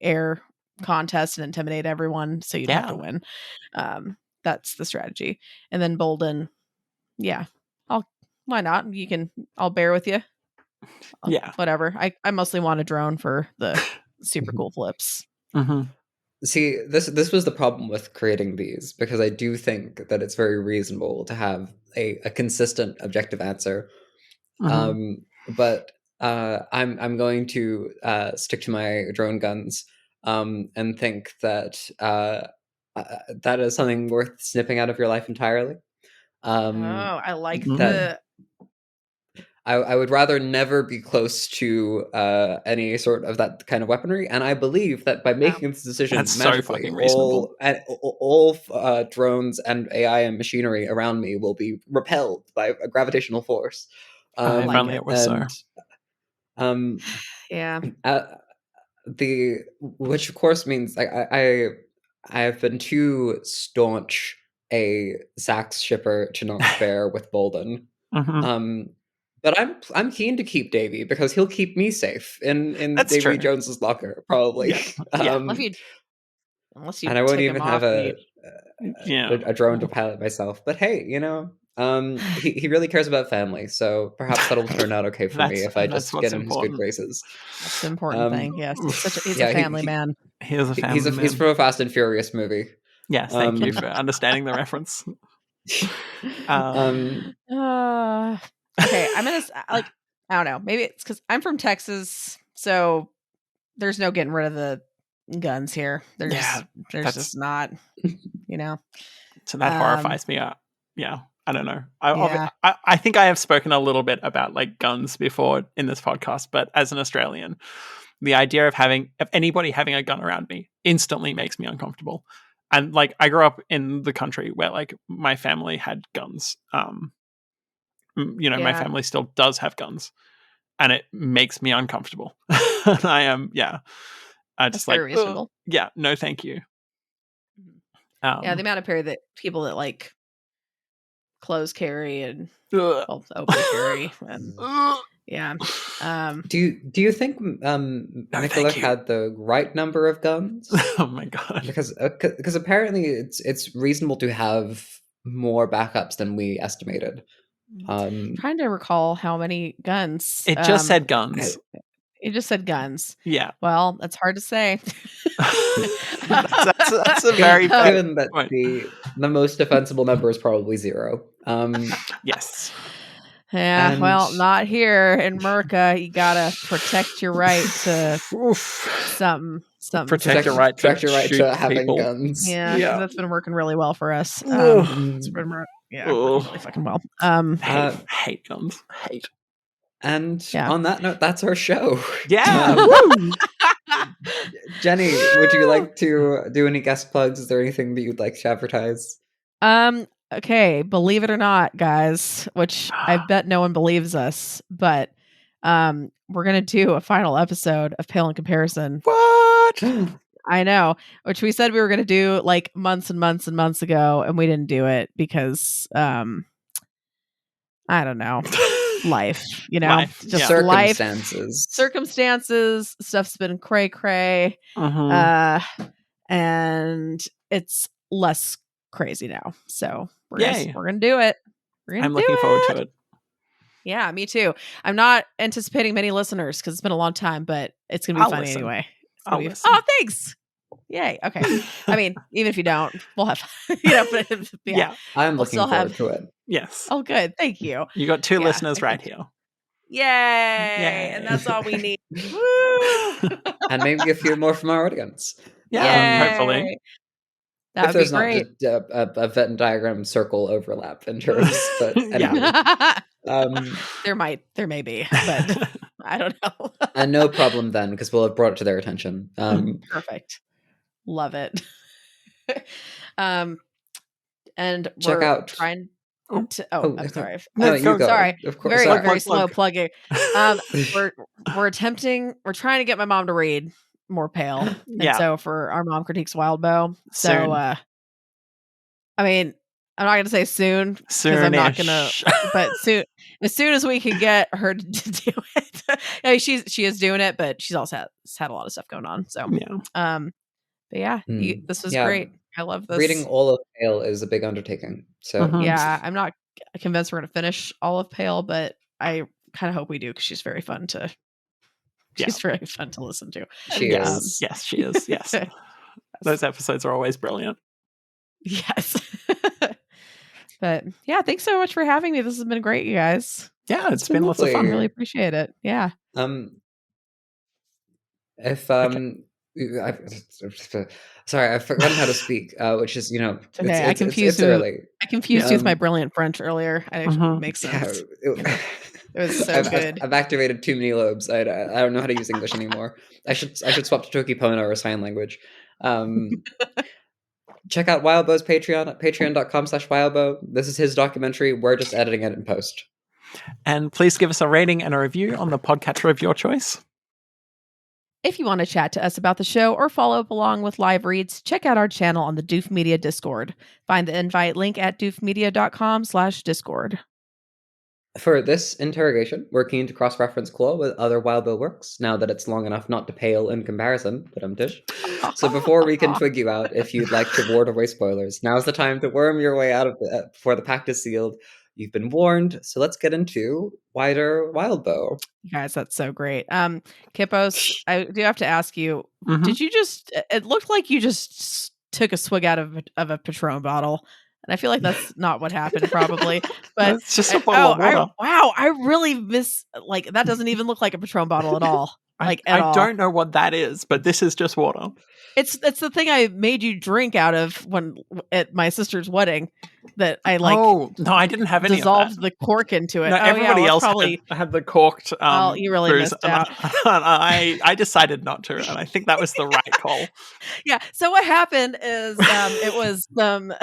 Speaker 3: air contest and intimidate everyone, so you'd have to win. That's the strategy. And then Bolden, why not? I'll bear with you. Whatever. I mostly want a drone for the super cool flips.
Speaker 1: See, this was the problem with creating these, because I do think that it's very reasonable to have a consistent objective answer. But I'm going to stick to my drone guns, and think that that is something worth snipping out of your life entirely.
Speaker 3: I like
Speaker 1: that. I would rather never be close to any sort of that kind of weaponry, and I believe that by making this decision magically, all drones and AI and machinery around me will be repelled by a gravitational force.
Speaker 2: If only it was so.
Speaker 1: Which of course means I have been too staunch a Sax shipper to not bear with Bolden. But I'm keen to keep Davy because he'll keep me safe in Davy Jones's locker, probably.
Speaker 3: Unless you
Speaker 1: and I won't
Speaker 3: took
Speaker 1: even
Speaker 3: him
Speaker 1: have
Speaker 3: off
Speaker 1: a drone to pilot myself. But hey, he really cares about family, so perhaps that'll turn out okay for me if I just get in his good graces.
Speaker 3: That's the important thing. Yes, he's a family man.
Speaker 2: He is a family man.
Speaker 1: He's from a Fast and Furious movie.
Speaker 2: Yes, thank you for understanding the reference.
Speaker 3: Okay, I'm gonna I don't know. Maybe it's because I'm from Texas, so there's no getting rid of the guns here. There's just not.
Speaker 2: So that horrifies me. Yeah. I don't know.
Speaker 3: Yeah.
Speaker 2: I think I have spoken a little bit about like guns before in this podcast, but as an Australian, the idea of anybody having a gun around me instantly makes me uncomfortable. And like I grew up in the country where like my family had guns. My
Speaker 3: Yeah.
Speaker 2: family still does have guns, and it makes me uncomfortable. And I am,
Speaker 3: That's
Speaker 2: just
Speaker 3: very
Speaker 2: like,
Speaker 3: reasonable.
Speaker 2: yeah, no, thank you.
Speaker 3: Yeah, the amount of people that like close carry and
Speaker 2: Ugh.
Speaker 3: open carry, and yeah.
Speaker 1: Do you think Nicola
Speaker 2: thank you.
Speaker 1: had the right number of guns?
Speaker 2: Oh my god!
Speaker 1: Because apparently it's reasonable to have more backups than we estimated.
Speaker 3: Trying to recall how many guns.
Speaker 2: It just said guns.
Speaker 3: It just said guns.
Speaker 2: Yeah.
Speaker 3: Well, that's hard to say.
Speaker 2: that's a very
Speaker 1: given that the most defensible number is probably 0.
Speaker 2: Yes.
Speaker 3: Yeah, well, not here in Merca. You gotta protect your right to something.
Speaker 2: Protect your right to
Speaker 1: having
Speaker 2: people.
Speaker 1: guns.
Speaker 3: Yeah, that's been working really well for us. It's been working really fucking well.
Speaker 2: Hate guns. Hate.
Speaker 1: And on that note, that's our show.
Speaker 2: Yeah.
Speaker 1: Jenny, would you like to do any guest plugs? Is there anything that you'd like to advertise?
Speaker 3: Okay, believe it or not, guys, which I bet no one believes us, but we're gonna do a final episode of Pale in Comparison.
Speaker 2: What?
Speaker 3: I know, which we said we were gonna do like months and months and months ago, and we didn't do it because I don't know. Life, just circumstances, stuff's been cray, and it's less crazy now. So we're gonna do it.
Speaker 2: I'm looking forward to it.
Speaker 3: Yeah, me too. I'm not anticipating many listeners because it's been a long time, but it's gonna be fun anyway. Oh, thanks. Yay. Okay. I mean, even if you don't, we'll have but
Speaker 1: yeah. I'm looking forward to it.
Speaker 2: Yes.
Speaker 3: Oh, good. Thank you.
Speaker 2: You got 2 listeners right here.
Speaker 3: Yay! And that's all we need. Woo!
Speaker 1: And maybe a few more from our audience.
Speaker 2: Yeah, hopefully.
Speaker 3: That would be great.
Speaker 1: Not a Venn diagram circle overlap in terms, but anyway.
Speaker 3: There may be, but I don't know.
Speaker 1: And no problem then, because we'll have brought it to their attention.
Speaker 3: Perfect. Love it. And
Speaker 1: check out
Speaker 3: trying to, I'm sorry.
Speaker 1: No, you go.
Speaker 3: Sorry.
Speaker 1: Of course.
Speaker 3: Very slow plugging. We're trying to get my mom to read more Pale. And so for our Mom Critiques Wildbow. So I mean, I'm not gonna say soon because I'm not gonna but soon, as soon as we can get her to do it. I mean, she is doing it, but she's also had a lot of stuff going on. So but yeah, this was great. I love this.
Speaker 1: Reading all of Pale is a big undertaking. So
Speaker 3: I'm not convinced we're going to finish all of Pale, but I kind of hope we do because she's very fun to. She's very fun to listen to.
Speaker 1: She is.
Speaker 2: Yes, she is. Yes, those episodes are always brilliant.
Speaker 3: Yes. But yeah, thanks so much for having me. This has been great, you guys.
Speaker 2: Yeah, it's been lots of fun.
Speaker 3: Really appreciate it. Yeah.
Speaker 1: If sorry, I've forgotten how to speak, which is
Speaker 3: okay. I confused you.
Speaker 1: Early.
Speaker 3: I confused you with my brilliant French earlier. It makes sense.
Speaker 1: Yeah,
Speaker 3: it was so good.
Speaker 1: I've activated too many lobes. I don't know how to use English anymore. I should swap to Tokipono or sign language. Check out Wildbow's Patreon at patreon.com/Wildbow. This is his documentary. We're just editing it in post.
Speaker 2: And please give us a rating and a review on the podcatcher of your choice.
Speaker 3: If you want to chat to us about the show or follow up along with live reads, check out our channel on the Doof Media Discord. Find the invite link at doofmedia.com/Discord.
Speaker 1: For this interrogation, we're keen to cross-reference Claw with other Wildbow works, now that it's long enough not to pale in comparison, but So before we can twig you out, if you'd like to ward away spoilers, now's the time to worm your way out of before the pact is sealed. You've been warned, so let's get into Wider Wildbow.
Speaker 3: You guys, that's so great. Kippos, I do have to ask you, did you it looked like you just took a swig out of a Patron bottle, And I feel like that's not what happened, probably. But
Speaker 2: It's just a bottle of water.
Speaker 3: I really miss, like, that doesn't even look like a Patron bottle at all, like, at
Speaker 2: I
Speaker 3: all.
Speaker 2: don't know what that is, but this is just water.
Speaker 3: It's the thing I made you drink out of when at my sister's wedding. That I like.
Speaker 2: Oh no, I didn't have any
Speaker 3: dissolved
Speaker 2: of that.
Speaker 3: the cork into it.
Speaker 2: No,
Speaker 3: Oh,
Speaker 2: everybody
Speaker 3: yeah, well,
Speaker 2: else
Speaker 3: probably.
Speaker 2: had the corked
Speaker 3: Well, you really
Speaker 2: booze,
Speaker 3: missed
Speaker 2: and
Speaker 3: out.
Speaker 2: I decided not to, and I think that was the right call.
Speaker 3: Yeah. So what happened is it was some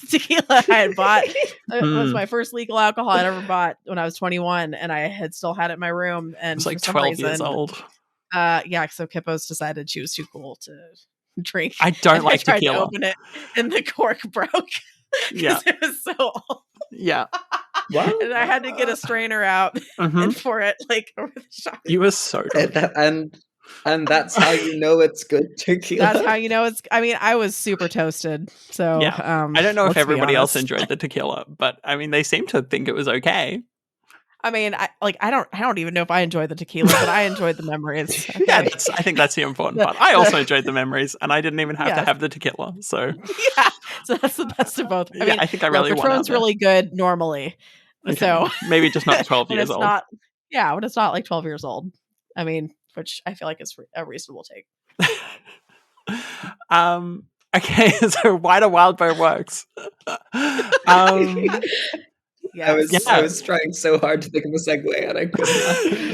Speaker 3: tequila I had bought. It was my first legal alcohol I'd ever bought when I was 21, and I had still had it in my room. And
Speaker 2: It was like
Speaker 3: for some
Speaker 2: 12
Speaker 3: reason,
Speaker 2: years old.
Speaker 3: yeah. So Kippos decided she was too cool to drink.
Speaker 2: I don't
Speaker 3: and
Speaker 2: like
Speaker 3: I tried
Speaker 2: tequila.
Speaker 3: to open it, and the cork broke.
Speaker 2: Yeah,
Speaker 3: it was so old.
Speaker 2: Yeah.
Speaker 1: What?
Speaker 3: And I had to get a strainer out and pour it like over the shot.
Speaker 2: You were so drunk.
Speaker 1: And that's how you know it's good tequila.
Speaker 3: That's how you know it's. I mean, I was super toasted. So
Speaker 2: Yeah. I don't know if
Speaker 3: let's be
Speaker 2: everybody else
Speaker 3: honest.
Speaker 2: enjoyed the tequila, but I mean, they seem to think it was okay.
Speaker 3: I mean, I don't even know if I enjoyed the tequila, but I enjoyed the memories. Okay?
Speaker 2: Yeah, I think that's the important part. I also enjoyed the memories, and I didn't even have to
Speaker 3: Yes.
Speaker 2: have the tequila. So
Speaker 3: Yeah, so that's the best of both. I mean,
Speaker 2: I think I really won out
Speaker 3: Patron's
Speaker 2: there.
Speaker 3: really good normally.
Speaker 2: Okay.
Speaker 3: So
Speaker 2: Maybe just not 12
Speaker 3: when
Speaker 2: years
Speaker 3: it's
Speaker 2: old.
Speaker 3: not, when it's not like 12 years old. I mean, which I feel like is a reasonable take.
Speaker 2: Okay, so why do Wildbow works?
Speaker 3: Yes.
Speaker 1: I was trying so hard to think of a segue and I could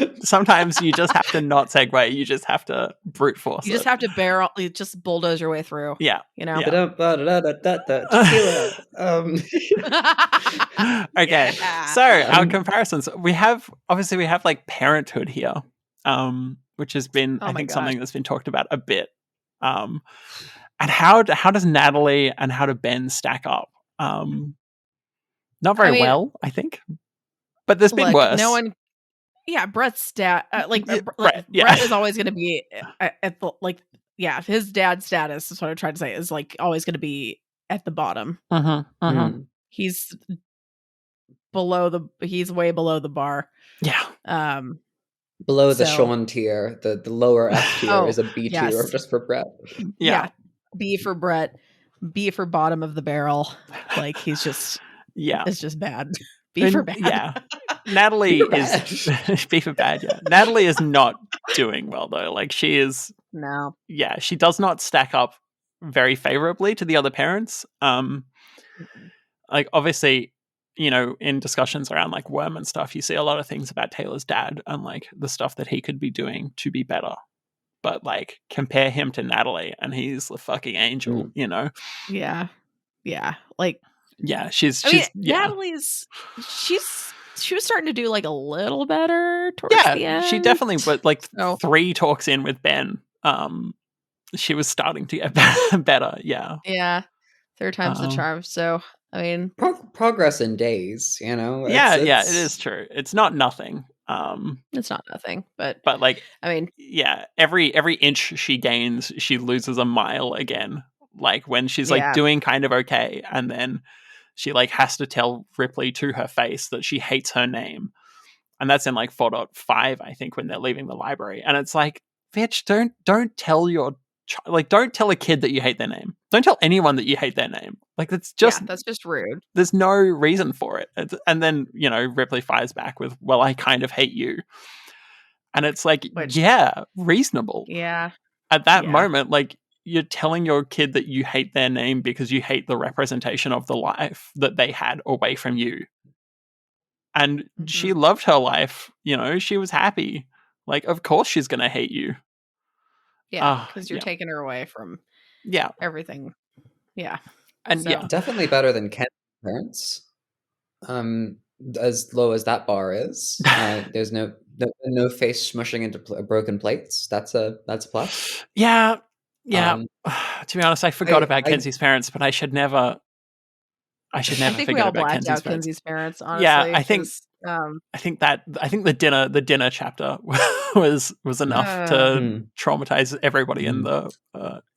Speaker 1: not.
Speaker 2: Sometimes you just have to not segue. You just have to brute force.
Speaker 3: You just have to you just bulldoze your way through.
Speaker 2: Yeah.
Speaker 3: You know.
Speaker 2: Yeah.
Speaker 1: Tequila.
Speaker 2: Okay.
Speaker 3: Yeah.
Speaker 2: So our comparisons. We have like parenthood here, which has been I think something that's been talked about a bit. And how does Natalie and how do Ben stack up? Not very well, I think. But there's been worse.
Speaker 3: No one. Yeah, Brett's stat. Brett is always going to be at the his dad's status is what I'm trying to say is like always going to be at the bottom. He's he's way below the bar.
Speaker 2: Yeah.
Speaker 1: Below the Sean tier, the lower F tier is a B tier just for Brett.
Speaker 3: Yeah. B for Brett, B for bottom of the barrel. Like he's just it's just bad. B for bad.
Speaker 2: Yeah. Natalie is B for bad, yeah. Natalie is not doing well though. Like she is yeah, she does not stack up very favorably to the other parents. Like obviously, in discussions around like Worm and stuff, you see a lot of things about Taylor's dad and like the stuff that he could be doing to be better. But like compare him to Natalie and he's the fucking angel,
Speaker 3: Yeah. Yeah. Like
Speaker 2: yeah,
Speaker 3: Natalie's she was starting to do like a little better towards the end.
Speaker 2: She definitely, but like 3 talks in with Ben, she was starting to get better. Yeah.
Speaker 3: Yeah. 3rd time's the charm. So I mean,
Speaker 1: progress in days,
Speaker 2: Yeah, it is true. It's not nothing.
Speaker 3: It's not nothing, but
Speaker 2: like,
Speaker 3: I mean,
Speaker 2: yeah, every inch she gains, she loses a mile again. Like when she's like doing kind of okay, and then she like has to tell Ripley to her face that she hates her name, and that's in like 4.5, I think, when they're leaving the library, and it's like, bitch, don't tell your don't tell a kid that you hate their name. Don't tell anyone that you hate their name. Like that's just
Speaker 3: rude.
Speaker 2: There's no reason for it. And then Ripley fires back with, "Well, I kind of hate you," and it's like, reasonable.
Speaker 3: Yeah.
Speaker 2: At that moment, like you're telling your kid that you hate their name because you hate the representation of the life that they had away from you. And she loved her life. She was happy. Like, of course she's gonna hate you.
Speaker 3: Yeah, because you're taking her away from everything. Yeah.
Speaker 2: And
Speaker 1: definitely better than Ken's parents. As low as that bar is, there's no face smushing into broken plates. That's a plus.
Speaker 2: Yeah. To be honest, I forgot about Kenzie's parents, but I should never
Speaker 3: I think we all blacked out Kenzie's parents. Honestly,
Speaker 2: yeah, I think the dinner chapter was enough to traumatize everybody in the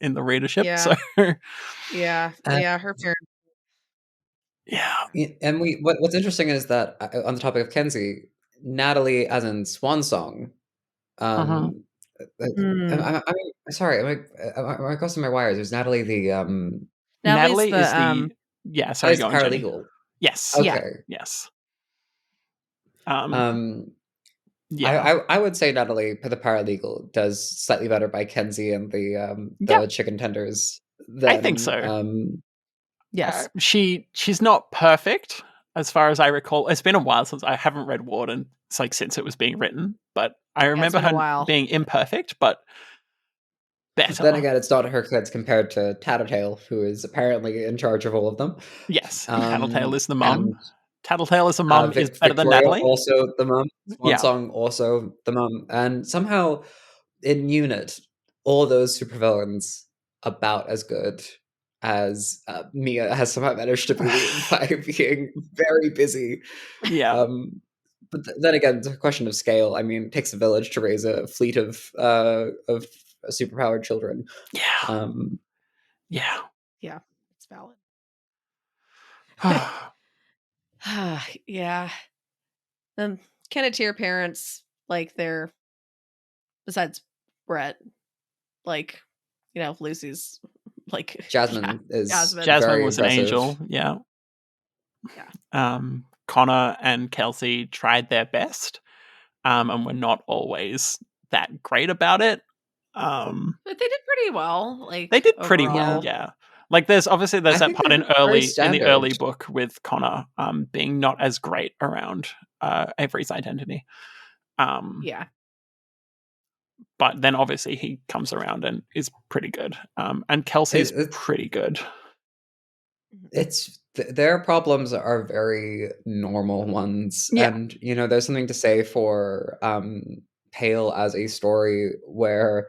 Speaker 2: readership.
Speaker 3: Yeah.
Speaker 2: So
Speaker 3: her parents.
Speaker 2: Yeah,
Speaker 1: and what's interesting is that on the topic of Kenzie, Natalie, as in Swan Song, I'm sorry, am I crossing my wires? Is Natalie the
Speaker 3: Natalie is the
Speaker 2: Yeah,
Speaker 1: Oh,
Speaker 2: sorry,
Speaker 1: he's
Speaker 2: go
Speaker 1: a
Speaker 2: on, Jenny.
Speaker 1: paralegal.
Speaker 2: Yes.
Speaker 3: Yeah.
Speaker 1: Okay.
Speaker 2: Yes.
Speaker 1: Um,
Speaker 2: Yeah.
Speaker 1: I would say Natalie, the paralegal, does slightly better by Kenzie and
Speaker 2: Yeah,
Speaker 1: the chicken tenders
Speaker 2: I think
Speaker 1: than
Speaker 2: so.
Speaker 3: Yes.
Speaker 2: She's not perfect as far as I recall. It's been a while since I haven't read Warden. It's like since it was being written, but I
Speaker 3: Yeah, it's
Speaker 2: remember
Speaker 3: been a
Speaker 2: her
Speaker 3: while.
Speaker 2: being imperfect, but
Speaker 1: Then
Speaker 2: better.
Speaker 1: again, it's not her kids compared to Tattletale, who is apparently in charge of all of them.
Speaker 2: Yes, Tattletale is the mum.
Speaker 1: And
Speaker 2: Tattletale as a mum is better than
Speaker 1: Victoria
Speaker 2: Natalie.
Speaker 1: also the mum.
Speaker 2: Yeah.
Speaker 1: Swansong also the mum. And somehow in Unit, all those supervillains about as good as Mia has somehow managed to be by being very busy.
Speaker 2: Yeah.
Speaker 1: But then again, it's a question of scale. I mean, it takes a village to raise a fleet of superpowered children.
Speaker 2: Yeah.
Speaker 1: Um,
Speaker 2: Yeah.
Speaker 3: Yeah, it's valid. Yeah. And kind of tier parents, like they're, besides Brett, like, Lucy's like, yeah,
Speaker 1: Jasmine is
Speaker 3: Jasmine.
Speaker 2: Jasmine
Speaker 1: very
Speaker 2: was an
Speaker 1: impressive.
Speaker 2: angel. Yeah.
Speaker 3: Yeah.
Speaker 2: Connor and Kelsey tried their best, and were not always that great about it.
Speaker 3: But they did pretty well,
Speaker 2: They
Speaker 3: like
Speaker 2: did pretty well,
Speaker 3: overall.
Speaker 2: yeah. Like there's
Speaker 1: I
Speaker 2: that
Speaker 1: think
Speaker 2: part
Speaker 1: they're very
Speaker 2: in the
Speaker 1: standard.
Speaker 2: early book with Connor being not as great around Avery's identity.
Speaker 3: Yeah.
Speaker 2: But then obviously he comes around and is pretty good. And Kelsey's
Speaker 1: It,
Speaker 2: pretty good.
Speaker 1: it's their problems are very normal ones,
Speaker 2: Yeah.
Speaker 1: and there's something to say for Pale as a story where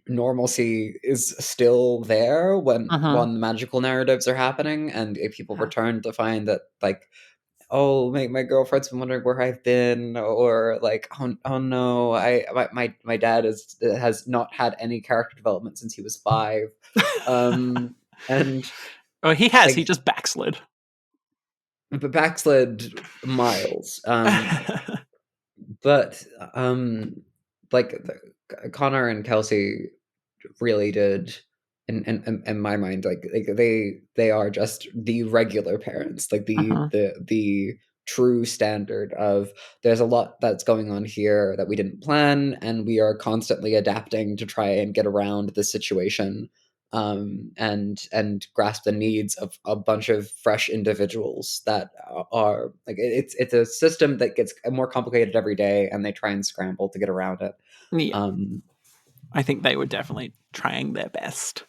Speaker 1: normalcy is still there when magical narratives are happening, and if people return to find that, like, oh, my girlfriend's been wondering where I've been, or like, oh no, my dad has not had any character development since he was 5. And
Speaker 2: Well, he has. He
Speaker 1: like,
Speaker 2: just backslid.
Speaker 1: but backslid miles. But like Connor and Kelsey really did, in my mind, like they are just the regular parents, like the true standard of, there's a lot that's going on here that we didn't plan, and we are constantly adapting to try and get around the situation, and grasp the needs of a bunch of fresh individuals that are like, it's a system that gets more complicated every day, and they try and scramble to get around it.
Speaker 2: Yeah.
Speaker 1: um
Speaker 2: I think they were definitely trying their best.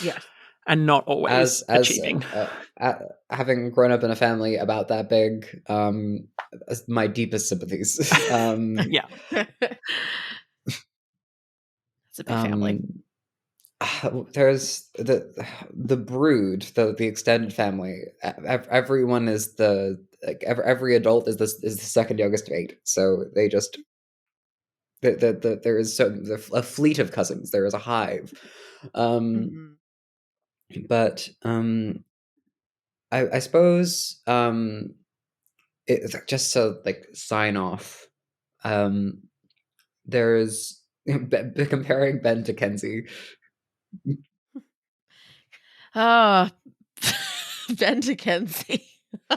Speaker 3: Yes.
Speaker 2: And not always achieving.
Speaker 1: Having grown up in a family about that big, my deepest sympathies.
Speaker 2: Yeah.
Speaker 3: It's a big family.
Speaker 1: There's the brood, the extended family. Everyone is every adult is the second youngest of 8. So they just there is a fleet of cousins. There is a hive. But I suppose, just to like sign off, there's comparing Ben to Kenzie.
Speaker 3: Ben to Kenzie.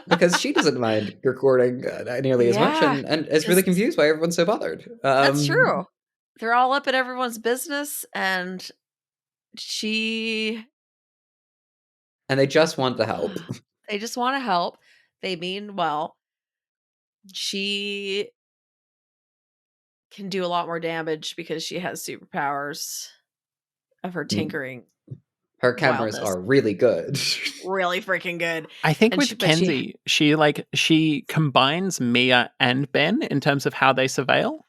Speaker 1: Because she doesn't mind recording nearly as much,
Speaker 3: Yeah,
Speaker 1: and is really confused why everyone's so bothered.
Speaker 3: That's true. They're all up in everyone's business, and
Speaker 1: they just want to help.
Speaker 3: They just want to help. They mean well. She can do a lot more damage because she has superpowers of her tinkering.
Speaker 1: Her cameras
Speaker 3: wildness.
Speaker 1: are really good.
Speaker 3: Really freaking good.
Speaker 2: I think with Kenzie, she combines Mia and Ben in terms of how they surveil.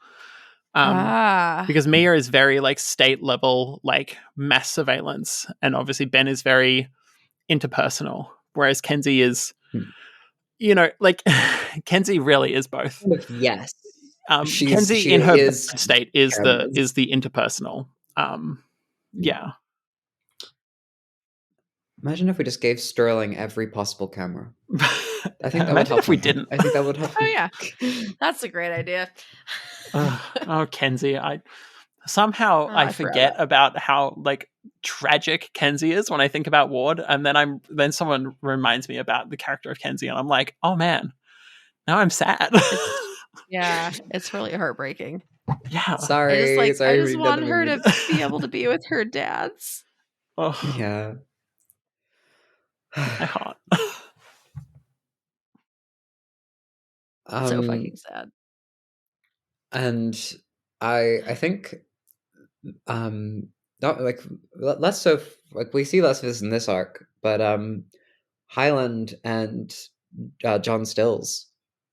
Speaker 2: Because Mia is very like state level, like mass surveillance, and obviously Ben is very interpersonal, whereas Kenzie is, like Kenzie really is both.
Speaker 1: Yes,
Speaker 2: Kenzie in her best state is the interpersonal. Yeah.
Speaker 1: Imagine if we just gave Sterling every possible camera. I think that would
Speaker 2: Imagine
Speaker 1: help
Speaker 2: if we
Speaker 1: him.
Speaker 2: didn't.
Speaker 1: I think that would help.
Speaker 3: Oh yeah, that's a great idea.
Speaker 2: Oh, Kenzie, Somehow
Speaker 3: Oh,
Speaker 2: I
Speaker 3: I forgot
Speaker 2: forget about how like tragic Kenzie is when I think about Ward, and then someone reminds me about the character of Kenzie, and I'm like, oh man, now I'm sad.
Speaker 3: it's really heartbreaking.
Speaker 2: Yeah.
Speaker 3: I
Speaker 1: Sorry for
Speaker 3: just
Speaker 1: being down the
Speaker 3: want her
Speaker 1: mood.
Speaker 3: to be able to be with her dads.
Speaker 2: Oh,
Speaker 1: Yeah.
Speaker 2: my heart.
Speaker 3: So
Speaker 1: um
Speaker 3: fucking sad.
Speaker 1: and I think not like less so like we see less of this in this arc, but Highland and John Stills,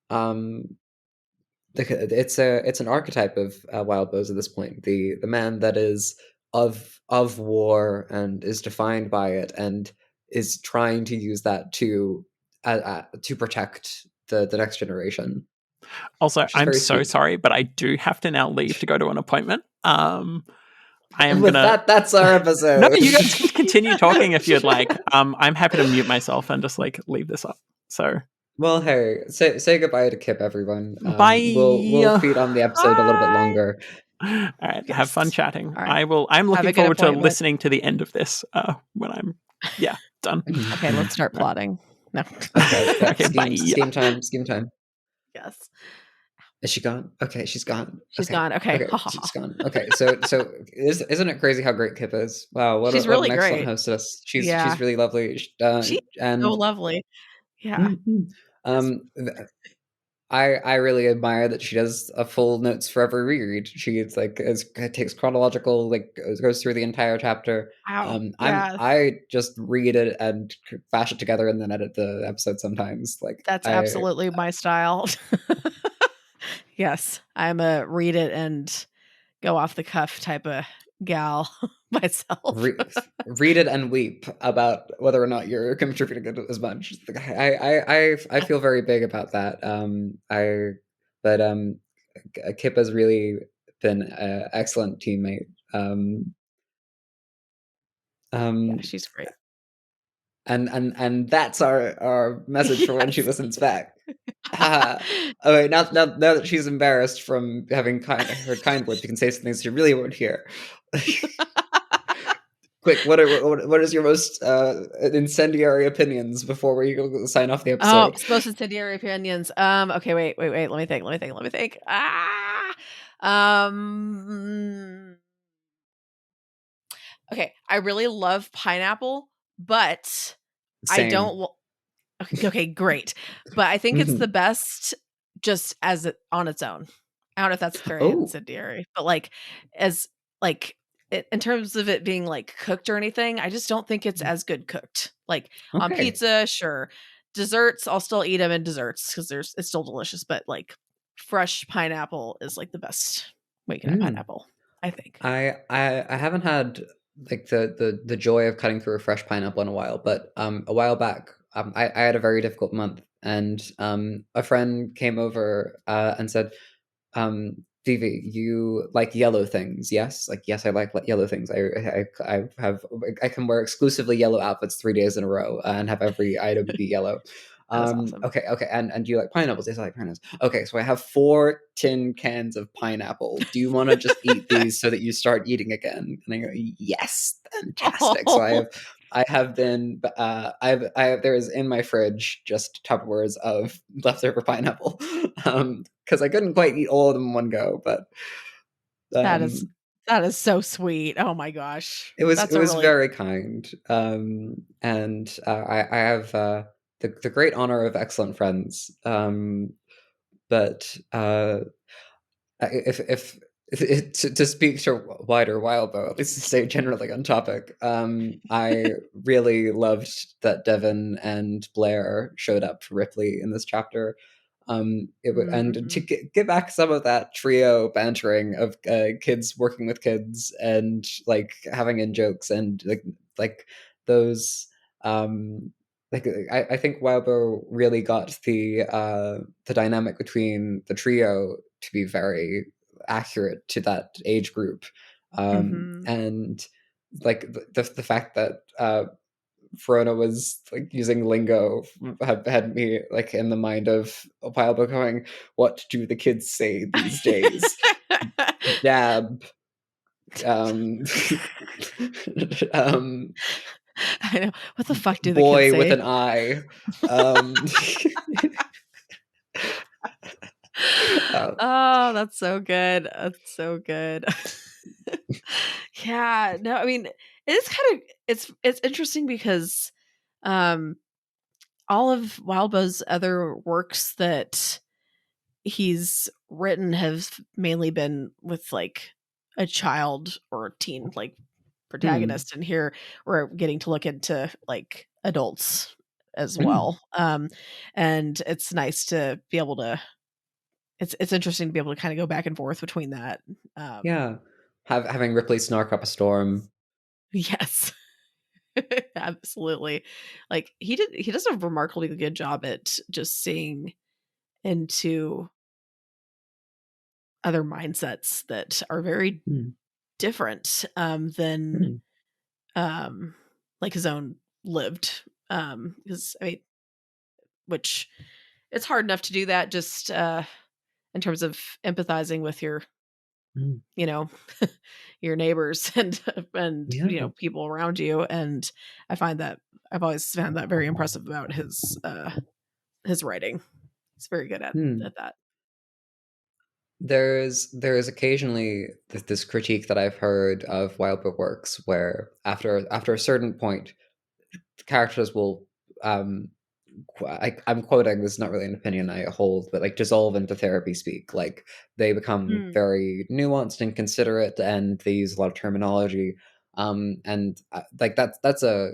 Speaker 1: um it's an archetype of Wild Bows at this point, the man that is of war and is defined by it and is trying to use that to protect the next generation,
Speaker 2: Also,
Speaker 1: which is
Speaker 2: I'm
Speaker 1: very
Speaker 2: so
Speaker 1: sweet.
Speaker 2: sorry, but I do have to now leave to go to an appointment. I am
Speaker 1: With
Speaker 2: gonna.
Speaker 1: that, that's our
Speaker 2: No,
Speaker 1: episode.
Speaker 2: you guys can continue talking if you'd like. I'm happy to mute myself and just like leave this up. So
Speaker 1: Well, hey, say goodbye to Kip, everyone. We'll
Speaker 2: bye.
Speaker 1: feed on the episode a little bit
Speaker 3: Bye.
Speaker 1: longer.
Speaker 2: All right, have fun
Speaker 3: Yes.
Speaker 2: chatting.
Speaker 3: All right.
Speaker 2: I'm
Speaker 3: Have
Speaker 2: looking
Speaker 3: a good
Speaker 2: forward to
Speaker 3: appointment.
Speaker 2: listening to the end of this when I'm done.
Speaker 3: Okay, let's start
Speaker 2: All right.
Speaker 3: plotting. No.
Speaker 1: Okay, yeah,
Speaker 2: Okay, bye.
Speaker 1: scheme time, scheme time.
Speaker 3: Yes.
Speaker 1: Is she gone? Okay, she's gone.
Speaker 3: She's
Speaker 1: Okay,
Speaker 3: gone. Okay.
Speaker 1: okay, she's gone. Okay, so isn't it crazy how great Kip is? Wow,
Speaker 3: She's
Speaker 1: what
Speaker 3: really
Speaker 1: an excellent
Speaker 3: great.
Speaker 1: hostess.
Speaker 3: Yeah.
Speaker 1: She's really lovely.
Speaker 3: She's so
Speaker 1: And
Speaker 3: lovely. Yeah.
Speaker 1: Mhm.
Speaker 3: Yes.
Speaker 1: I really admire that she does a full notes for every reread. She's like takes chronological, like goes through the entire chapter.
Speaker 3: Wow. Yeah.
Speaker 1: I just read it and bash it together and then edit the episode sometimes. Like
Speaker 3: That's
Speaker 1: I
Speaker 3: absolutely my style. Yes. I'm a read it and go off the cuff type of gal myself.
Speaker 1: re- read it and weep about whether or not you're contributing as much. Like, I feel very big about that. But Kip has really been an excellent teammate.
Speaker 3: Yeah,
Speaker 1: Um,
Speaker 3: she's great.
Speaker 1: and that's our message for when she listens back. Ah, all right, now that she's embarrassed from having heard kind words, we can say some things she really won't hear. Quick, what is your most incendiary opinions before we go sign off the
Speaker 3: Oh,
Speaker 1: episode?
Speaker 3: most incendiary opinions. Okay, wait. Let me think. Um. Okay, I really love pineapple, but I
Speaker 1: Same.
Speaker 3: don't. Okay, great. But I think it's the
Speaker 1: Mhm.
Speaker 3: best just as on its own. I don't know if that's very
Speaker 1: Oh,
Speaker 3: incendiary, but like as like in terms of it being like cooked or anything, I just don't think it's as good cooked. Like on
Speaker 1: okay.
Speaker 3: pizza, sure. Desserts, I'll still eat them in desserts because it's still delicious. But like fresh pineapple is like the best way you can have
Speaker 1: Mm.
Speaker 3: pineapple. I think.
Speaker 1: I haven't had like the joy of cutting through a fresh pineapple in a while, but a while back I had a very difficult month, and a friend came over and said, Vivi, you like yellow things, yes? Like, yes, I like yellow things. I can wear exclusively yellow outfits 3 days in a row and have every item be yellow.
Speaker 3: That is awesome.
Speaker 1: Okay, and you like pineapples? Yes, I like pineapples. Okay, so I have 4 tin cans of pineapple. Do you want to just eat these so that you start eating again? And I go, yes, fantastic. So
Speaker 3: Oh,
Speaker 1: I have been there is in my fridge just Tupperwares of leftover pineapple. Because I couldn't quite eat all of them in one go, but
Speaker 3: that is
Speaker 1: um
Speaker 3: that is so sweet. Oh my gosh.
Speaker 1: it
Speaker 3: That's a
Speaker 1: was
Speaker 3: really
Speaker 1: very kind. And I have the great honor of excellent friends. But if to speak to wider Wildbow, at least to stay generally on topic, I really loved that Devon and Blair showed up for Ripley in this chapter. And to
Speaker 3: Mhm.
Speaker 1: get back some of that trio bantering of kids working with kids and like having in jokes and like those like I think Wildbow really got the dynamic between the trio to be very accurate to that age group,
Speaker 3: Mhm.
Speaker 1: and like the fact that Verona was like using lingo had me like in the mind of a Wildbow going, "What do the kids say these days? Dab." um, um,
Speaker 3: I know. What the fuck do the kids
Speaker 1: boy with
Speaker 3: say?
Speaker 1: an eye. Um, uh,
Speaker 3: Oh, that's so good. That's so good. Yeah, no, I mean, it is kind of it's interesting because um all of Wildbow's other works that he's written have mainly been with like a child or a teen like
Speaker 1: hmm,
Speaker 3: protagonist, and here we're getting to look into like adults as
Speaker 1: hmm,
Speaker 3: well. And it's nice to be able to it's interesting to be able to kind of go back and forth between that. Um
Speaker 1: yeah. Having Ripley snark up a storm.
Speaker 3: yes. Absolutely. Like he does a remarkably good job at just seeing into other mindsets that are very
Speaker 1: Hmm,
Speaker 3: different than
Speaker 1: hmm,
Speaker 3: um like his own lived. Because I mean, which it's hard enough to do that just in terms of empathizing with your,
Speaker 1: hmm.
Speaker 3: you know, your neighbors and
Speaker 1: Yeah.
Speaker 3: people around you. And I find that I've always found that very impressive about his writing. He's very good
Speaker 1: Hmm.
Speaker 3: at that.
Speaker 1: There's occasionally this critique that I've heard of Wild Boar works where after a certain point, characters will um I'm quoting, this is not really an opinion I hold, but like dissolve into therapy speak. Like they become
Speaker 3: Mm,
Speaker 1: very nuanced and considerate, and they use a lot of terminology. And like that's a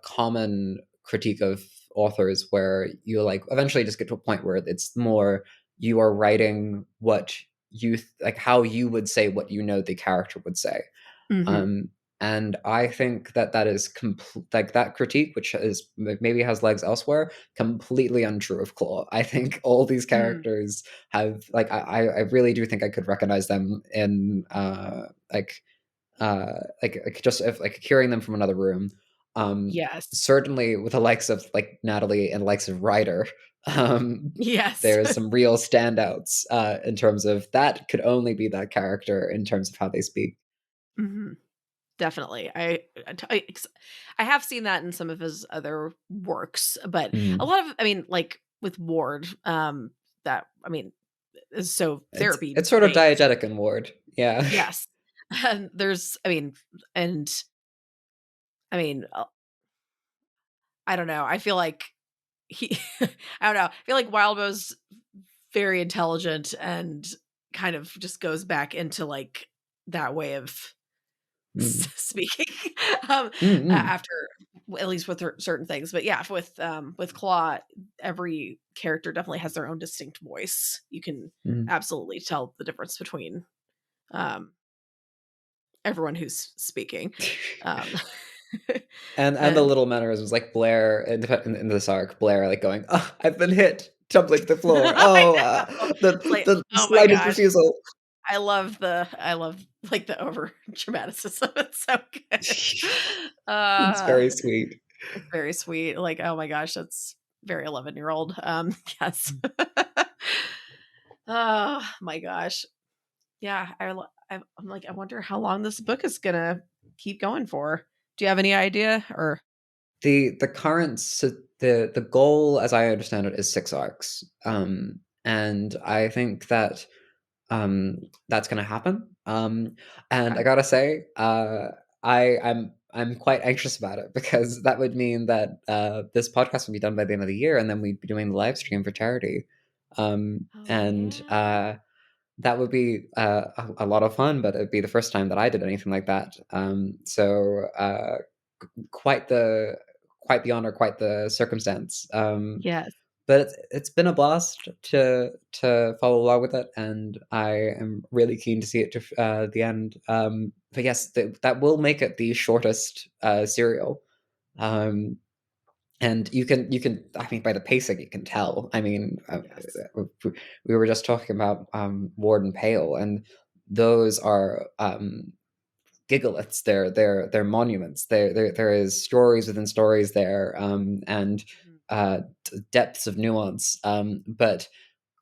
Speaker 1: common critique of authors where you like eventually just get to a point where it's more you are writing what like how you would say what you know the character would say.
Speaker 3: mhm,
Speaker 1: um, and I think that that is like that critique, which is maybe has legs elsewhere, completely untrue of Claw. I think all these
Speaker 3: mm,
Speaker 1: characters have like I really do think I could recognize them in like just if like hearing them from another room. Um,
Speaker 3: yes.
Speaker 1: Certainly with the likes of like Natalie and the likes of Ryder. Um,
Speaker 3: Yes.
Speaker 1: there's some real standouts in terms of that could only be that character in terms of how they speak.
Speaker 3: Mhm. Definitely. I have seen that in some of his other works, but a
Speaker 1: Mm.
Speaker 3: lot of I mean, like with Ward, that I mean is so therapy
Speaker 1: It's sort of
Speaker 3: based.
Speaker 1: diegetic in Ward. Yeah.
Speaker 3: Yes. And there's I mean, and I mean, I don't know. I feel like he I don't know. I feel like Wildbow's very intelligent and kind of just goes back into like that way of
Speaker 1: Mm.
Speaker 3: speaking
Speaker 1: Mm, mm,
Speaker 3: after at least with certain things. But yeah, with Claw, every character definitely has their own distinct voice. You can
Speaker 1: mm.
Speaker 3: absolutely tell the difference between um everyone who's speaking. um
Speaker 1: And the
Speaker 3: and
Speaker 1: little mannerisms like Blair in this arc, Blair like going, "Oh, I've been hit, tumbling to the floor.
Speaker 3: I
Speaker 1: Oh,
Speaker 3: know. It's like,
Speaker 1: the
Speaker 3: oh my
Speaker 1: slightest
Speaker 3: gosh,
Speaker 1: refusal."
Speaker 3: I love like the over dramaticism. It's so good.
Speaker 1: It's
Speaker 3: uh
Speaker 1: very sweet.
Speaker 3: It's very sweet. Like, oh my gosh, that's very 11-year-old. Yes. Oh my gosh. Yeah, I'm like, I wonder how long this book is gonna keep going for. Do you have any idea? Or
Speaker 1: The current the goal, as I understand it, is 6 arcs. And I think that um, that's gonna happen. And I
Speaker 3: okay.
Speaker 1: gotta say, I'm quite anxious about it because that would mean that this podcast would be done by the end of the year, and then we'd be doing the live stream for charity.
Speaker 3: Oh
Speaker 1: And
Speaker 3: yeah.
Speaker 1: that would be a lot of fun, but it'd be the first time that I did anything like that. So quite the quite the honor, quite the circumstance.
Speaker 3: Yes.
Speaker 1: But it's been a blast to follow along with it, and I am really keen to see it to the end. But yes, that will make it the shortest serial. Um, and you can I mean by the pacing you can tell. I mean,
Speaker 3: Yes.
Speaker 1: we were just talking about Ward and Pale, and those are gigalithes. They're monuments. There is stories within stories there, and
Speaker 3: Mhm.
Speaker 1: depths of nuance. But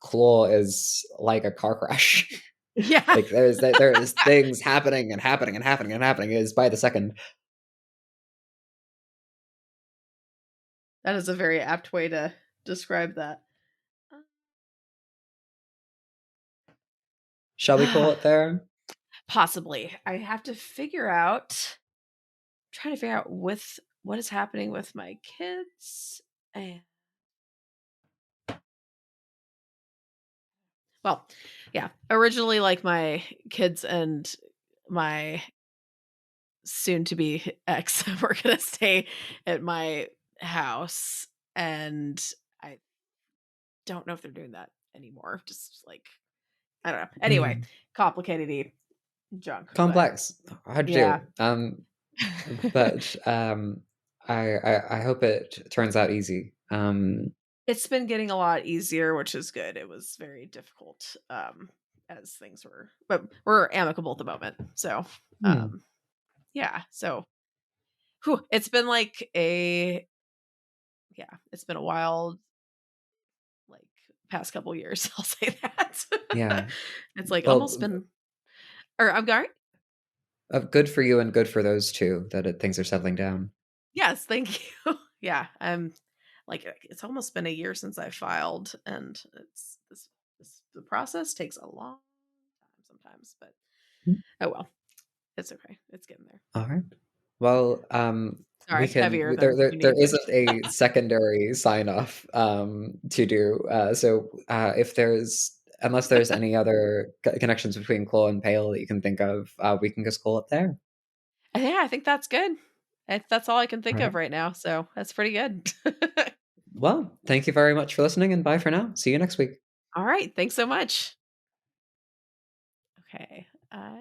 Speaker 1: Claw is like a car crash.
Speaker 3: Yeah.
Speaker 1: Like there's things happening and happening and happening and happening is by the second.
Speaker 3: That is a very apt way to describe that.
Speaker 1: Shall we call it there?
Speaker 3: Possibly. I have to figure out trying to figure out with what is happening with my kids. And well, yeah. Originally like my kids and my soon to be ex were gonna stay at my house. And I don't know if they're doing that anymore. Just like I don't know. Anyway,
Speaker 1: Mm.
Speaker 3: complicated junk. But
Speaker 1: Complex. Hard to
Speaker 3: yeah.
Speaker 1: do. But I hope it turns out easy.
Speaker 3: It's been getting a lot easier, which is good. It was very difficult, as things were, but we're amicable at the moment. So,
Speaker 1: hmm,
Speaker 3: yeah. So, whew, it's been like a yeah, it's been a wild like past couple years. I'll say that.
Speaker 1: yeah.
Speaker 3: It's like almost
Speaker 1: Well,
Speaker 3: been, or I'm sorry.
Speaker 1: good for you and good for those two that things are settling down.
Speaker 3: Yes, thank you. Yeah, I'm it's almost been a year since I filed, and it's this the process takes a long time sometimes, but
Speaker 1: Hmm.
Speaker 3: oh well, it's okay. It's getting there.
Speaker 1: All right. Well, we
Speaker 3: Sorry,
Speaker 1: can.
Speaker 3: heavier
Speaker 1: There,
Speaker 3: than
Speaker 1: there,
Speaker 3: you
Speaker 1: there
Speaker 3: need, but
Speaker 1: isn't a secondary sign off to do. So, if there's, unless there's any other connections between Claw and Pale that you can think of, we can just call it there.
Speaker 3: yeah, I think that's good. That's all I can
Speaker 1: All
Speaker 3: think
Speaker 1: right.
Speaker 3: of right now, so that's pretty good.
Speaker 1: Well, thank you very much for listening, and bye for now. See you next week.
Speaker 3: All right, thanks so much. Okay, I